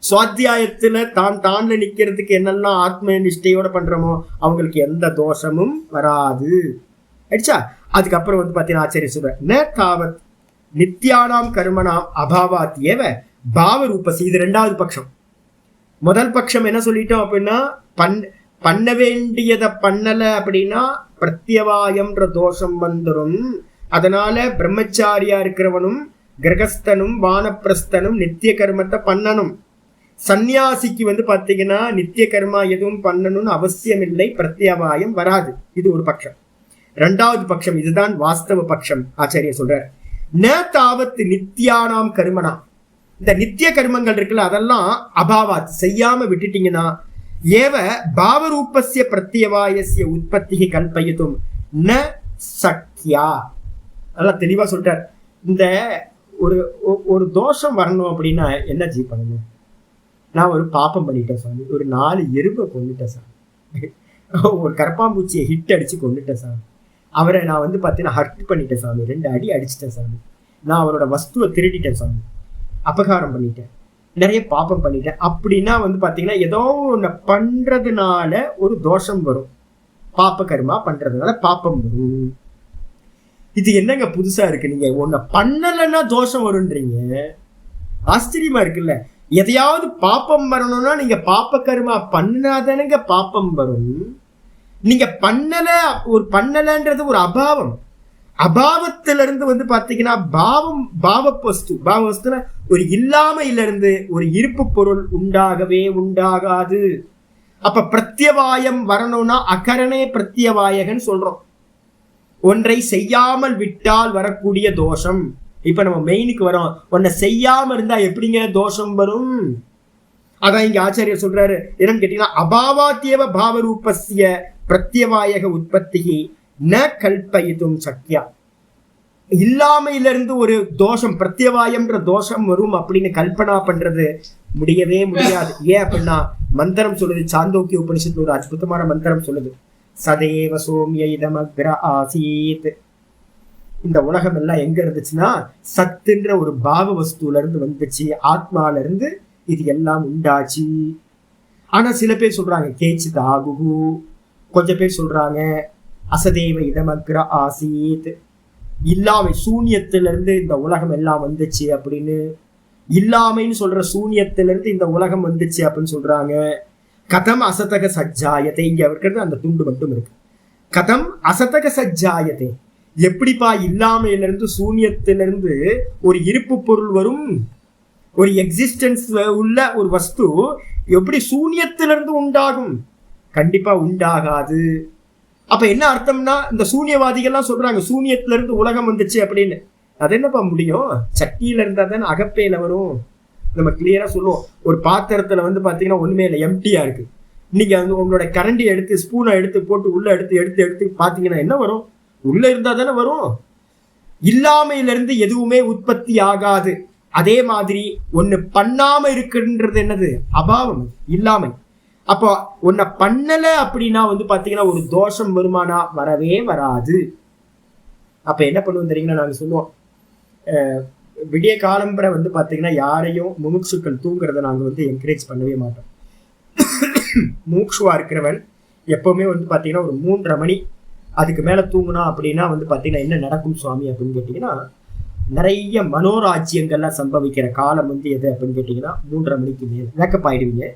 சுவாத்தியாயத்துல தான்ல நிக்கிறதுக்கு என்னெல்லாம் ஆத்ம நிஷ்டையோட பண்றோமோ அவங்களுக்கு எந்த தோஷமும் வராது. ஆயிடுச்சா? அதுக்கப்புறம் பாத்தீங்கன்னா ஆச்சரிய சொல்ற ந தாவத் நித்யானாம் கர்மனாம் அபாவாத் ஏவ பாவ ரூபசி. இது ரெண்டாவது பட்சம். முதல் பட்சம் என்ன சொல்லிட்டோம் அப்படின்னா பண்ண வேண்டியதை பண்ணல அப்படின்னா பிரத்யவாயம்ன்ற தோஷம் வந்துடும். அதனால பிரம்மச்சாரியா இருக்கிறவனும் கிரகஸ்தனும் வானப்பிரஸ்தனும் நித்திய கர்மத்தை பண்ணணும். சன்னியாசிக்கு பாத்தீங்கன்னா நித்திய கர்மா எதுவும் பண்ணணும்னு அவசியம் இல்லை, பிரத்யவாயம் வராது. இது ஒரு பட்சம். ரெண்டாவது பட்சம், இதுதான் வாஸ்தவ பட்சம். ஆச்சாரிய சொல்ற ந தாவத் நித்யானாம் கர்மனா, இந்த நித்திய கர்மங்கள் இருக்குல்ல அதெல்லாம் அபாவாத் செய்யாம விட்டுட்டீங்கன்னா ஏவ பாவரூபஸ்ய பிரத்யவாயஸ்ய உற்பத்தி கல்பயித்தும் ந சக்யா. அதெல்லாம் தெளிவா சொல்றார். இந்த ஒரு தோஷம் வரணும் அப்படின்னா என்ன பண்ணணும்? நான் ஒரு பாப்பம் பண்ணிட்டேன் சாமி, ஒரு 4 எறும்பை கொண்டுட்டேன் சாமி, ஒரு கரப்பாம்பூச்சியை ஹிட் அடிச்சு கொண்டுட்டேன் சாமி, அவரை நான் பாத்தீங்கன்னா ஹர்ட் பண்ணிட்டேன் சாமி, 2 அடி அடிச்சிட்டேன் சாமி, நான் அவரோட வஸ்துவை திருடிட்டேன் சாமி, அபகாரம் பண்ணிட்டேன், நிறைய பாப்பம் பண்ணிட்டேன் அப்படின்னா பாத்தீங்கன்னா ஏதோ ஒண்ணு பண்றதுனால ஒரு தோஷம் வரும். பாப்ப கர்மா பண்றதுனால பாப்பம் வரும். இது என்னங்க புதுசா இருக்கு? நீங்க ஒன்ன பண்ணலன்னா தோஷம் வரும்ன்றீங்க, ஆச்சரியமா இருக்குல்ல. எதையாவது பாப்பம் வரணும்னா நீங்க பாப்ப கர்மா பண்ணாதானுங்க பாப்பம் வரும். நீங்க பண்ணலன்றது ஒரு அபாவம். அபாவத்திலிருந்து பாத்தீங்கன்னா பாவவஸ்துல ஒரு இல்லாமையில இருந்து ஒரு இருப்பு பொருள் உண்டாகவே உண்டாகாது. அப்ப பிரத்யவாயம் வரணும்னா அகரணே பிரத்யவாயகன் சொல்றோம். ஒன்றை செய்யாமல் விட்டால் வரக்கூடிய தோஷம். இப்ப நம்ம மெயினுக்கு வரோம். ஒன்ன செய்யாம இருந்தா எப்படிங்க தோஷம் வரும்? அதான் இங்க ஆச்சாரியர் சொல்றாரு. என்னன்னு கேட்டீங்கன்னா அபாவாத்தியவ பாவரூபஸ்ய பிரத்யவாயக உற்பத்தி ந கல்பயிதும் சக்யா. இல்லாமையிலிருந்து ஒரு தோஷம், பிரத்யவாயம்ன்ற தோஷம் வரும் அப்படின்னு கல்பனா பண்றது முடியவே முடியாது. ஏன் அப்படின்னா மந்திரம் சொல்லுது, சாந்தோக்கிய உபனிஷத்துல ஒரு அற்புதமான மந்திரம் சொல்லுது, சதேவ சோமிய இதமக்ர ஆசீத். இந்த உலகம் எல்லாம் எங்க இருந்துச்சுன்னா சத்துன்ற ஒரு பாவ வஸ்துல இருந்து வந்துச்சு, ஆத்மால இருந்து இது எல்லாம் உண்டாச்சு. ஆனா சில பேர் சொல்றாங்க கேச்சித் ஆகுகு கொஞ்சம் பேர் சொல்றாங்க அசதேவ இதமக்ர ஆசீத், இல்லாமை சூன்யத்திலிருந்து இந்த உலகம் எல்லாம் வந்துச்சு அப்படின்னு, இல்லாமைன்னு சொல்ற சூன்யத்திலிருந்து இந்த உலகம் வந்துச்சு அப்படின்னு சொல்றாங்க. கதம் அசதக சஜ்ஜாயத்தை, இங்க இருக்கிறது அந்த துண்டு மட்டும் இருக்கு. கதம் அசதக சஜ்ஜாயத்தை, எப்படிப்பா இல்லாமையிலிருந்து சூன்யத்திலிருந்து ஒரு இருப்பு பொருள் வரும்? ஒரு எக்ஸிஸ்டன்ஸ் உள்ள ஒரு வஸ்து எப்படி சூன்யத்திலிருந்து உண்டாகும்? கண்டிப்பா உண்டாகாது. அப்ப என்ன அர்த்தம்னா, இந்த சூன்யவாதிகள்லாம் சொல்றாங்க சூன்யத்துல இருந்து உலகம் வந்துச்சு அப்படின்னு. அது என்னப்பா முடியும்? சட்டியில இருந்தா தானே அகப்பையில வரும். நம்ம கிளியரா சொல்லுவோம், ஒரு பாத்திரத்துல வந்து பாத்தீங்கன்னா ஒண்ணுமே இல்லை, எம்டியா இருக்கு. நீங்க உங்களோட கரண்டி எடுத்து ஸ்பூனை எடுத்து போட்டு உள்ள எடுத்து பாத்தீங்கன்னா என்ன வரும்? உள்ள இருந்தா தானே வரும். இல்லாமையிலிருந்து எதுவுமே உற்பத்தி ஆகாது. அதே மாதிரி ஒண்ணு பண்ணாம இருக்குன்றது என்னது? அபாவம், இல்லாமை. அப்போ ஒன்ன பண்ணல அப்படின்னா வந்து பாத்தீங்கன்னா ஒரு தோஷம் வருமானா? வரவே வராது. அப்ப என்ன பண்ணுவோம் தெரியுங்களா? நாங்க சொல்லுவோம், விடிய காலம்பரை வந்து பாத்தீங்கன்னா யாரையும் முமுட்சுக்கள் தூங்குறத நாங்க வந்து என்கரேஜ் பண்ணவே மாட்டோம். மூக்ஷுவா இருக்கிறவன் எப்பவுமே வந்து பாத்தீங்கன்னா ஒரு 3:30 மணி அதுக்கு மேல தூங்குனா அப்படின்னா வந்து பாத்தீங்கன்னா என்ன நடக்கும் சுவாமி அப்படின்னு கேட்டீங்கன்னா, நிறைய மனோராஜ்யங்கள்லாம் சம்பவிக்கிற காலம் வந்து எது அப்படின்னு கேட்டீங்கன்னா 3:30 மணிக்கு மேல வேக்கப் ஆயிடுவீங்க.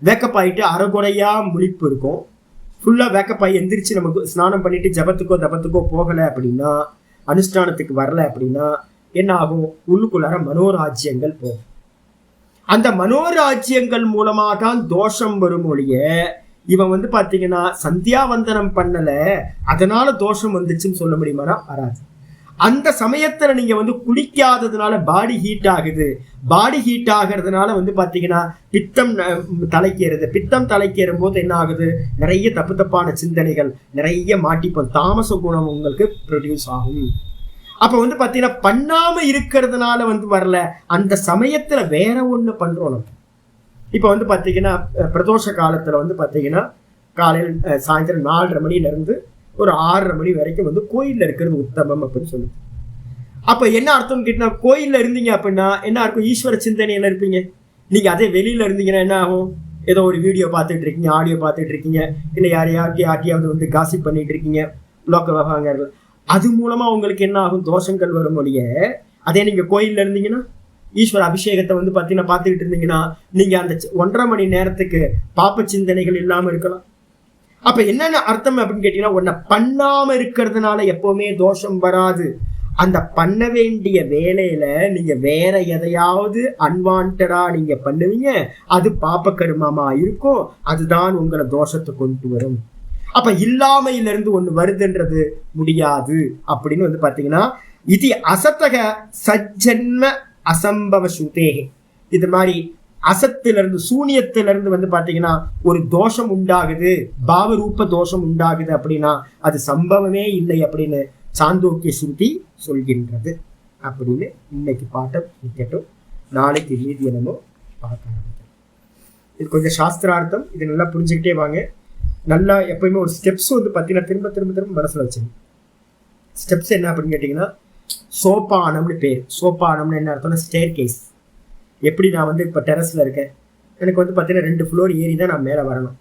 வேக்கப் ஆயிட்டு அரைகுறையா முழிப்பு இருக்கும். ஃபுல்லா வேக்கப் ஆகி எந்திரிச்சு நமக்கு ஸ்நானம் பண்ணிட்டு ஜபத்துக்கோ தபத்துக்கோ போகலை அப்படின்னா, அனுஷ்டானத்துக்கு வரல அப்படின்னா என்ன ஆகும்? உள்ளுக்குள்ளார மனோராஜ்யங்கள் போகும். அந்த மனோராஜ்யங்கள் மூலமா தான் தோஷம் வரும் ஒழிய, இவன் வந்து பாத்தீங்கன்னா சந்தியாவந்தனம் பண்ணல அதனால தோஷம் வந்துச்சுன்னு சொல்ல முடியுமானா? வராது. அந்த சமயத்துல நீங்க வந்து குளிக்காததுனால பாடி ஹீட் ஆகுது. பாடி ஹீட் ஆகிறதுனால வந்து பாத்தீங்கன்னா பித்தம் தலைக்கேறுது. பித்தம் தலைக்கேறும் போது என்ன ஆகுது? நிறைய தப்பான சிந்தனைகள், நிறைய மாட்டிப்போம், தாமச குணம் உங்களுக்கு ப்ரொடியூஸ் ஆகும். அப்ப வந்து பாத்தீங்கன்னா பண்ணாம இருக்கிறதுனால வந்து வரல, அந்த சமயத்துல வேற ஒண்ணு பண்றோம் நம்ம. இப்ப வந்து பாத்தீங்கன்னா பிரதோஷ காலத்துல வந்து பாத்தீங்கன்னா காலையில் சாயந்தரம் 4:30 மணில இருந்து ஒரு 6:30 மணி வரைக்கும் வந்து கோயில்ல இருக்கிறது உத்தமம் அப்படின்னு சொல்லுது. அப்ப என்ன அர்த்தம் கேட்டா, கோயில்ல இருந்தீங்க அப்படின்னா என்ன இருக்கும்? ஈஸ்வர சிந்தனையில இருப்பீங்க. நீங்க அதே வெளியில இருந்தீங்கன்னா என்ன ஆகும்? ஏதோ ஒரு வீடியோ பார்த்துட்டு இருக்கீங்க, ஆடியோ பார்த்துட்டு இருக்கீங்க, இல்லை யாரையாவது வந்து காசிப் பண்ணிட்டு இருக்கீங்க, லோக்க விவகாரங்கள். அது மூலமா உங்களுக்கு என்ன ஆகும்? தோஷங்கள் வரும் ஒழிய, அதே நீங்க கோயில்ல இருந்தீங்கன்னா ஈஸ்வர அபிஷேகத்தை வந்து பாத்தீங்கன்னா பார்த்துக்கிட்டு இருந்தீங்கன்னா நீங்க அந்த 1:30 மணி நேரத்துக்கு பாப்ப சிந்தனைகள் இல்லாம இருக்கலாம். அப்ப என்னென்ன அர்த்தம் அப்படின்னு கேட்டீங்கன்னா, உன்னை பண்ணாம இருக்கிறதுனால எப்பவுமே தோஷம் வராது. அந்த பண்ண வேண்டிய வேலையில நீங்க வேற எதையாவது அன்வான்டா நீங்க பண்ணுவீங்க, அது பாப்ப கர்மமா இருக்கும். அதுதான் உங்களை தோஷத்தை கொண்டு வரும். அப்ப இல்லாமையில இருந்து ஒண்ணு வருதுன்றது முடியாது அப்படின்னு வந்து பாத்தீங்கன்னா, இது அசத்தக சஜ்ஜன்ம அசம்பவ சுதேகே. இது மாதிரி அசத்திலிருந்து சூனியத்திலிருந்து வந்து பாத்தீங்கன்னா ஒரு தோஷம் உண்டாகுது, பாவரூப தோஷம் உண்டாகுது அப்படின்னா அது சம்பவமே இல்லை அப்படின்னு சாந்தோக்கிய ஸ்ருதி சொல்கின்றது. அப்படின்னு இன்னைக்கு பாட்டம் நிக்கட்டும். நாளைக்கு மீதி என்னமோ பார்க்க ஆரம்பிக்கும். இது கொஞ்சம் சாஸ்திரார்த்தம். இது நல்லா புரிஞ்சுக்கிட்டே வாங்க. நல்லா எப்பயுமே ஒரு ஸ்டெப்ஸ் வந்து பார்த்தீங்கன்னா திரும்ப திரும்ப திரும்ப மனசில் வச்சுங்க. ஸ்டெப்ஸ் என்ன அப்படின்னு கேட்டிங்கன்னா, சோப்பானம்னு பேர். சோப்பானம்னு என்ன அர்த்தம்னா ஸ்டேர் கேஸ். எப்படி நான் வந்து இப்போ டெரஸில் இருக்கேன், எனக்கு வந்து பார்த்தீங்கன்னா 2 ஃப்ளோர் ஏறி தான் நான் மேலே வரணும்.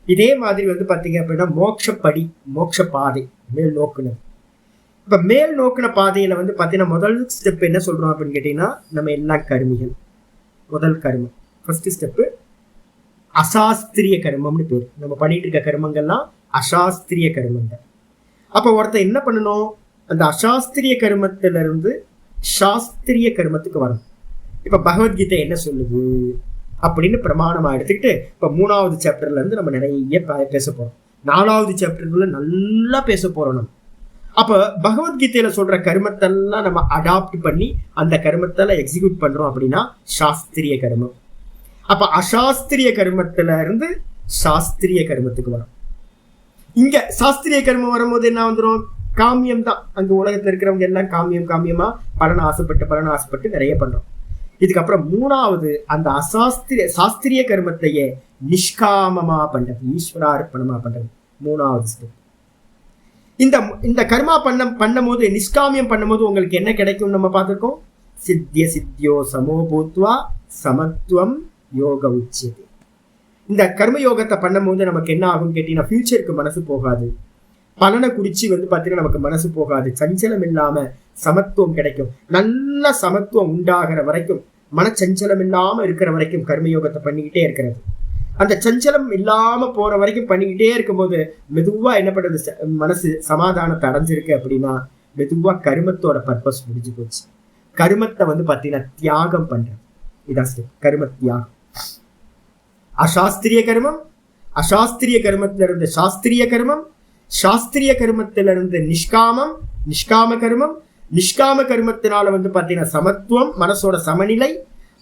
இதே மாதிரி வந்து பார்த்தீங்க அப்படின்னா மோட்சப்படி, மோட்ச பாதை, மேல் நோக்குனது. இப்போ மேல் நோக்கின பாதையில் வந்து பார்த்தீங்கன்னா முதல் ஸ்டெப் என்ன சொல்கிறோம் அப்படின்னு கேட்டிங்கன்னா, நம்ம எல்லாம் கர்மிகள். முதல் கர்மம் ஃபர்ஸ்ட் ஸ்டெப்பு அசாஸ்திரிய கர்மம்னு பேர். நம்ம பண்ணிட்டு இருக்க கர்மங்கள்லாம் அசாஸ்திரிய கர்மங்கள். அப்போ ஒருத்தர் என்ன பண்ணணும்? அந்த அசாஸ்திரிய கர்மத்திலிருந்து சாஸ்திரிய கர்மத்துக்கு வரணும். இப்போ பகவத்கீதை என்ன சொல்லுது அப்படின்னு பிரமாணமாக எடுத்துக்கிட்டு இப்போ 3வது சாப்டர்ல இருந்து நம்ம நிறைய பேச போகிறோம். 4வது சாப்டர்ல நல்லா பேச போகிறோம் நம்ம. அப்போ பகவத்கீதையில சொல்ற கர்மத்தெல்லாம் நம்ம அடாப்ட் பண்ணி அந்த கர்மத்தெல்லாம் எக்ஸிக்யூட் பண்றோம் அப்படின்னா சாஸ்திரிய கர்மம். அப்ப அசாஸ்திரிய கர்மத்துல இருந்து சாஸ்திரிய கர்மத்துக்கு வரும். இங்க சாஸ்திரிய கர்மம் வரும்போது என்ன வந்துடும்? காமியம் தான். அங்க உலகத்துல இருக்கிறவங்க எல்லாம் காமியமா பலன் ஆசைப்பட்டு நிறைய பண்றோம். இதுக்கப்புறம் 3வது அந்த சாஸ்திரிய கர்மத்தையே நிஷ்காமமா பண்றது, ஈஸ்வரார்ப்பணமா பண்றது 3வது ஸ்டெப். இந்த கர்மா பண்ணும் போது, நிஷ்காமியம் பண்ணும்போது உங்களுக்கு என்ன கிடைக்கும் நம்ம பார்த்துருக்கோம். சித்தியோ சமோ பூத்வா சமத்துவம் யோக உச்சியது. இந்த கர்மயோகத்தை பண்ணும்போது நமக்கு என்ன ஆகும் கேட்டீங்கன்னா, ஃபியூச்சருக்கு மனசு போகாது. பலனை குறிச்சு பாத்தீங்கன்னா நமக்கு மனசு போகாது. சஞ்சலம் இல்லாம சமத்துவம் கிடைக்கும். நல்ல சமத்துவம் உண்டாகிற வரைக்கும், மனச்சஞ்சலம் இல்லாம இருக்கிற வரைக்கும் கர்மயோகத்தை பண்ணிக்கிட்டே இருக்கிறது. அந்த சஞ்சலம் இல்லாம போற வரைக்கும் பண்ணிக்கிட்டே இருக்கும்போது மெதுவா என்ன பண்றது, மனசு சமாதானத்தை அடைஞ்சிருக்கு அப்படின்னா மெதுவா கருமத்தோட பர்பஸ் முடிஞ்சு போச்சு. கருமத்தை பாத்தீங்கன்னா தியாகம் பண்றது. இதான் கரும தியாகம். அசாஸ்திரிய கர்மம், அசாஸ்திரிய கர்மத்திலிருந்து சாஸ்திரிய கர்மம், சாஸ்திரிய கர்மத்திலிருந்து நிஷ்காமம், நிஷ்காம கர்மம், நிஷ்காம கர்மத்தினால பாத்தீங்கன்னா சமத்துவம், மனசோட சமநிலை.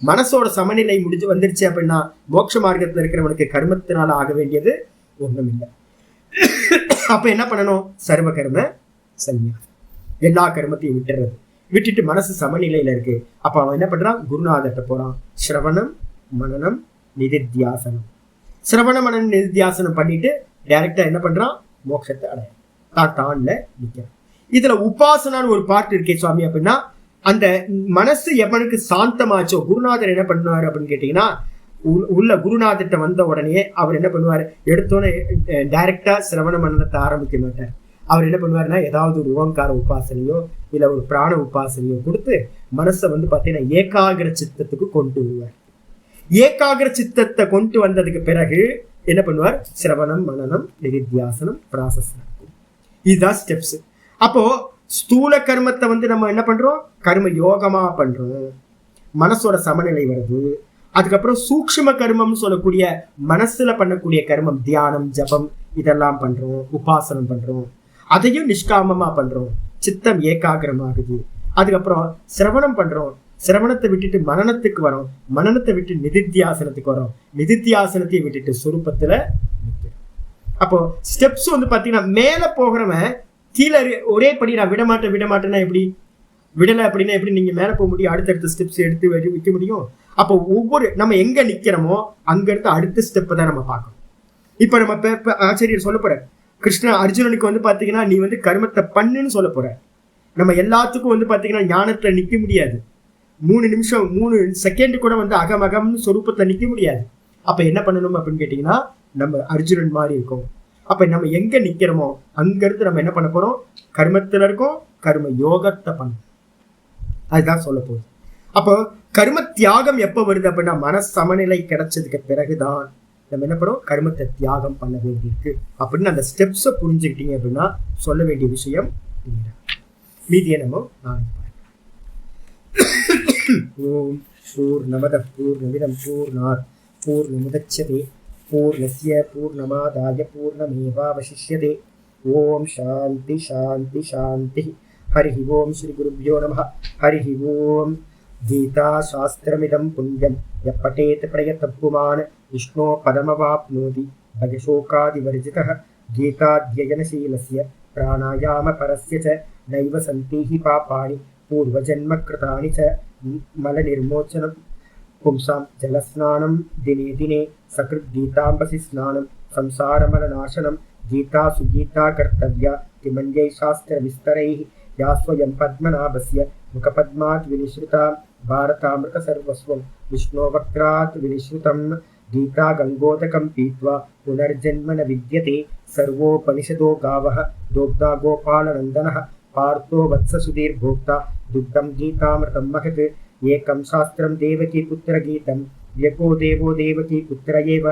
மனசோட சமநிலை முடிஞ்சு வந்துருச்சு அப்படின்னா மோட்ச மார்க்கத்தில் இருக்கிறவனுக்கு கர்மத்தினால ஆக வேண்டியது ஒண்ணும் இல்லை. அப்ப என்ன பண்ணணும், சர்வ கர்ம சந்நியாசம். எல்லா கர்மத்தையும் விட்டுறது, விட்டுட்டு மனசு சமநிலையில இருக்கு. அப்ப அவன் என்ன பண்றான், குருநாதர்கிட்ட போறான். சிரவணம் மனனம் நிதித்தியாசனம். சிரவண மனன நிதித்தியாசனம் பண்ணிட்டு டைரக்டா என்ன பண்றான், மோட்சத்தை அடைய தான்ல நிற்கிறான். இதுல உபாசனான்னு ஒரு பார்ட் இருக்கே சுவாமி அப்படின்னா, அந்த மனசு எவனுக்கு சாந்தமாச்சோ, குருநாதர் என்ன பண்ணுவாரு அப்படின்னு கேட்டீங்கன்னா, உள்ள குருநாதர்கிட்ட வந்த உடனே அவர் என்ன பண்ணுவாரு, எடுத்தோன்னே டைரக்டா சிரவண மனனத்தை ஆரம்பிக்க மாட்டார். அவர் என்ன பண்ணுவாருன்னா, ஏதாவது ஒரு ஓங்கார உபாசனையோ இல்ல ஒரு பிராண உபாசனையோ கொடுத்து மனசை பாத்தீங்கன்னா ஏகாகிர சித்தத்துக்கு கொண்டு வருவார். ஏகாகிர சித்தத்தை கொண்டு வந்ததுக்கு பிறகு என்ன பண்ணுவார், சிரவணம் மனனம் நிதித்தியாசனம் ப்ராசஸ். இதுதான் ஸ்டெப்ஸ். அப்போ ஸ்தூல கர்மத்தை நம்ம என்ன பண்றோம், கர்ம யோகமா பண்றோம், மனசோட சமநிலை வருது. அதுக்கப்புறம் சூக்ஷ்ம கர்மம்னு சொல்லக்கூடிய மனசுல பண்ணக்கூடிய கர்மம், தியானம் ஜபம் இதெல்லாம் பண்றோம், உபாசனம் பண்றோம். அதையும் நிஷ்காமமா பண்றோம், சித்தம் ஏகாகிரமாகுது. அதுக்கப்புறம் சிரவணம் பண்றோம், சிரவணத்தை விட்டுட்டு மனனத்துக்கு வரோம், மனனத்தை விட்டு நிதித்தியாசனத்துக்கு வரோம், நிதித்தியாசனத்தை விட்டுட்டு சுரூபத்துல நிற்கிறோம். அப்போ ஸ்டெப்ஸ் பாத்தீங்கன்னா மேல போகிறவன் கீழே ஒரே படி நான் விடமாட்டேன்னா எப்படி, விடலை அப்படின்னா எப்படி நீங்க மேல போக முடியும், அடுத்தடுத்த ஸ்டெப்ஸ் எடுத்து வைக்க முடியும். அப்போ ஒவ்வொரு நம்ம எங்க நிக்கிறோமோ அங்க இருந்து அடுத்த ஸ்டெப்பை தான் நம்ம பார்க்கணும். இப்ப நம்ம ஆச்சரியர் சொல்ல போற கிருஷ்ண அர்ஜுனனுக்கு பாத்தீங்கன்னா நீ கர்மத்தை பண்ணுன்னு சொல்ல போற. நம்ம எல்லாத்துக்கும் பாத்தீங்கன்னா ஞானத்துல நிக்க முடியாது. 3 நிமிஷம் 3 செகண்ட் கூட அகமகம்னு சொரூபத்துல நிக்க முடியாது. அப்ப என்ன பண்ணணும் அப்படின்னு கேட்டீங்கன்னா, நம்ம அர்ஜுனன் மாதிரி இருக்கும். அப்ப நம்ம எங்க நிக்கிறோமோ அங்க இருந்து நம்ம என்ன பண்ண போறோம், கர்மத்துல இருக்கோம், கர்ம யோகத்தை பண்ணணும். அதுதான் சொல்ல போகுது. அப்போ கர்ம தியாகம் எப்ப வருது அப்படின்னா, மன சமநிலை கிடைச்சதுக்கு பிறகுதான் நம்ம என்ன பண்ணுறோம், கர்மத்தை தியாகம் பண்ண வேண்டியிருக்கு அப்படின்னு அந்த ஸ்டெப்ஸை புரிஞ்சுக்கிட்டீங்க அப்படின்னா சொல்ல வேண்டிய விஷயம் மீதியை நம்ம ஓம் பூர்ணமத பூர்ணமிதம் பூர்ணாத் பூர்ணமுதச்யதே பூர்ணஸ்ய பூர்ணமாதாய பூர்ணமேவாவசிஷ்யதே. ஓம் சாந்தி சாந்தி சாந்தி. ஹரி ஓம் ஸ்ரீ குருभ्यो நமः. ஹரி ஓம். கீதா சாஸ்திரமிதம் புண்ணியம் யப்படேத் பிரயத்தப்புமான் விஷ்ணோ பதமவாப்னோதி பஜசோகாதிவர்ஜிதः. கீதாத்யயனசீலஸ்ய பிராணாயாமபரஸ்ய ச நைவ சந்தீஹி பாபானி பூர்வஜன்மக்ருதானி ச. மலநிர்மோச்சனம் பும்சாம் ஜலஸ்நானம் தினே தினே சகிருத் கீதாம்பசி ஸ்நானம் சம்சாரமலநாசனம். கீதா சுகீதா கர்த்தவ்யா கிமன்யை சாஸ்திர விஸ்தரைः யா ஸ்வயம் பத்மநாபஸ்ய முகபத்மாத் வினிஸ்ருதா பாரதாமிருத சர்வஸ்வம் விஷ்ணோ வக்ராத் வினிஸ்ருதம். கீதா கங்கோதகம் பீத்வா புனர்ஜன்ம ந வித்யதே சர்வோபனிஷதோ காவः தோக்தா கோபாலநந்தனः பார்த்தோ வத்ச சுதீர்போக்தா துக்தம் கீதாமிருதம் மகத். ஏகம் சாஸ்திரம் தேவகி புத்திர கீதம் யகோ தேவோ தேவகி புத்திர ஏவ.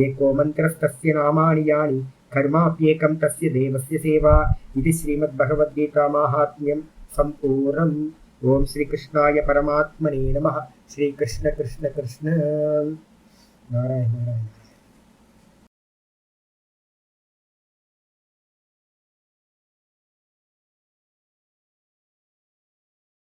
ஏகோ மந்திரஸ்தஸ்ய நாமானி யானி கர்மாப்யேகம் தஸ்ய தேவஸ்ய சேவா. இது ஸ்ரீமத் பகவத்கீதா மாஹாத்மியம் சம்பூர்ணம். ஓம் ஸ்ரீ கிருஷ்ணாய பரமாத்மனே நமः. ஸ்ரீ கிருஷ்ண கிருஷ்ண கிருஷ்ண. நாராயண நாராயண.